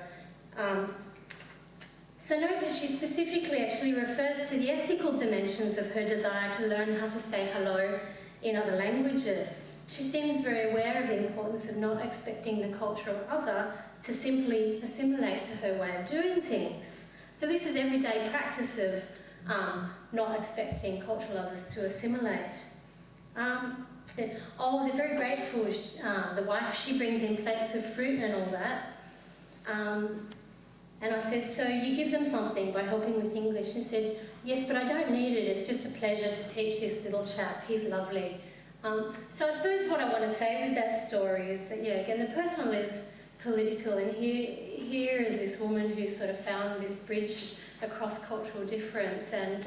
So note that she specifically actually refers to the ethical dimensions of her desire to learn how to say hello in other languages. She seems very aware of the importance of not expecting the cultural other to simply assimilate to her way of doing things. So this is everyday practice of not expecting cultural others to assimilate. They're very grateful. The wife, she brings in plates of fruit and all that. And I said, so you give them something by helping with English? She said, yes, but I don't need it. It's just a pleasure to teach this little chap. He's lovely. So I suppose what I want to say with that story is that, yeah, again, the personal is political, and here is this woman who's sort of found this bridge across cultural difference, and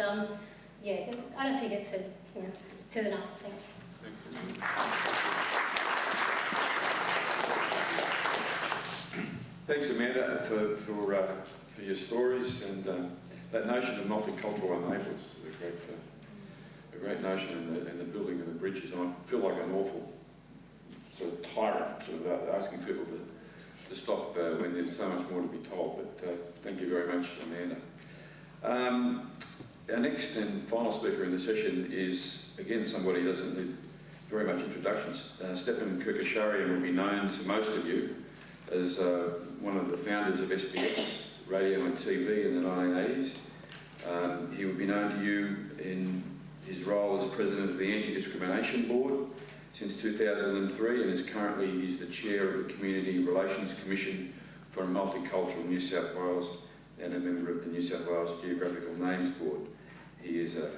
yeah, I don't think it says enough. Thanks. Thanks, Amanda, for your stories, and that notion of multicultural enablers is a great notion in the building of the bridges. And I feel like an awful sort of tyrant, sort of asking people to stop when there's so much more to be told. But thank you very much, Amanda. Our next and final speaker in the session is, again, somebody who doesn't need very much introductions. Stephan Kurkasharian will be known to most of you as one of the founders of SBS radio and TV in the 1980s. He will be known to you in his role as president of the Anti-Discrimination Board since 2003, and is currently he's the chair of the Community Relations Commission for Multicultural New South Wales and a member of the New South Wales Geographical Names Board. He is a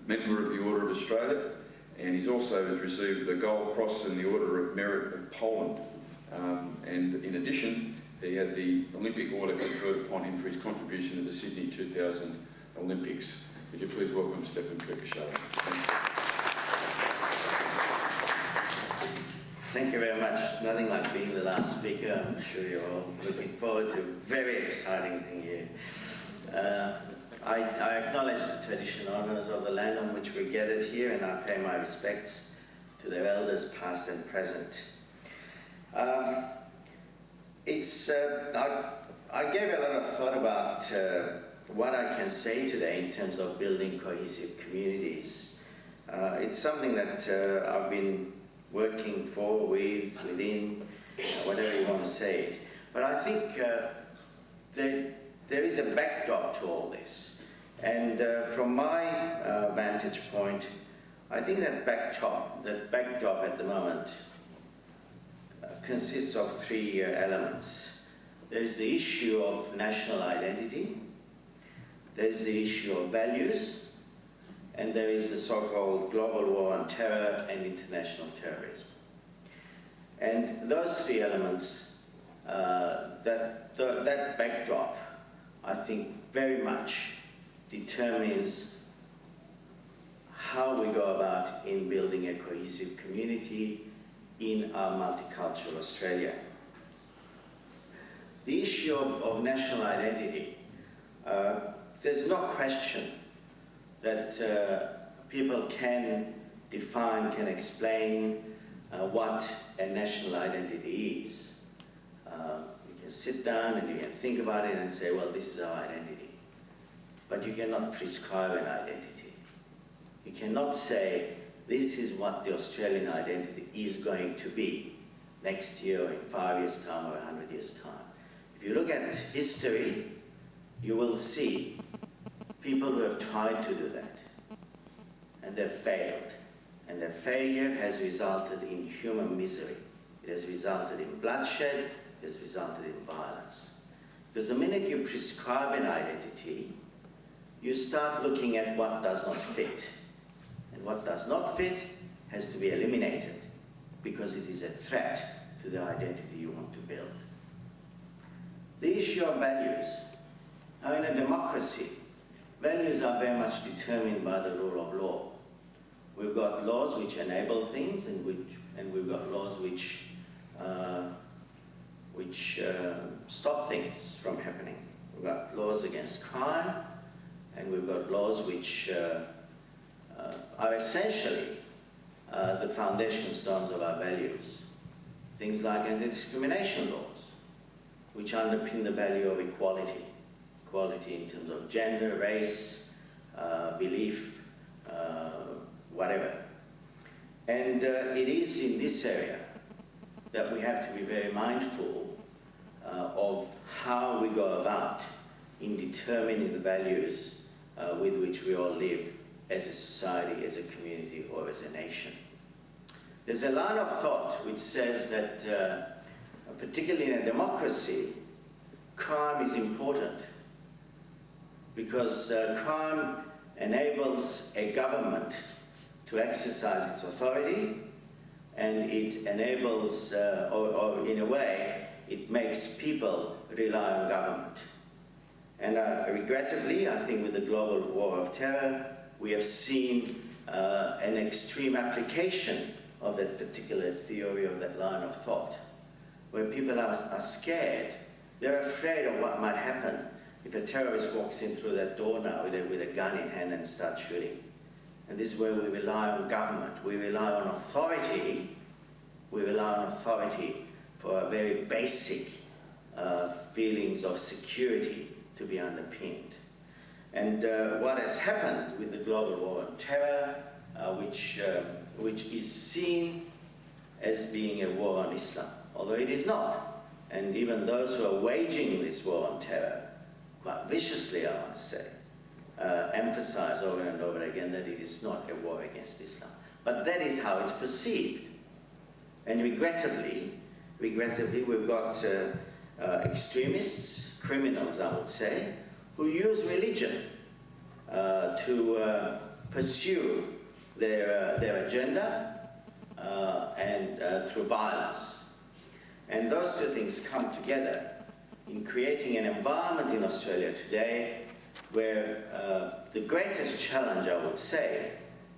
member of the Order of Australia, and he's also received the Gold Cross and the Order of Merit of Poland. And in addition, he had the Olympic Order conferred upon him for his contribution to the Sydney 2000 Olympics. Would you please welcome Stephan Kurkasharian? Thank you very much. Nothing like being the last speaker. I'm sure you're all looking forward to a very exciting thing here. I acknowledge the traditional owners of the land on which we gathered here, and I pay my respects to their elders past and present. I gave a lot of thought about what I can say today in terms of building cohesive communities. It's something that I've been working for, within, whatever you want to say it. But I think there is a backdrop to all this. And from my vantage point, I think that backdrop at the moment consists of three elements. There's the issue of national identity, there's the issue of values, and there is the so-called global war on terror and international terrorism. And those three elements, that backdrop, I think very much determines how we go about in building a cohesive community in our multicultural Australia. The issue of national identity, there's no question that people can define, can explain what a national identity is. You can sit down and you can think about it and say, well, this is our identity. But you cannot prescribe an identity. You cannot say, this is what the Australian identity is going to be next year, or in 5 years' time, or 100 years' time. If you look at history, you will see people who have tried to do that, and they've failed. And their failure has resulted in human misery. It has resulted in bloodshed, it has resulted in violence. Because the minute you prescribe an identity, you start looking at what does not fit. And what does not fit has to be eliminated because it is a threat to the identity you want to build. The issue of values. Now, in a democracy, values are very much determined by the rule of law. We've got laws which enable things, and we've got laws which stop things from happening. We've got laws against crime, and we've got laws which are essentially the foundation stones of our values. Things like anti-discrimination laws, which underpin the value of equality. Equality in terms of gender, race, belief, whatever. And it is in this area that we have to be very mindful of how we go about in determining the values with which we all live as a society, as a community, or as a nation. There's a line of thought which says that, particularly in a democracy, crime is important because crime enables a government to exercise its authority, and it enables, or in a way, it makes people rely on government. And regrettably, I think with the global war of terror, we have seen an extreme application of that particular theory, of that line of thought, where people are scared. They're afraid of what might happen if a terrorist walks in through that door now with a gun in hand and starts shooting. And this is where we rely on government. We rely on authority. We rely on authority for a very basic feelings of security to be underpinned. And what has happened with the global war on terror, which is seen as being a war on Islam, although it is not. And even those who are waging this war on terror, quite viciously, I must say, emphasize over and over again that it is not a war against Islam. But that is how it's perceived. And regrettably, we've got extremists, criminals, I would say, who use religion to pursue their agenda and through violence. And those two things come together in creating an environment in Australia today where the greatest challenge, I would say,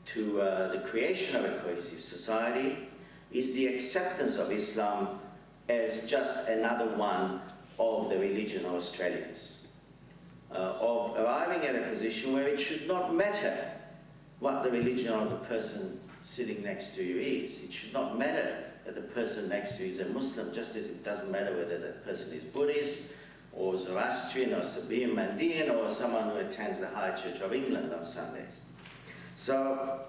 to the creation of a cohesive society is the acceptance of Islam as just another one of the religion of Australians, of arriving at a position where it should not matter what the religion of the person sitting next to you is. It should not matter that the person next to you is a Muslim, just as it doesn't matter whether that person is Buddhist or Zoroastrian or Sabian Mandian or someone who attends the High Church of England on Sundays. So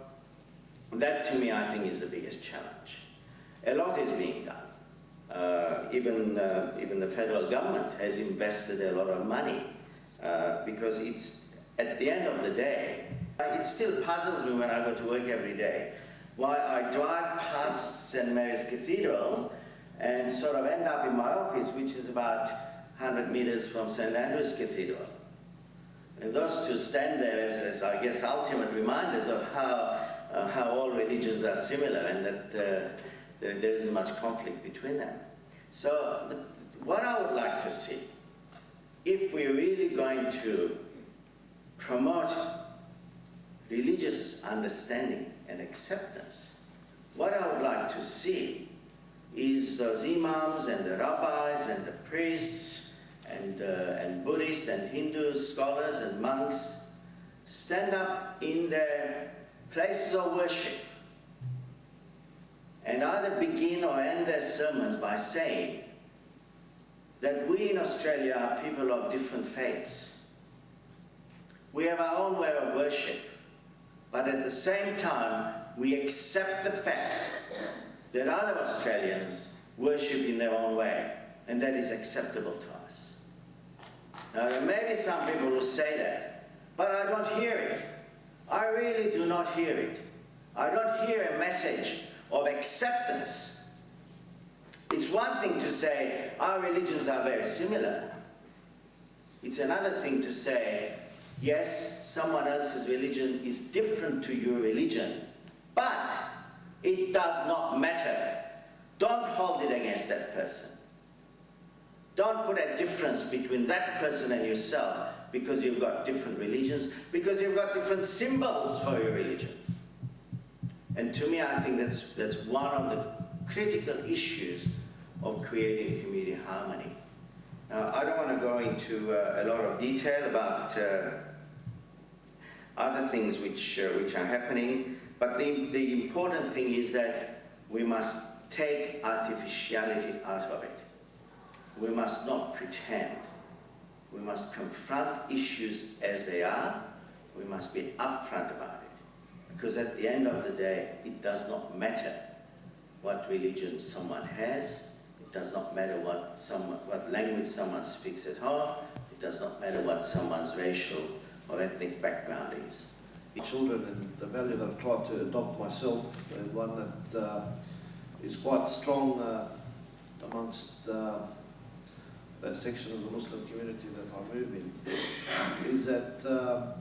that, to me, I think is the biggest challenge. A lot is being done. Even the federal government has invested a lot of money because it's, at the end of the day, it still puzzles me when I go to work every day why I drive past St. Mary's Cathedral and sort of end up in my office, which is about 100 meters from St. Andrew's Cathedral. And those two stand there as I guess, ultimate reminders of how all religions are similar and that there isn't much conflict between them. So what I would like to see, if we're really going to promote religious understanding and acceptance, what I would like to see is those imams and the rabbis and the priests and Buddhists and Hindu scholars and monks stand up in their places of worship and either begin or end their sermons by saying that we in Australia are people of different faiths. We have our own way of worship, but at the same time, we accept the fact that other Australians worship in their own way, and that is acceptable to us. Now, there may be some people who say that, but I don't hear it. I really do not hear it. I don't hear a message of acceptance. It's one thing to say our religions are very similar, It's another thing to say, yes, someone else's religion is different to your religion, but it does not matter. Don't hold it against that person. Don't put a difference between that person and yourself because you've got different religions, because you've got different symbols for your religion. And to me, I think that's one of the critical issues of creating community harmony. Now, I don't want to go into a lot of detail about other things which are happening, but the important thing is that we must take artificiality out of it. We must not pretend. We must confront issues as they are. We must be upfront about it. Because at the end of the day, it does not matter what religion someone has. It does not matter what language someone speaks at home. It does not matter what someone's racial or ethnic background is. Children, and the value that I've tried to adopt myself, and one that is quite strong amongst that section of the Muslim community that I move in, is that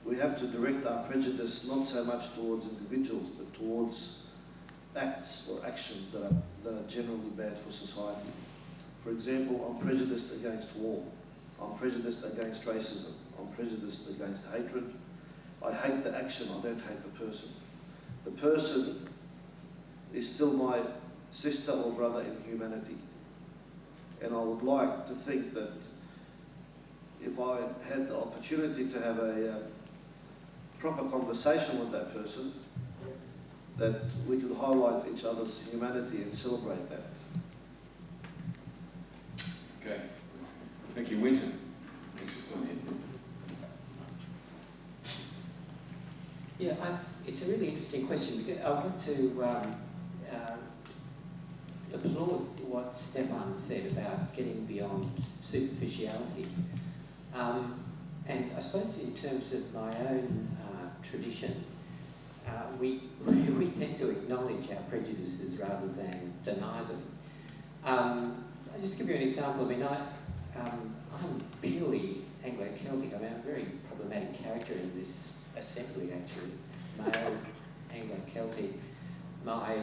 we have to direct our prejudice not so much towards individuals, but towards acts or actions that are generally bad for society. For example, I'm prejudiced against war. I'm prejudiced against racism. I'm prejudiced against hatred. I hate the action, I don't hate the person. The person is still my sister or brother in humanity. And I would like to think that if I had the opportunity to have a proper conversation with that person, that we could highlight each other's humanity and celebrate that. Okay. Thank you, Winton. Thanks for coming in. Yeah, it's a really interesting question. Because I want to applaud what Stefan said about getting beyond superficiality. And I suppose in terms of my own tradition, we tend to acknowledge our prejudices rather than deny them. I'll just give you an example. I mean, I'm purely Anglo-Celtic. I mean, I'm a very problematic character in this assembly, actually. Male, Anglo-Celtic. My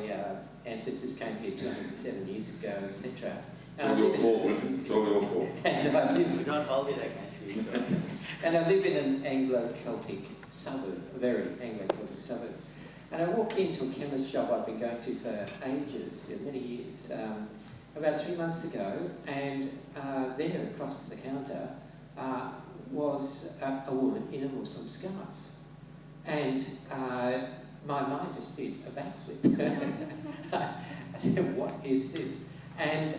ancestors came here 207 years ago, etc. It's all your fault, Winton. It's all your fault. And I live... Don't hold it against you. And I live in an Anglo-Celtic suburb, a very Anglo-Celtic suburb. And I walked into a chemist shop I've been going to for ages, many years, about 3 months ago, and there across the counter was a woman in a Muslim scarf. And my mind just did a backflip. I said, what is this? And,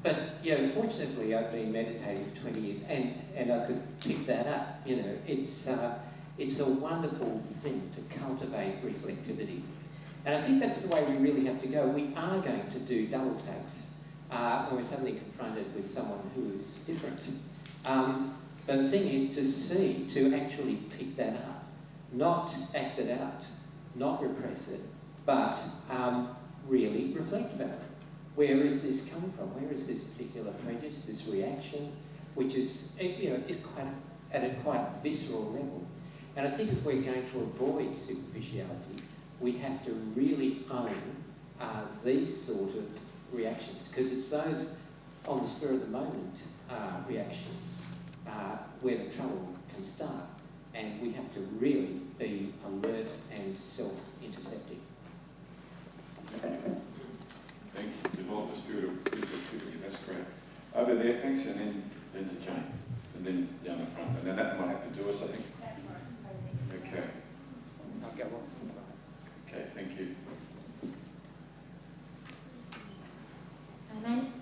but, you know, fortunately I've been meditating for 20 years and I could pick that up, you know. It's a wonderful thing to cultivate reflectivity. And I think that's the way we really have to go. We are going to do double takes when we're suddenly confronted with someone who is different. But the thing is to actually pick that up, not act it out, not repress it, but really reflect about it. Where is this coming from? Where is this particular prejudice, this reaction, which is, you know, at a quite visceral level. And I think if we're going to avoid superficiality, we have to really own these sort of reactions, because it's those on the spur of the moment reactions where the trouble can start. And we have to really be alert and self-intercepting. Thank you. Develop the spirit of reflectivity. That's great. Over there, thanks, and then to Jane, and then down the front. And then that might have to do us, I think. Okay. I'll go on. Okay, thank you.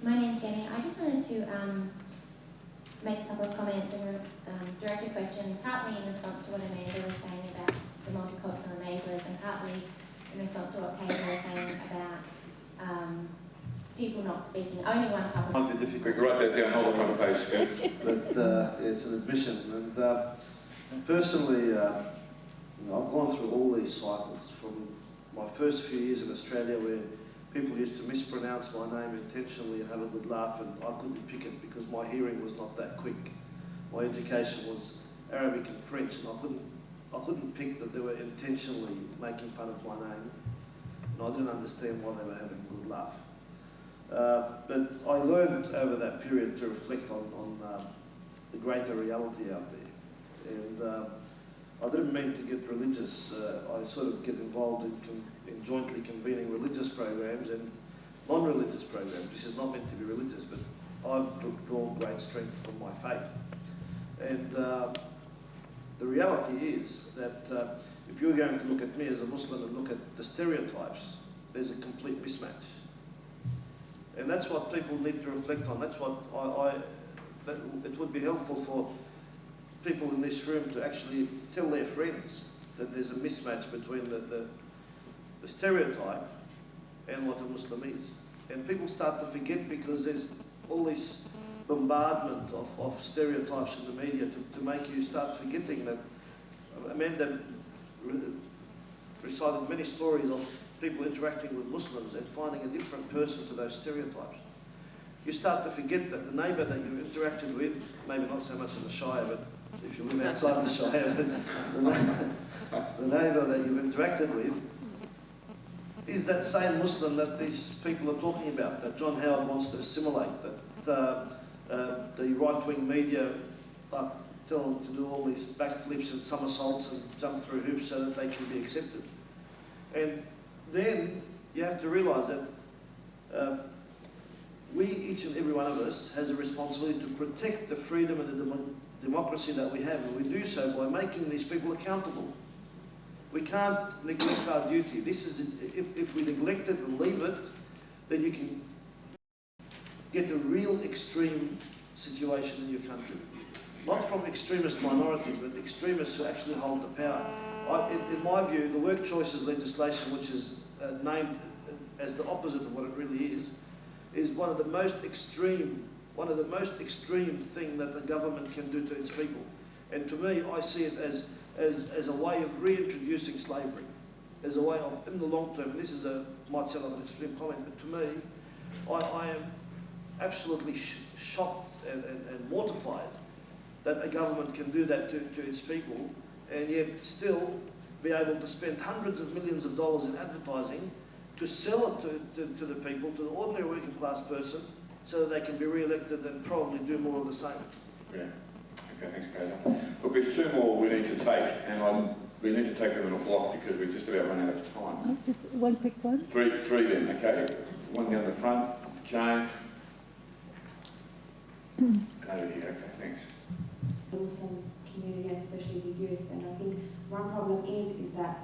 My name's Jenny. I just wanted to make a couple of comments and direct a question, partly in response to what Amanda was saying about the multicultural enablers, and partly in response to what Kate was saying about people not speaking only one couple. Might be difficult. Quick, write that down, hold the front page. But it's an admission. And personally, you know, I've gone through all these cycles from my first few years in Australia where people used to mispronounce my name intentionally and have a good laugh, and I couldn't pick it because my hearing was not that quick. My education was Arabic and French, and I couldn't pick that they were intentionally making fun of my name, and I didn't understand why they were having a good laugh. But I learned over that period to reflect on the greater reality out there. And I didn't mean to get religious. I sort of get involved in jointly convening religious programs and non-religious programs. This is not meant to be religious, but I've drawn great strength from my faith. And the reality is that if you're going to look at me as a Muslim and look at the stereotypes, there's a complete mismatch. And that's what people need to reflect on. That's what it would be helpful for people in this room to actually tell their friends that there's a mismatch between the stereotype and what a Muslim is. And people start to forget because there's all this bombardment of stereotypes in the media to make you start forgetting that. Amanda recited many stories of people interacting with Muslims and finding a different person to those stereotypes. You start to forget that the neighbour that you've interacted with, maybe not so much in the Shire, but if you live outside the Shire, the neighbour that you've interacted with is that same Muslim that these people are talking about, that John Howard wants to assimilate, that the right-wing media are telling them to do all these backflips and somersaults and jump through hoops so that they can be accepted. And then you have to realise that we, each and every one of us, has a responsibility to protect the freedom and the democracy that we have, and we do so by making these people accountable. We can't neglect our duty. This is, if we neglect it and leave it, then you can get a real extreme situation in your country. Not from extremist minorities, but extremists who actually hold the power. In my view, the work choices legislation, which is named as the opposite of what it really is one of the most extreme thing that the government can do to its people. And to me, I see it as a way of reintroducing slavery, as a way of, in the long term, this is might sound like an extreme comment, but to me, I am absolutely shocked and mortified that a government can do that to its people, and yet still be able to spend hundreds of millions of dollars in advertising to sell it to the people, to the ordinary working class person, so that they can be re-elected and probably do more of the same. Yeah. Okay, thanks, Kaiser. Look, there's two more we need to take, and we need to take them in a block because we're just about running out of time. Just one quick one. Three then, okay? One down the front, Jane. And over here, okay, thanks. The Muslim community and especially the youth, and I think one problem is that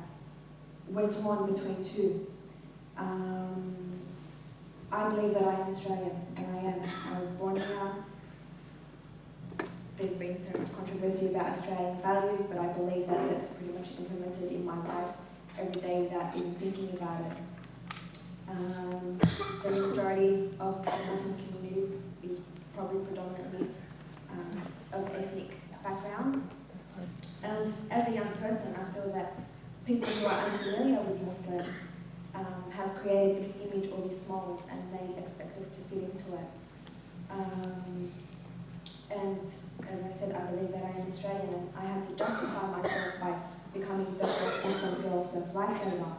we're torn between two. I believe that I am Australian, and I was born here. There's been so much controversy about Australian values, but I believe that that's pretty much implemented in my life every day without even thinking about it. The majority of the Muslim community is probably predominantly of ethnic background. And as a young person, I feel that people who are unfamiliar with Muslims have created this image or this mold, and they expect us to fit into it. And as I said, I believe that I am Australian, and I had to justify myself by becoming the first Muslim girl to fly Canada.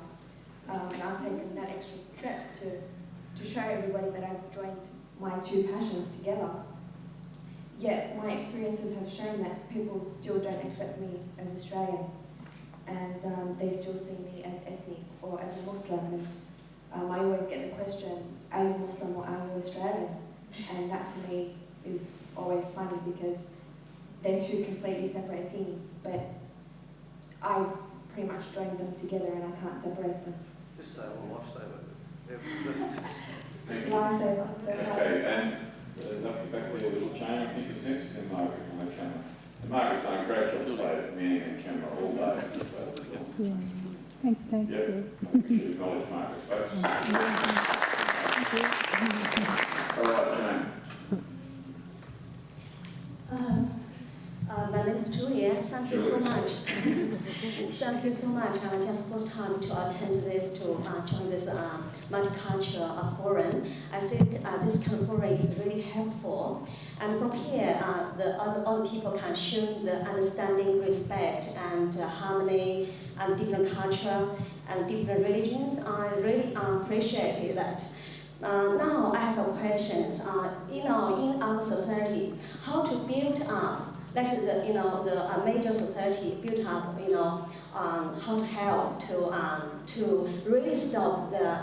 And I've taken that extra step to show everybody that I've joined my two passions together. Yet my experiences have shown that people still don't accept me as Australian, and they still see me as ethnic or as a Muslim. And I always get the question, are you Muslim or are you Australian? And that to me is always funny because they're two completely separate things, but I've pretty much joined them together and I can't separate them. Just say, well, lifesaver. Lifesaver. Okay, and back there with Jane, I think is next, and Margaret on the camera. And Margaret's done a great job today at manning the camera all day. Yeah. Thanks. Yeah, I think we should acknowledge Margaret, folks. All right, Jane. My name is Julia. Thank you so much. Thank you so much. Just first time to attend this, to join this multicultural forum. I think this kind of forum is really helpful. And from here, the other people can show the understanding, respect, and harmony, and different culture and different religions. I really appreciate that. Now I have a questions. In our society, how to build up, that is the major society built up, how to help to really stop the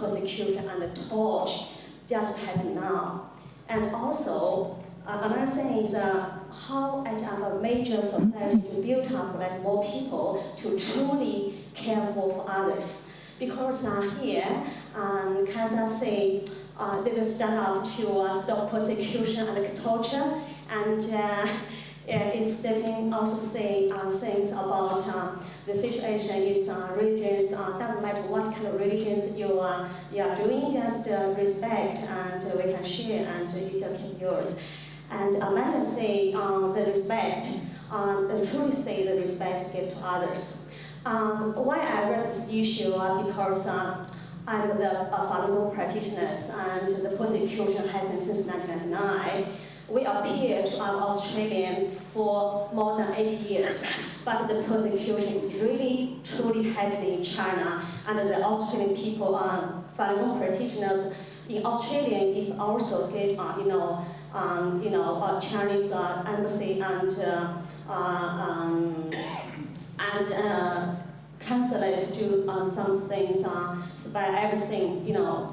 persecution and the torch just happening now. And also another thing is how at our major society to build up like more people to truly care for others. Because here, Kaiser say they will stand up to stop persecution and torture, and is stepping also say things about the situation is religions. Doesn't matter what kind of religions you are doing, just respect, and we can share, and you just keep yours. And Amanda say the respect, truly say the respect give to others. Why I address this issue because I'm the Falun Gong practitioners, and the persecution happened since 1999. We appear to Australian for more than 8 years, but the persecution is really truly happening in China, and the Australian people, Falun Gong practitioners in Australia is also get Chinese embassy and consulate to do some things, spy everything,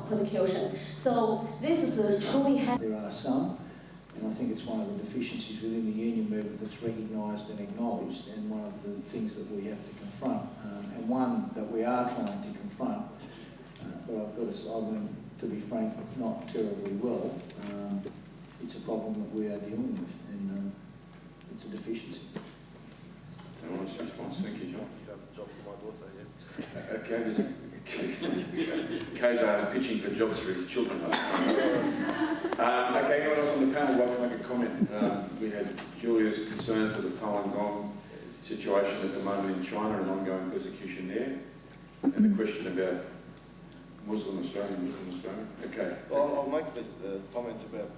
persecution. So this is truly happening. There are some, and I think it's one of the deficiencies within the union movement that's recognised and acknowledged, and one of the things that we have to confront, and one that we are trying to confront, but I've got to say, to be frank, not terribly well. It's a problem that we are dealing with, and it's a deficiency. Honest response. Thank you, John. Job for my daughter yet. Okay, there's Kaiser pitching for jobs for his children. Okay, anyone else on the panel like to make a comment? We had Julia's concern for the Falun Gong situation at the moment in China and ongoing persecution there, and the question about Muslim Australian. Okay. Well, I'll make the comment about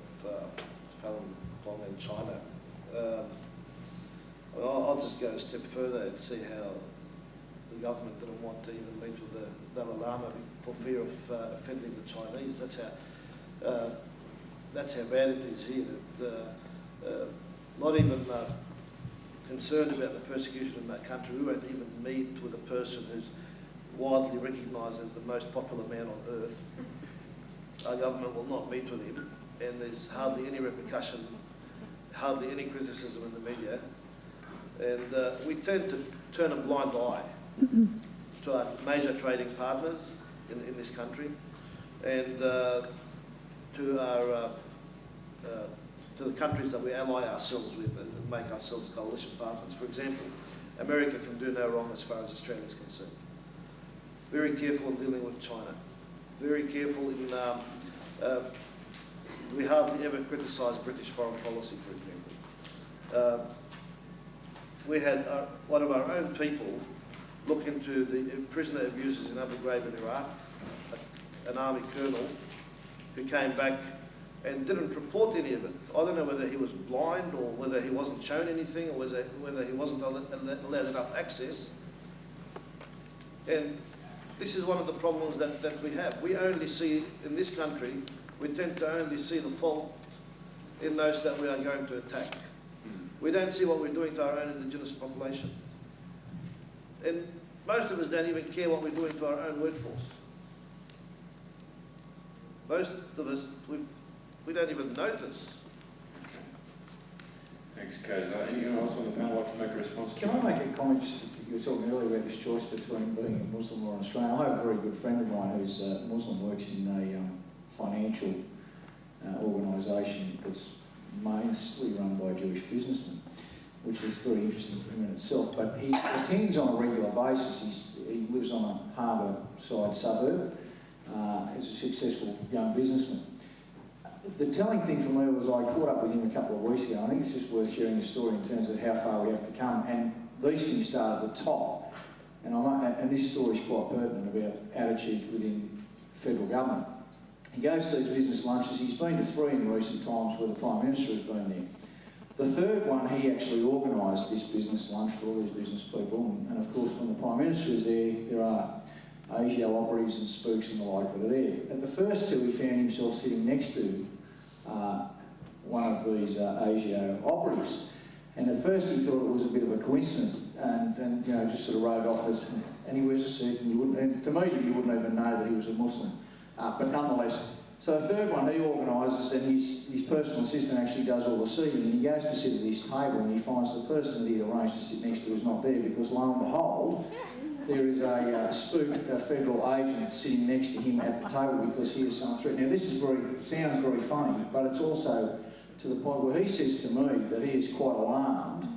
Falun Gong in China. I'll just go a step further and see how the government didn't want to even meet with the Dalai Lama for fear of offending the Chinese. That's how bad it is here. That not even concerned about the persecution in that country. We won't even meet with a person who's widely recognised as the most popular man on earth. Our government will not meet with him, and there's hardly any repercussion, hardly any criticism in the media. And we tend to turn a blind eye to our major trading partners in this country, and to the countries that we ally ourselves with and make ourselves coalition partners. For example, America can do no wrong as far as Australia is concerned. Very careful in dealing with China. Very careful in... we hardly ever criticise British foreign policy, for example. We had one of our own people look into the prisoner abuses in Abu Ghraib in Iraq, an army colonel who came back and didn't report any of it. I don't know whether he was blind or whether he wasn't shown anything or whether he wasn't allowed enough access. And this is one of the problems that we have. We only see, in this country, we tend to only see the fault in those that we are going to attack. We don't see what we're doing to our own Indigenous population. And most of us don't even care what we're doing to our own workforce. Most of us, we don't even notice. Thanks, Kaiser. Anyone else on the panel like to make a response? Can I make a comment? You were talking earlier about this choice between being a Muslim or an Australian. I have a very good friend of mine who's Muslim, works in a financial organisation that's mostly run by Jewish businessmen, which is very interesting for him in itself. But he attends on a regular basis. He lives on a harbour side suburb. He's a successful young businessman. the telling thing for me was I caught up with him a couple of weeks ago. I think it's just worth sharing a story in terms of how far we have to come. And these things start at the top. And this story is quite pertinent about attitude within federal government. He goes to these business lunches. He's been to 3 in recent times where the Prime Minister has been there. The third one, he actually organised this business lunch for all these business people. And of course, when the Prime Minister is there are ASIO operatives and spooks and the like that are there. At the first 2, he found himself sitting next to one of these ASIO operatives. And at first he thought it was a bit of a coincidence and you know, just sort of wrote off as, and he wears a suit and you wouldn't, and to me you wouldn't even know that he was a Muslim. But nonetheless, so the third one he organises and his personal assistant actually does all the seating and he goes to sit at this table and he finds the person that he'd arranged to sit next to is not there because lo and behold, there is a spook, a federal agent sitting next to him at the table because he is some threat. Now this is sounds very funny, but it's also to the point where he says to me that he is quite alarmed.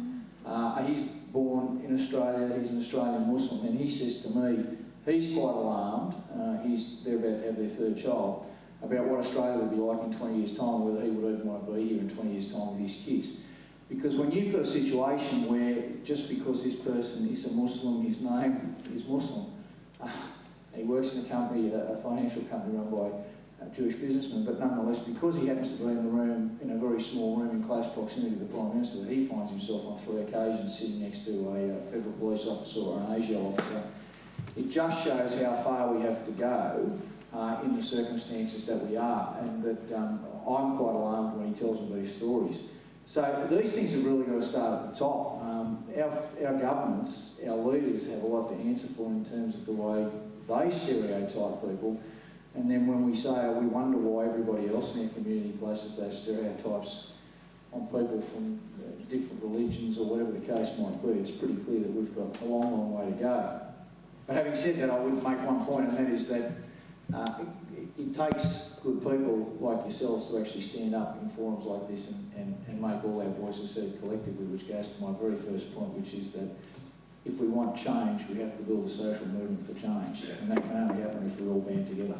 He's born in Australia, he's an Australian Muslim, and he says to me he's quite alarmed, they're about to have their 3rd child, about what Australia will be like in 20 years' time, whether he would even want to be here in 20 years' time with his kids. Because when you've got a situation where just because this person is a Muslim, his name is Muslim, and he works in a company, a financial company run by Jewish businessman, but nonetheless, because he happens to be in the room, in a very small room in close proximity to the Prime Minister, that he finds himself on 3 occasions sitting next to a federal police officer or an ASIO officer, it just shows how far we have to go in the circumstances that we are, and that I'm quite alarmed when he tells me these stories. So these things have really got to start at the top. Our governments, our leaders have a lot to answer for in terms of the way they stereotype people. And then when we say, we wonder why everybody else in our community places those stereotypes on people from different religions or whatever the case might be, it's pretty clear that we've got a long, long way to go. But having said that, I would make one point, and that is that it takes good people like yourselves to actually stand up in forums like this and make all our voices heard collectively, which goes to my very first point, which is that if we want change, we have to build a social movement for change. And that can only happen if we all band together.